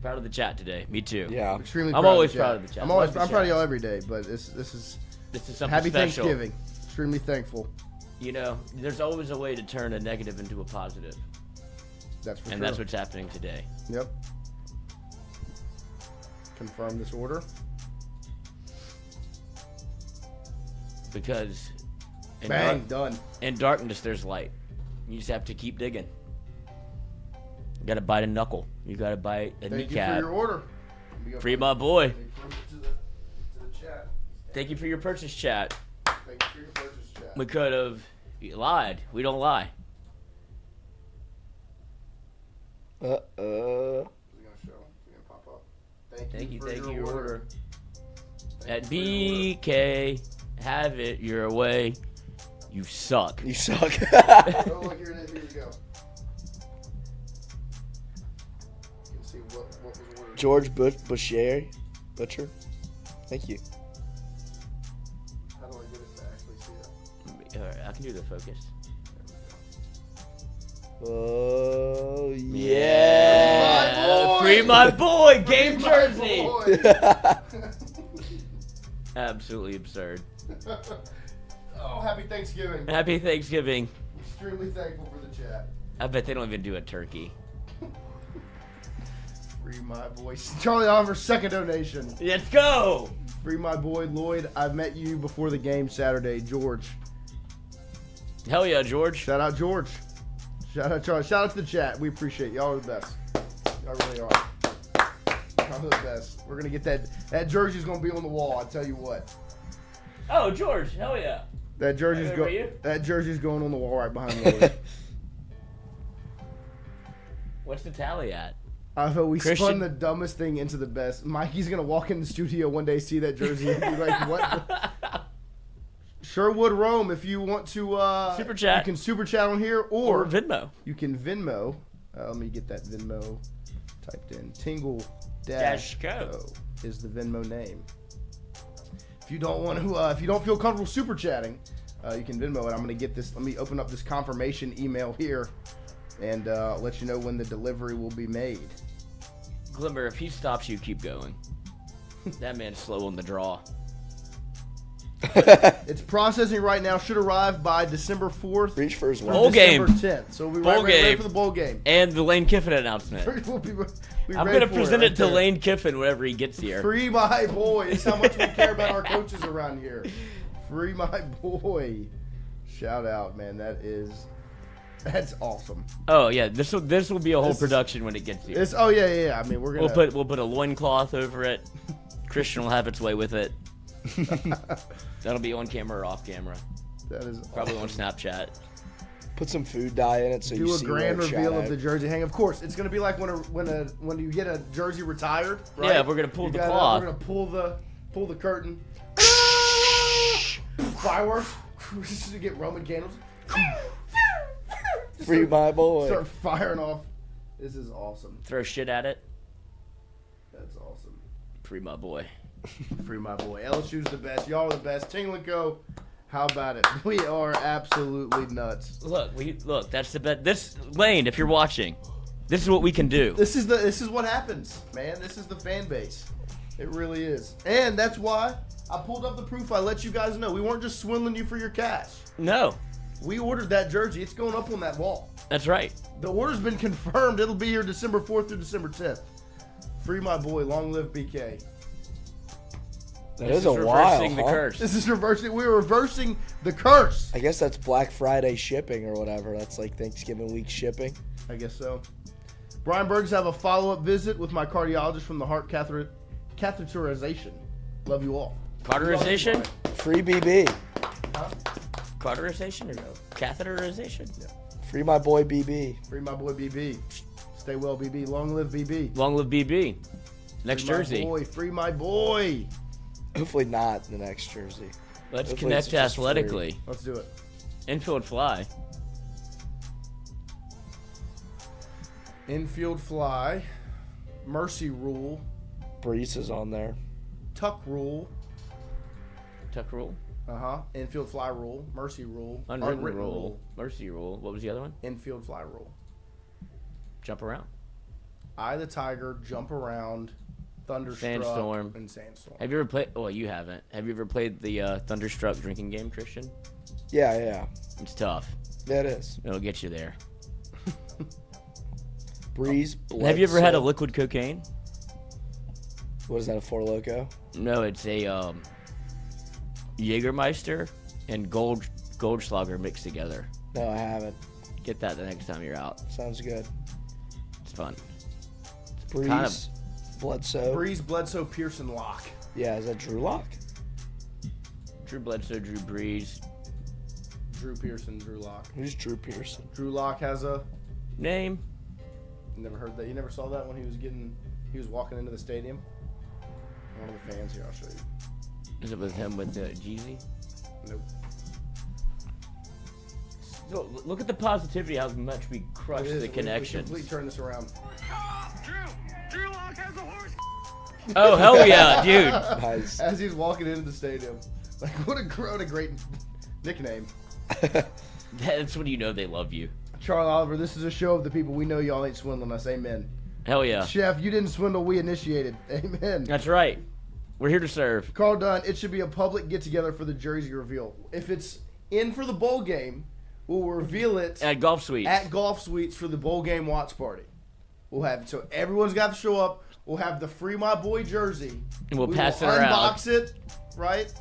Proud of the chat today. Me too. Yeah, extremely. I'm always proud of the chat. I'm proud of y'all every day, but this is something happy special. Thanksgiving. Extremely thankful. You know, there's always a way to turn a negative into a positive. That's for sure. And that's what's happening today. Yep. Confirm this order. Because done. In darkness, there's light. You just have to keep digging. You gotta bite a knuckle. You gotta bite a kneecap. Thank you for your order. Free my boy. To the chat. Thank you for your purchase, chat. Thank you for your purchase, chat. We could have lied. We don't lie. Thank you for your order. At BK, have it your way. You suck. You suck. Oh, look, here it is. Here you go. You can see what was ordered. George Butcher. Thank you. How do I get it to actually see that? All right, I can do the focus. Oh, yeah. Free my boy. Game jersey. Absolutely absurd. Oh, happy Thanksgiving. Happy Thanksgiving. Extremely thankful for the chat. I bet they don't even do a turkey. Free my boy. Charlie Oliver's second donation. Let's go. Free my boy Lloyd. I met you before the game Saturday. George. Hell yeah, George. Shout out George. Shout out Charlie. Shout out to the chat. We appreciate y'all. Are the best. Y'all really are. Y'all are the best. We're gonna get that jersey's gonna be on the wall. I tell you what. Oh, George. Hell yeah. That jersey's going on the wall right behind me. What's the tally at? I thought we Christian? spun the dumbest thing into the best. Mikey's gonna walk in the studio one day, see that jersey, and be like, "What?" Sherwood Rome. If you want to super chat, you can super chat on here or Venmo. You can Venmo. Let me get that Venmo typed in. Tingle dash Co is the Venmo name. If you don't want to, if you don't feel comfortable super chatting, you can Venmo it. I'm gonna get this. Let me open up this confirmation email here, and let you know when the delivery will be made. Glimmer, if he stops you, keep going. That man's slow on the draw. It's processing right now. Should arrive by December 4th. Reach for his bowl game. December 10th. So we'll be ready for the bowl game. And the Lane Kiffin announcement. I'm going to present it to Lane Kiffin whenever he gets here. Free my boy. It's how much we care about our coaches around here. Free my boy. Shout out, man. That's awesome. Oh yeah, this will be a whole production when it gets here. Oh yeah. I mean, we'll put a loincloth over it. Christian will have its way with it. That'll be on camera or off camera. That is probably on Snapchat. Put some food dye in it so you see. Do a grand reveal of the jersey hang. Of course, it's gonna be like when you get a jersey retired. Right? Yeah, we're gonna pull the cloth. We're gonna pull the curtain. Fireworks. We're just gonna get Roman candles. Free my boy. Start firing off. This is awesome. Throw shit at it. That's awesome. Free my boy. Free my boy. LSU's the best. Y'all are the best. Tingle & Co. How about it? We are absolutely nuts. Look. That's the best. This Lane, if you're watching, this is what we can do. This is what happens, man. This is the fan base. It really is, and that's why I pulled up the proof. I let you guys know we weren't just swindling you for your cash. No. We ordered that jersey. It's going up on that wall. That's right. The order's been confirmed. It'll be here December 4th through December 10th. Free my boy. Long live BK. This is a while, the curse. This is reversing. We're reversing the curse. I guess that's Black Friday shipping or whatever. That's like Thanksgiving week shipping. I guess so. Brian Bergs have a follow-up visit with my cardiologist from the heart catheterization. Love you all. Cauterization? Free BB. Huh? Cauterization or no? Catheterization? Yeah. Free my boy BB. Free my boy BB. Stay well, BB. Long live BB. Long live BB. Next free jersey. My boy. Free my boy. Hopefully not the next jersey. Let's Hopefully connect athletically. Let's do it. Infield fly. Infield fly. Mercy rule. Brees is on there. Tuck rule. Tuck rule. Infield fly rule. Mercy rule. Unwritten rule. Mercy rule. What was the other one? Infield fly rule. Jump around. Eye the tiger, jump around, thunderstruck, Sandstorm. and sandstorm. Have you ever played? Well, you haven't. Have you ever played the Thunderstruck drinking game, Christian? Yeah. It's tough. Yeah, it is. It'll get you there. Breeze. Have you ever had a liquid cocaine? What is that, a Four Loko? No, it's a Jägermeister and Goldschlager mixed together. No, I haven't. Get that the next time you're out. Sounds good. It's fun. Breeze, kind of Bledsoe. Breeze, Bledsoe, Pearson, Locke. Yeah, is that Drew Lock? Drew Bledsoe, Drew Breeze. Drew Pearson, Drew Locke. Who's Drew Pearson? Drew Locke has a name. You never heard that? You never saw that when he was walking into the stadium? One of the fans here, I'll show you. Is it with him with Jeezy? Nope. So look at the positivity, how much we crush the connections. We completely turn this around. Drew Lock has a horse. Oh, hell yeah, dude. Nice. As he's walking into the stadium. Like, what a great nickname. That's when you know they love you. Charlie Oliver, this is a show of the people. We know y'all ain't swindling us. Amen. Hell yeah. Chef, you didn't swindle. We initiated. Amen. That's right. We're here to serve. Carl Dunn, it should be a public get-together for the jersey reveal. If it's in for the bowl game, we'll reveal it at Golf Suites. At Golf Suites for the bowl game watch party. We'll have it. So everyone's got to show up. We'll have the Free My Boy jersey. And we'll pass it around. Unbox it, right?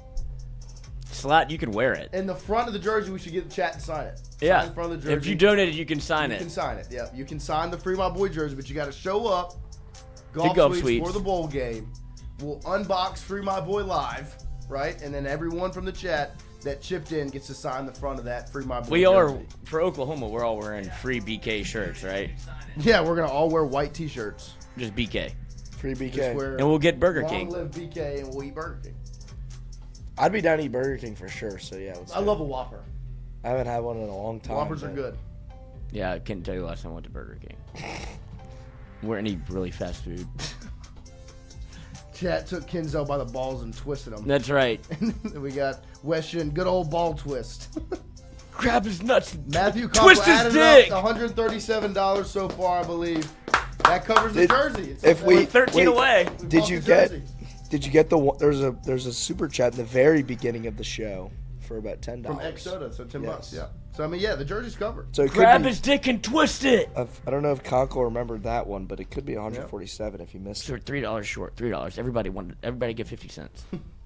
Slat, you can wear it. In the front of the jersey, we should get the chat to sign it. Yeah. Sign in front of the jersey. If you donate it, you can sign it. You can sign it. Yeah. You can sign the Free My Boy jersey, but you got to show up. Golf Suites for the bowl game. We'll unbox Free My Boy live, right? And then everyone from the chat that chipped in gets to sign the front of that Free My Boy We jersey. are, for Oklahoma, we're all wearing free BK shirts, right? Yeah, we're going to all wear white T-shirts. Just BK. Free BK. And we'll get Burger King. Long live BK, and we'll eat Burger King. I'd be down to eat Burger King for sure, so yeah. I love a Whopper. I haven't had one in a long time. Whoppers are good. Yeah, I couldn't tell you the last time I went to Burger King. We're any really fast food. Chat took Kenzo by the balls and twisted him. That's right. We got Weston, good old ball twist. Grab his nuts. Matthew Twist his dick. Up $137 so far, I believe. That covers the jersey. We're 13 away. Did you get the one? There's a super chat in the very beginning of the show for about $10 from X Soda, so $10. Yeah. So I mean, yeah, the jersey's covered. So it grab his dick and twist it. I don't know if Conco remembered that one, but it could be 147 if you missed it. $3 short. $3. Everybody give 50 cents.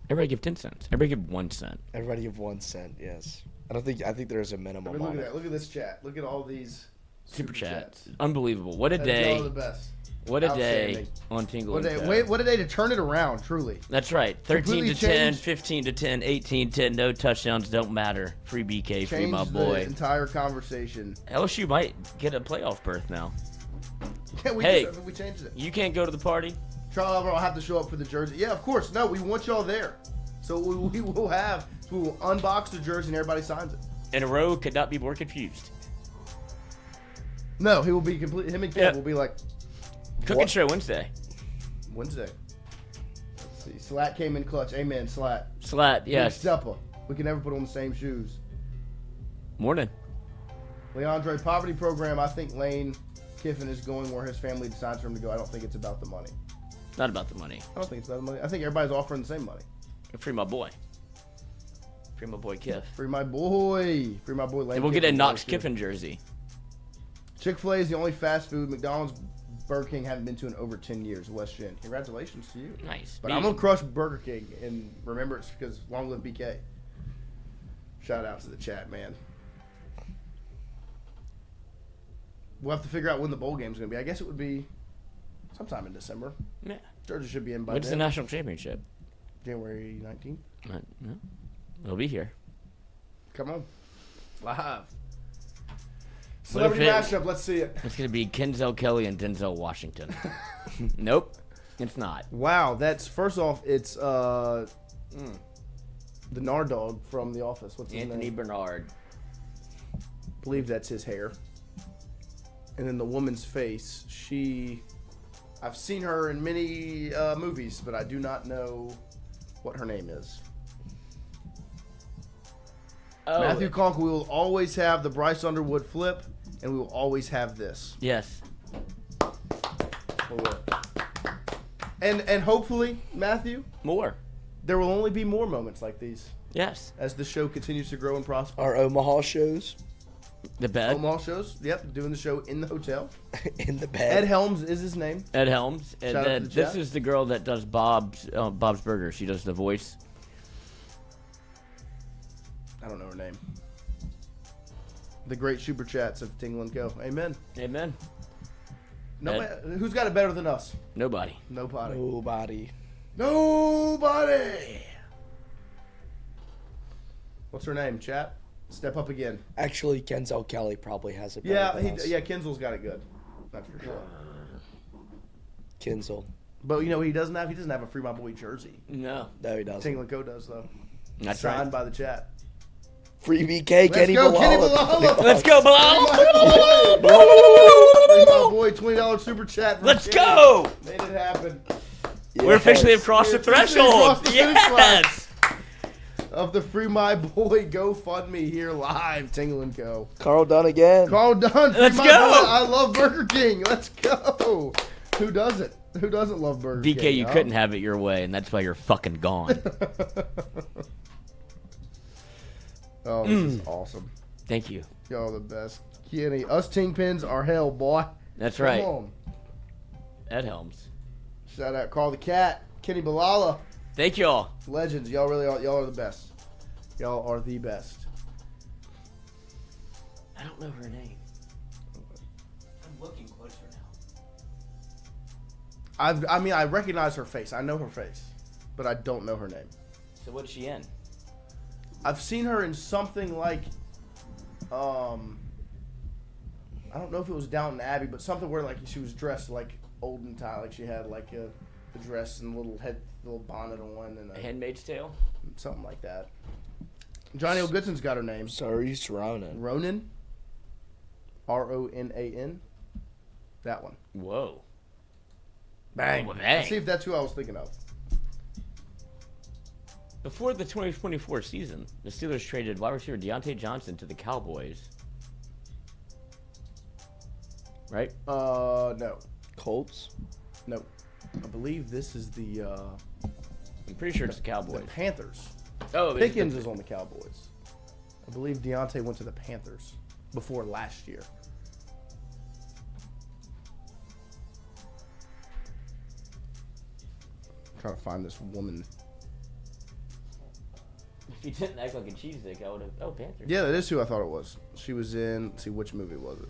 Everybody give 10 cents. Everybody give 1 cent. Everybody give 1 cent. Yes. I think there's a minimum. I mean, look at that. Look at this chat. Look at all these super chats. Unbelievable. What a day. The best. What a day on Tingle. What a day to turn it around, truly. That's right. 13 to 10, 15 to 10, 18 to 10. No touchdowns don't matter. Free BK, free my boy. The entire conversation. LSU might get a playoff berth now. Yeah, we changed it. You can't go to the party? Charlie Alvaro will have to show up for the jersey. Yeah, of course. No, we want y'all there. So we will unbox the jersey and everybody signs it. And a row could not be more confused. No, he will be complete. Him and Kev will be like. Cooking show Wednesday. Let's see. Slat came in clutch. Amen, Slat. Slat, yes. Steppa. We can never put on the same shoes. Morning. Leandre, poverty program. I think Lane Kiffin is going where his family decides for him to go. I don't think it's about the money. Not about the money. I don't think it's about the money. I think everybody's offering the same money. Free my boy. Free my boy Kiff. Free my boy. Free my boy Lane. And we'll get a Knox Kiffin jersey. Chick-fil-A is the only fast food. McDonald's, Burger King haven't been to in over 10 years. West Jen. Congratulations to you. Nice. But I'm going to crush Burger King in remembrance because long live BK. Shout out to the chat, man. We'll have to figure out when the bowl game's going to be. I guess it would be sometime in December. Yeah. Georgia should be in by When's then. the national championship? January 19th. No. We'll be here. Come on. Live. Celebrity mashup, let's see it. It's going to be Kenzo Kelly and Denzel Washington. Nope, it's not. Wow, that's, first off, it's the Nard dog from The Office. What's his name? Anthony Bernard. I believe that's his hair. And then the woman's face, I've seen her in many movies, but I do not know what her name is. Oh. Matthew Conkle, we will always have the Bryce Underwood flip, and we will always have this. Yes. And hopefully, Matthew, more. There will only be more moments like these. Yes. As the show continues to grow and prosper. Our Omaha shows. The bed. Omaha shows. Yep, doing the show in the hotel. In the bed. Ed Helms is his name. Ed Helms. And Shout out then to the this chat. is the girl that does Bob's Burger. She does the voice. I don't know her name. The great super chats of Tingle and Co. Amen. Amen. Nobody, who's got it better than us? Nobody. Nobody. Nobody. What's her name, chat? Step up again. Actually, Kenzo Kelly probably has it better Yeah, than us. Kenzel's got it good. That's for sure. Kenzel. But you know what he doesn't have? He doesn't have a Free My Boy jersey. No. No, he doesn't. Tingle and Co. does, though. That's Signed right. by the chat. Free BK, Kenny Let's go, Kenny Balala. Balala. Let's go, Bilal. Free My Boy, $20 super chat. From Let's Kenny. go. Made it happen. We're officially across the threshold. Yes. Of the Free My Boy GoFundMe here live, Tingle and Co. Carl Dunn again. Carl Dunn. Free Let's My go. Boy. I love Burger King. Let's go. Who doesn't? Who doesn't love Burger King? DK, you huh? couldn't have it your way, and that's why you're fucking gone. Oh, this is awesome. Thank you. Y'all the best. Kenny, us Ting Pins are hell, boy. That's Come right. on. Ed Helms. Shout out Carl the Cat, Kenny Balala. Thank y'all. Legends. Y'all really are. Y'all are the best. Y'all are the best. I don't know her name. I'm looking closer now. I mean, I recognize her face. I know her face, but I don't know her name. So what's she in? I've seen her in something like, I don't know if it was Downton Abbey, but something where like she was dressed like olden time, like she had like a dress and a little bonnet on, and A Handmaid's Tale? something like that. Johnny O. Goodson's got her name. Saoirse Ronan. Ronan. Ronan. That one. Whoa. Bang. Oh, bang. Let's see if that's who I was thinking of. Before the 2024 season, the Steelers traded wide receiver Deontay Johnson to the Cowboys. Right? No. Colts? No. I believe this is the, I'm pretty sure it's the the Cowboys. Panthers. Oh, Pickens is on the Cowboys. I believe Deontay went to the Panthers before last year. I'm trying to find this woman. If you didn't act like a cheesesteak, I would have. Oh, Panthers. Yeah, that is who I thought it was. She was in. Let's see, which movie was it?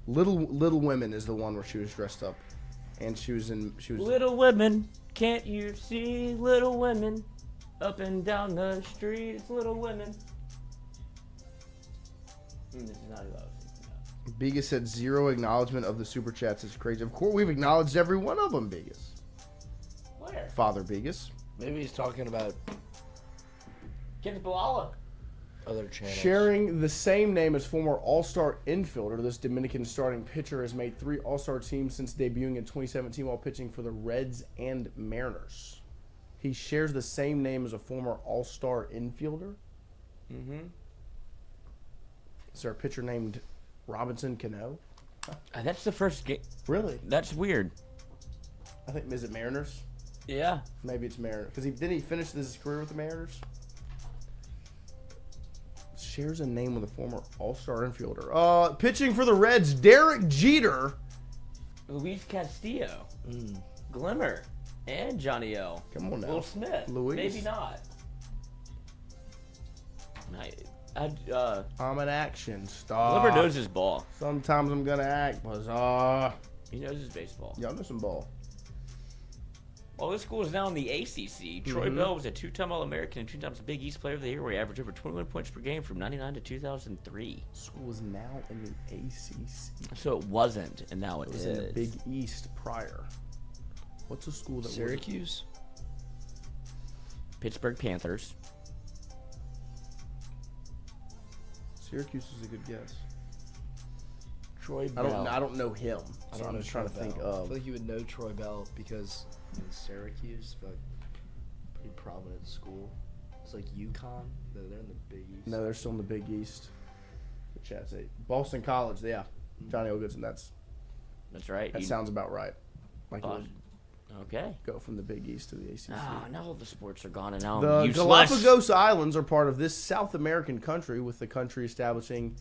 Little Women is the one where she was dressed up, and she was in. She was. Little women, can't you see little women up and down the street? It's Little Women. This is not who I was thinking of. Bigas said 0 acknowledgement of the super chats is crazy. Of course, we've acknowledged every one of them, Bigas. Where? Father Bigas. Maybe he's talking about Kenny Balala. other channels. Sharing the same name as former All-Star infielder, this Dominican starting pitcher has made 3 All-Star teams since debuting in 2017 while pitching for the Reds and Mariners. He shares the same name as a former All-Star infielder. Mm-hmm. Is there a pitcher named Robinson Cano? That's the first game. Really? That's weird. I think, is it Mariners? Yeah. Maybe it's Mariners. Because didn't he finish his career with the Mariners? Shares a name with a former All-Star infielder. Pitching for the Reds, Derek Jeter. Luis Castillo. Glimmer. And Johnny L. Come on now. Will Smith. Luis. Maybe not. I'm an action star. Glimmer knows his ball. Sometimes I'm gonna act bizarre. He knows his baseball. Y'all know some ball. Well, this school is now in the ACC. Troy Bell was a 2-time All-American and 2 times Big East Player of the Year, where he averaged over 21 points per game from 99 to 2003. School is now in the ACC. So it wasn't, and now it was in the Big East prior. What's a school that Syracuse? Pittsburgh Panthers. Syracuse is a good guess. Troy I Bell. don't know him. I So don't I'm know just trying to Troy think Bell. I of. feel like you would know Troy Bell because in Syracuse, but pretty prominent school. It's like UConn. They're in the Big East. No, they're still in the Big East. The chat say Boston College. Yeah, Johnny O. Goodson. That's right. That sounds about right. Like okay. Go from the Big East to the ACC. Now all the sports are gone and now The I'm useless. Galapagos Islands are part of this South American country, with the country establishing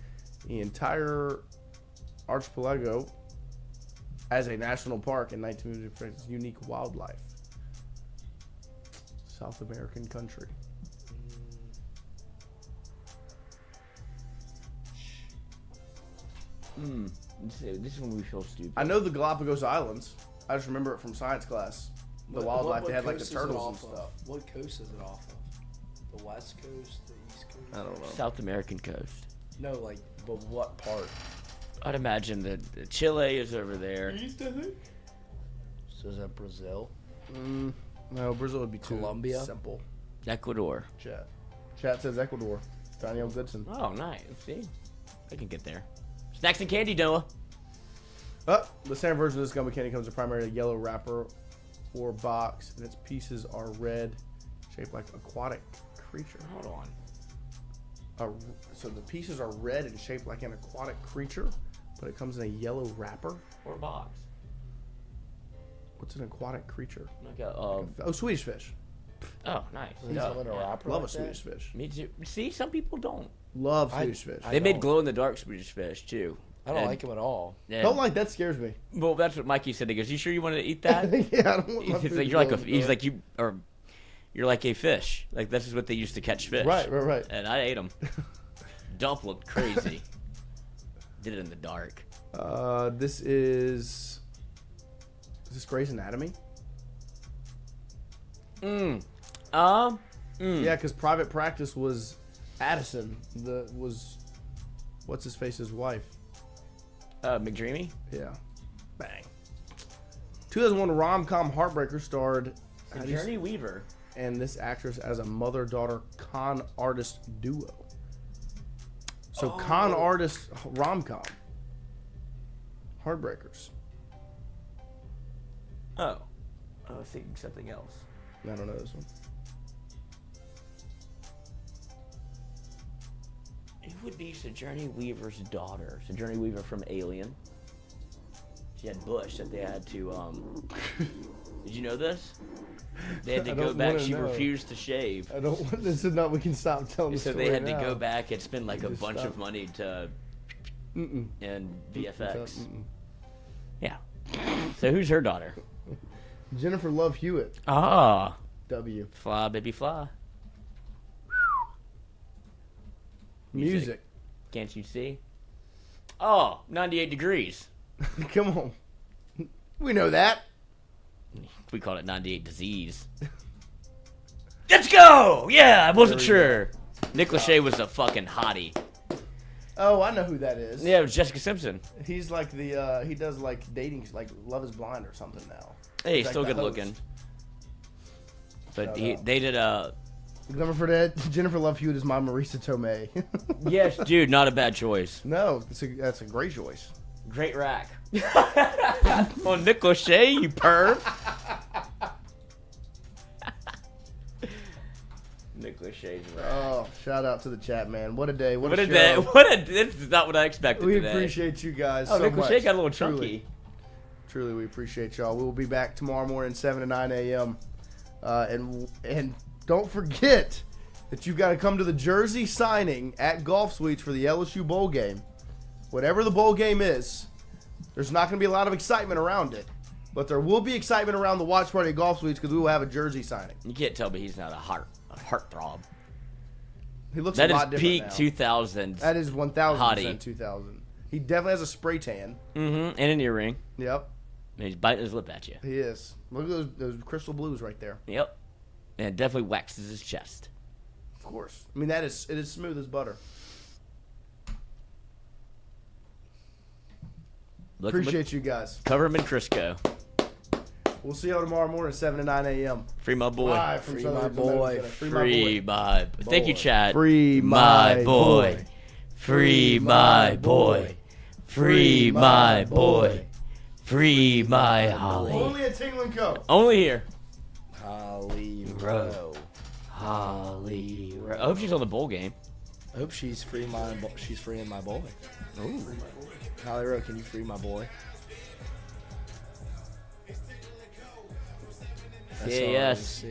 the entire archipelago as a national park in 1950. Unique wildlife. South American country. This is when we feel stupid. I know the Galapagos Islands. I just remember it from science class. The wildlife, they had like the coast is it turtles and off of? stuff. What coast is it off of? The West Coast, the East Coast? I don't know. South American coast. No, like, but what part? I'd imagine that Chile is over there. East, I think. So is that Brazil? No, Brazil would be too Colombia? simple. Ecuador. Chat says Ecuador. Johnny O. Goodson. Oh, nice. See? I can get there. Snacks and candy, Noah. The standard version of this gummy candy comes in primarily a yellow wrapper or box, and its pieces are red, shaped like aquatic creature. Hold on. So the pieces are red and shaped like an aquatic creature, but it comes in a yellow wrapper or box. What's an aquatic creature? Like Swedish fish. Oh, nice. Love a Swedish fish. Me too. See, some people don't. Love Swedish fish. They made glow-in-the-dark Swedish fish, too. I don't like them at all. Don't like that, scares me. Well, that's what Mikey said. He goes, "You sure you want to eat that?" Yeah, I don't want my He's food like, to "You're like go a." in the He's dark. like you're like a fish. Like this is what they used to catch fish. Right. And I ate them. Dump looked crazy. Did it in the dark. This is this Grey's Anatomy? Yeah, because Private Practice was Addison. What's his face's wife? McDreamy? Yeah. Bang. 2001 rom-com Heartbreaker starred Journey Weaver and this actress as a mother-daughter con artist duo. So con artist rom-com. Heartbreakers. Oh. I was thinking something else. I don't know this one. It would be Sojourner Weaver's daughter. Sojourner Weaver from Alien. She had bush that they had to, Did you know this? They had to go back. She refused to shave. I don't want this. Is not. We can stop telling the So story they had now. to go back and spend like a Just bunch stop. of money to. And VFX. Yeah. So who's her daughter? Jennifer Love Hewitt. Ah. W. Fly, baby, fly. Music. Can't you see? Oh, 98 degrees. Come on. We know that. We call it 98 disease. Let's go! Yeah, I wasn't sure. Nick Lachey was a fucking hottie. Oh, I know who that is. Yeah, it was Jessica Simpson. He's like the he does like dating, like Love Is Blind or something now. Hey, he's like still the good host. looking. But Shout out. they did Never forget, Jennifer Love Hewitt is my Marisa Tomei. Yes, dude, not a bad choice. No, that's a great choice. Great rack. On Nick Lachey, you perv. Nick Lachey's rack. Oh, shout out to the chat, man. What a day. What What a a show. day. This is not what I expected We today. appreciate you guys Oh, so Nick much. Lachey got a little chunky. Truly, we appreciate y'all. We will be back tomorrow morning, 7 to 9 a.m. And don't forget that you've got to come to the jersey signing at Golf Suites for the LSU bowl game. Whatever the bowl game is, there's not going to be a lot of excitement around it. But there will be excitement around the watch party at Golf Suites because we will have a jersey signing. You can't tell me he's not a heartthrob. He looks That a is lot different peak now. 2000s. That is 1,000% hottie. 2000. He definitely has a spray tan. Mm-hmm. And an earring. Yep. And he's biting his lip at you. He is. Look at those crystal blues right there. Yep. And it definitely waxes his chest. Of course. I mean, it is smooth as butter. Appreciate you guys. Cover him in Crisco. We'll see y'all tomorrow morning, 7 to 9 a.m. Free my boy. Live from Southern Center. Free my boy. Thank you, Chad. Free my boy. Free my boy. Free my boy. Free my Holly. Only at Tingle & Co. Only here. Holly Bro. Holly. I hope she's on the bowl game. I hope she's freeing my boy. Ooh. Holly Rowe, can you free my boy? Yeah, yes.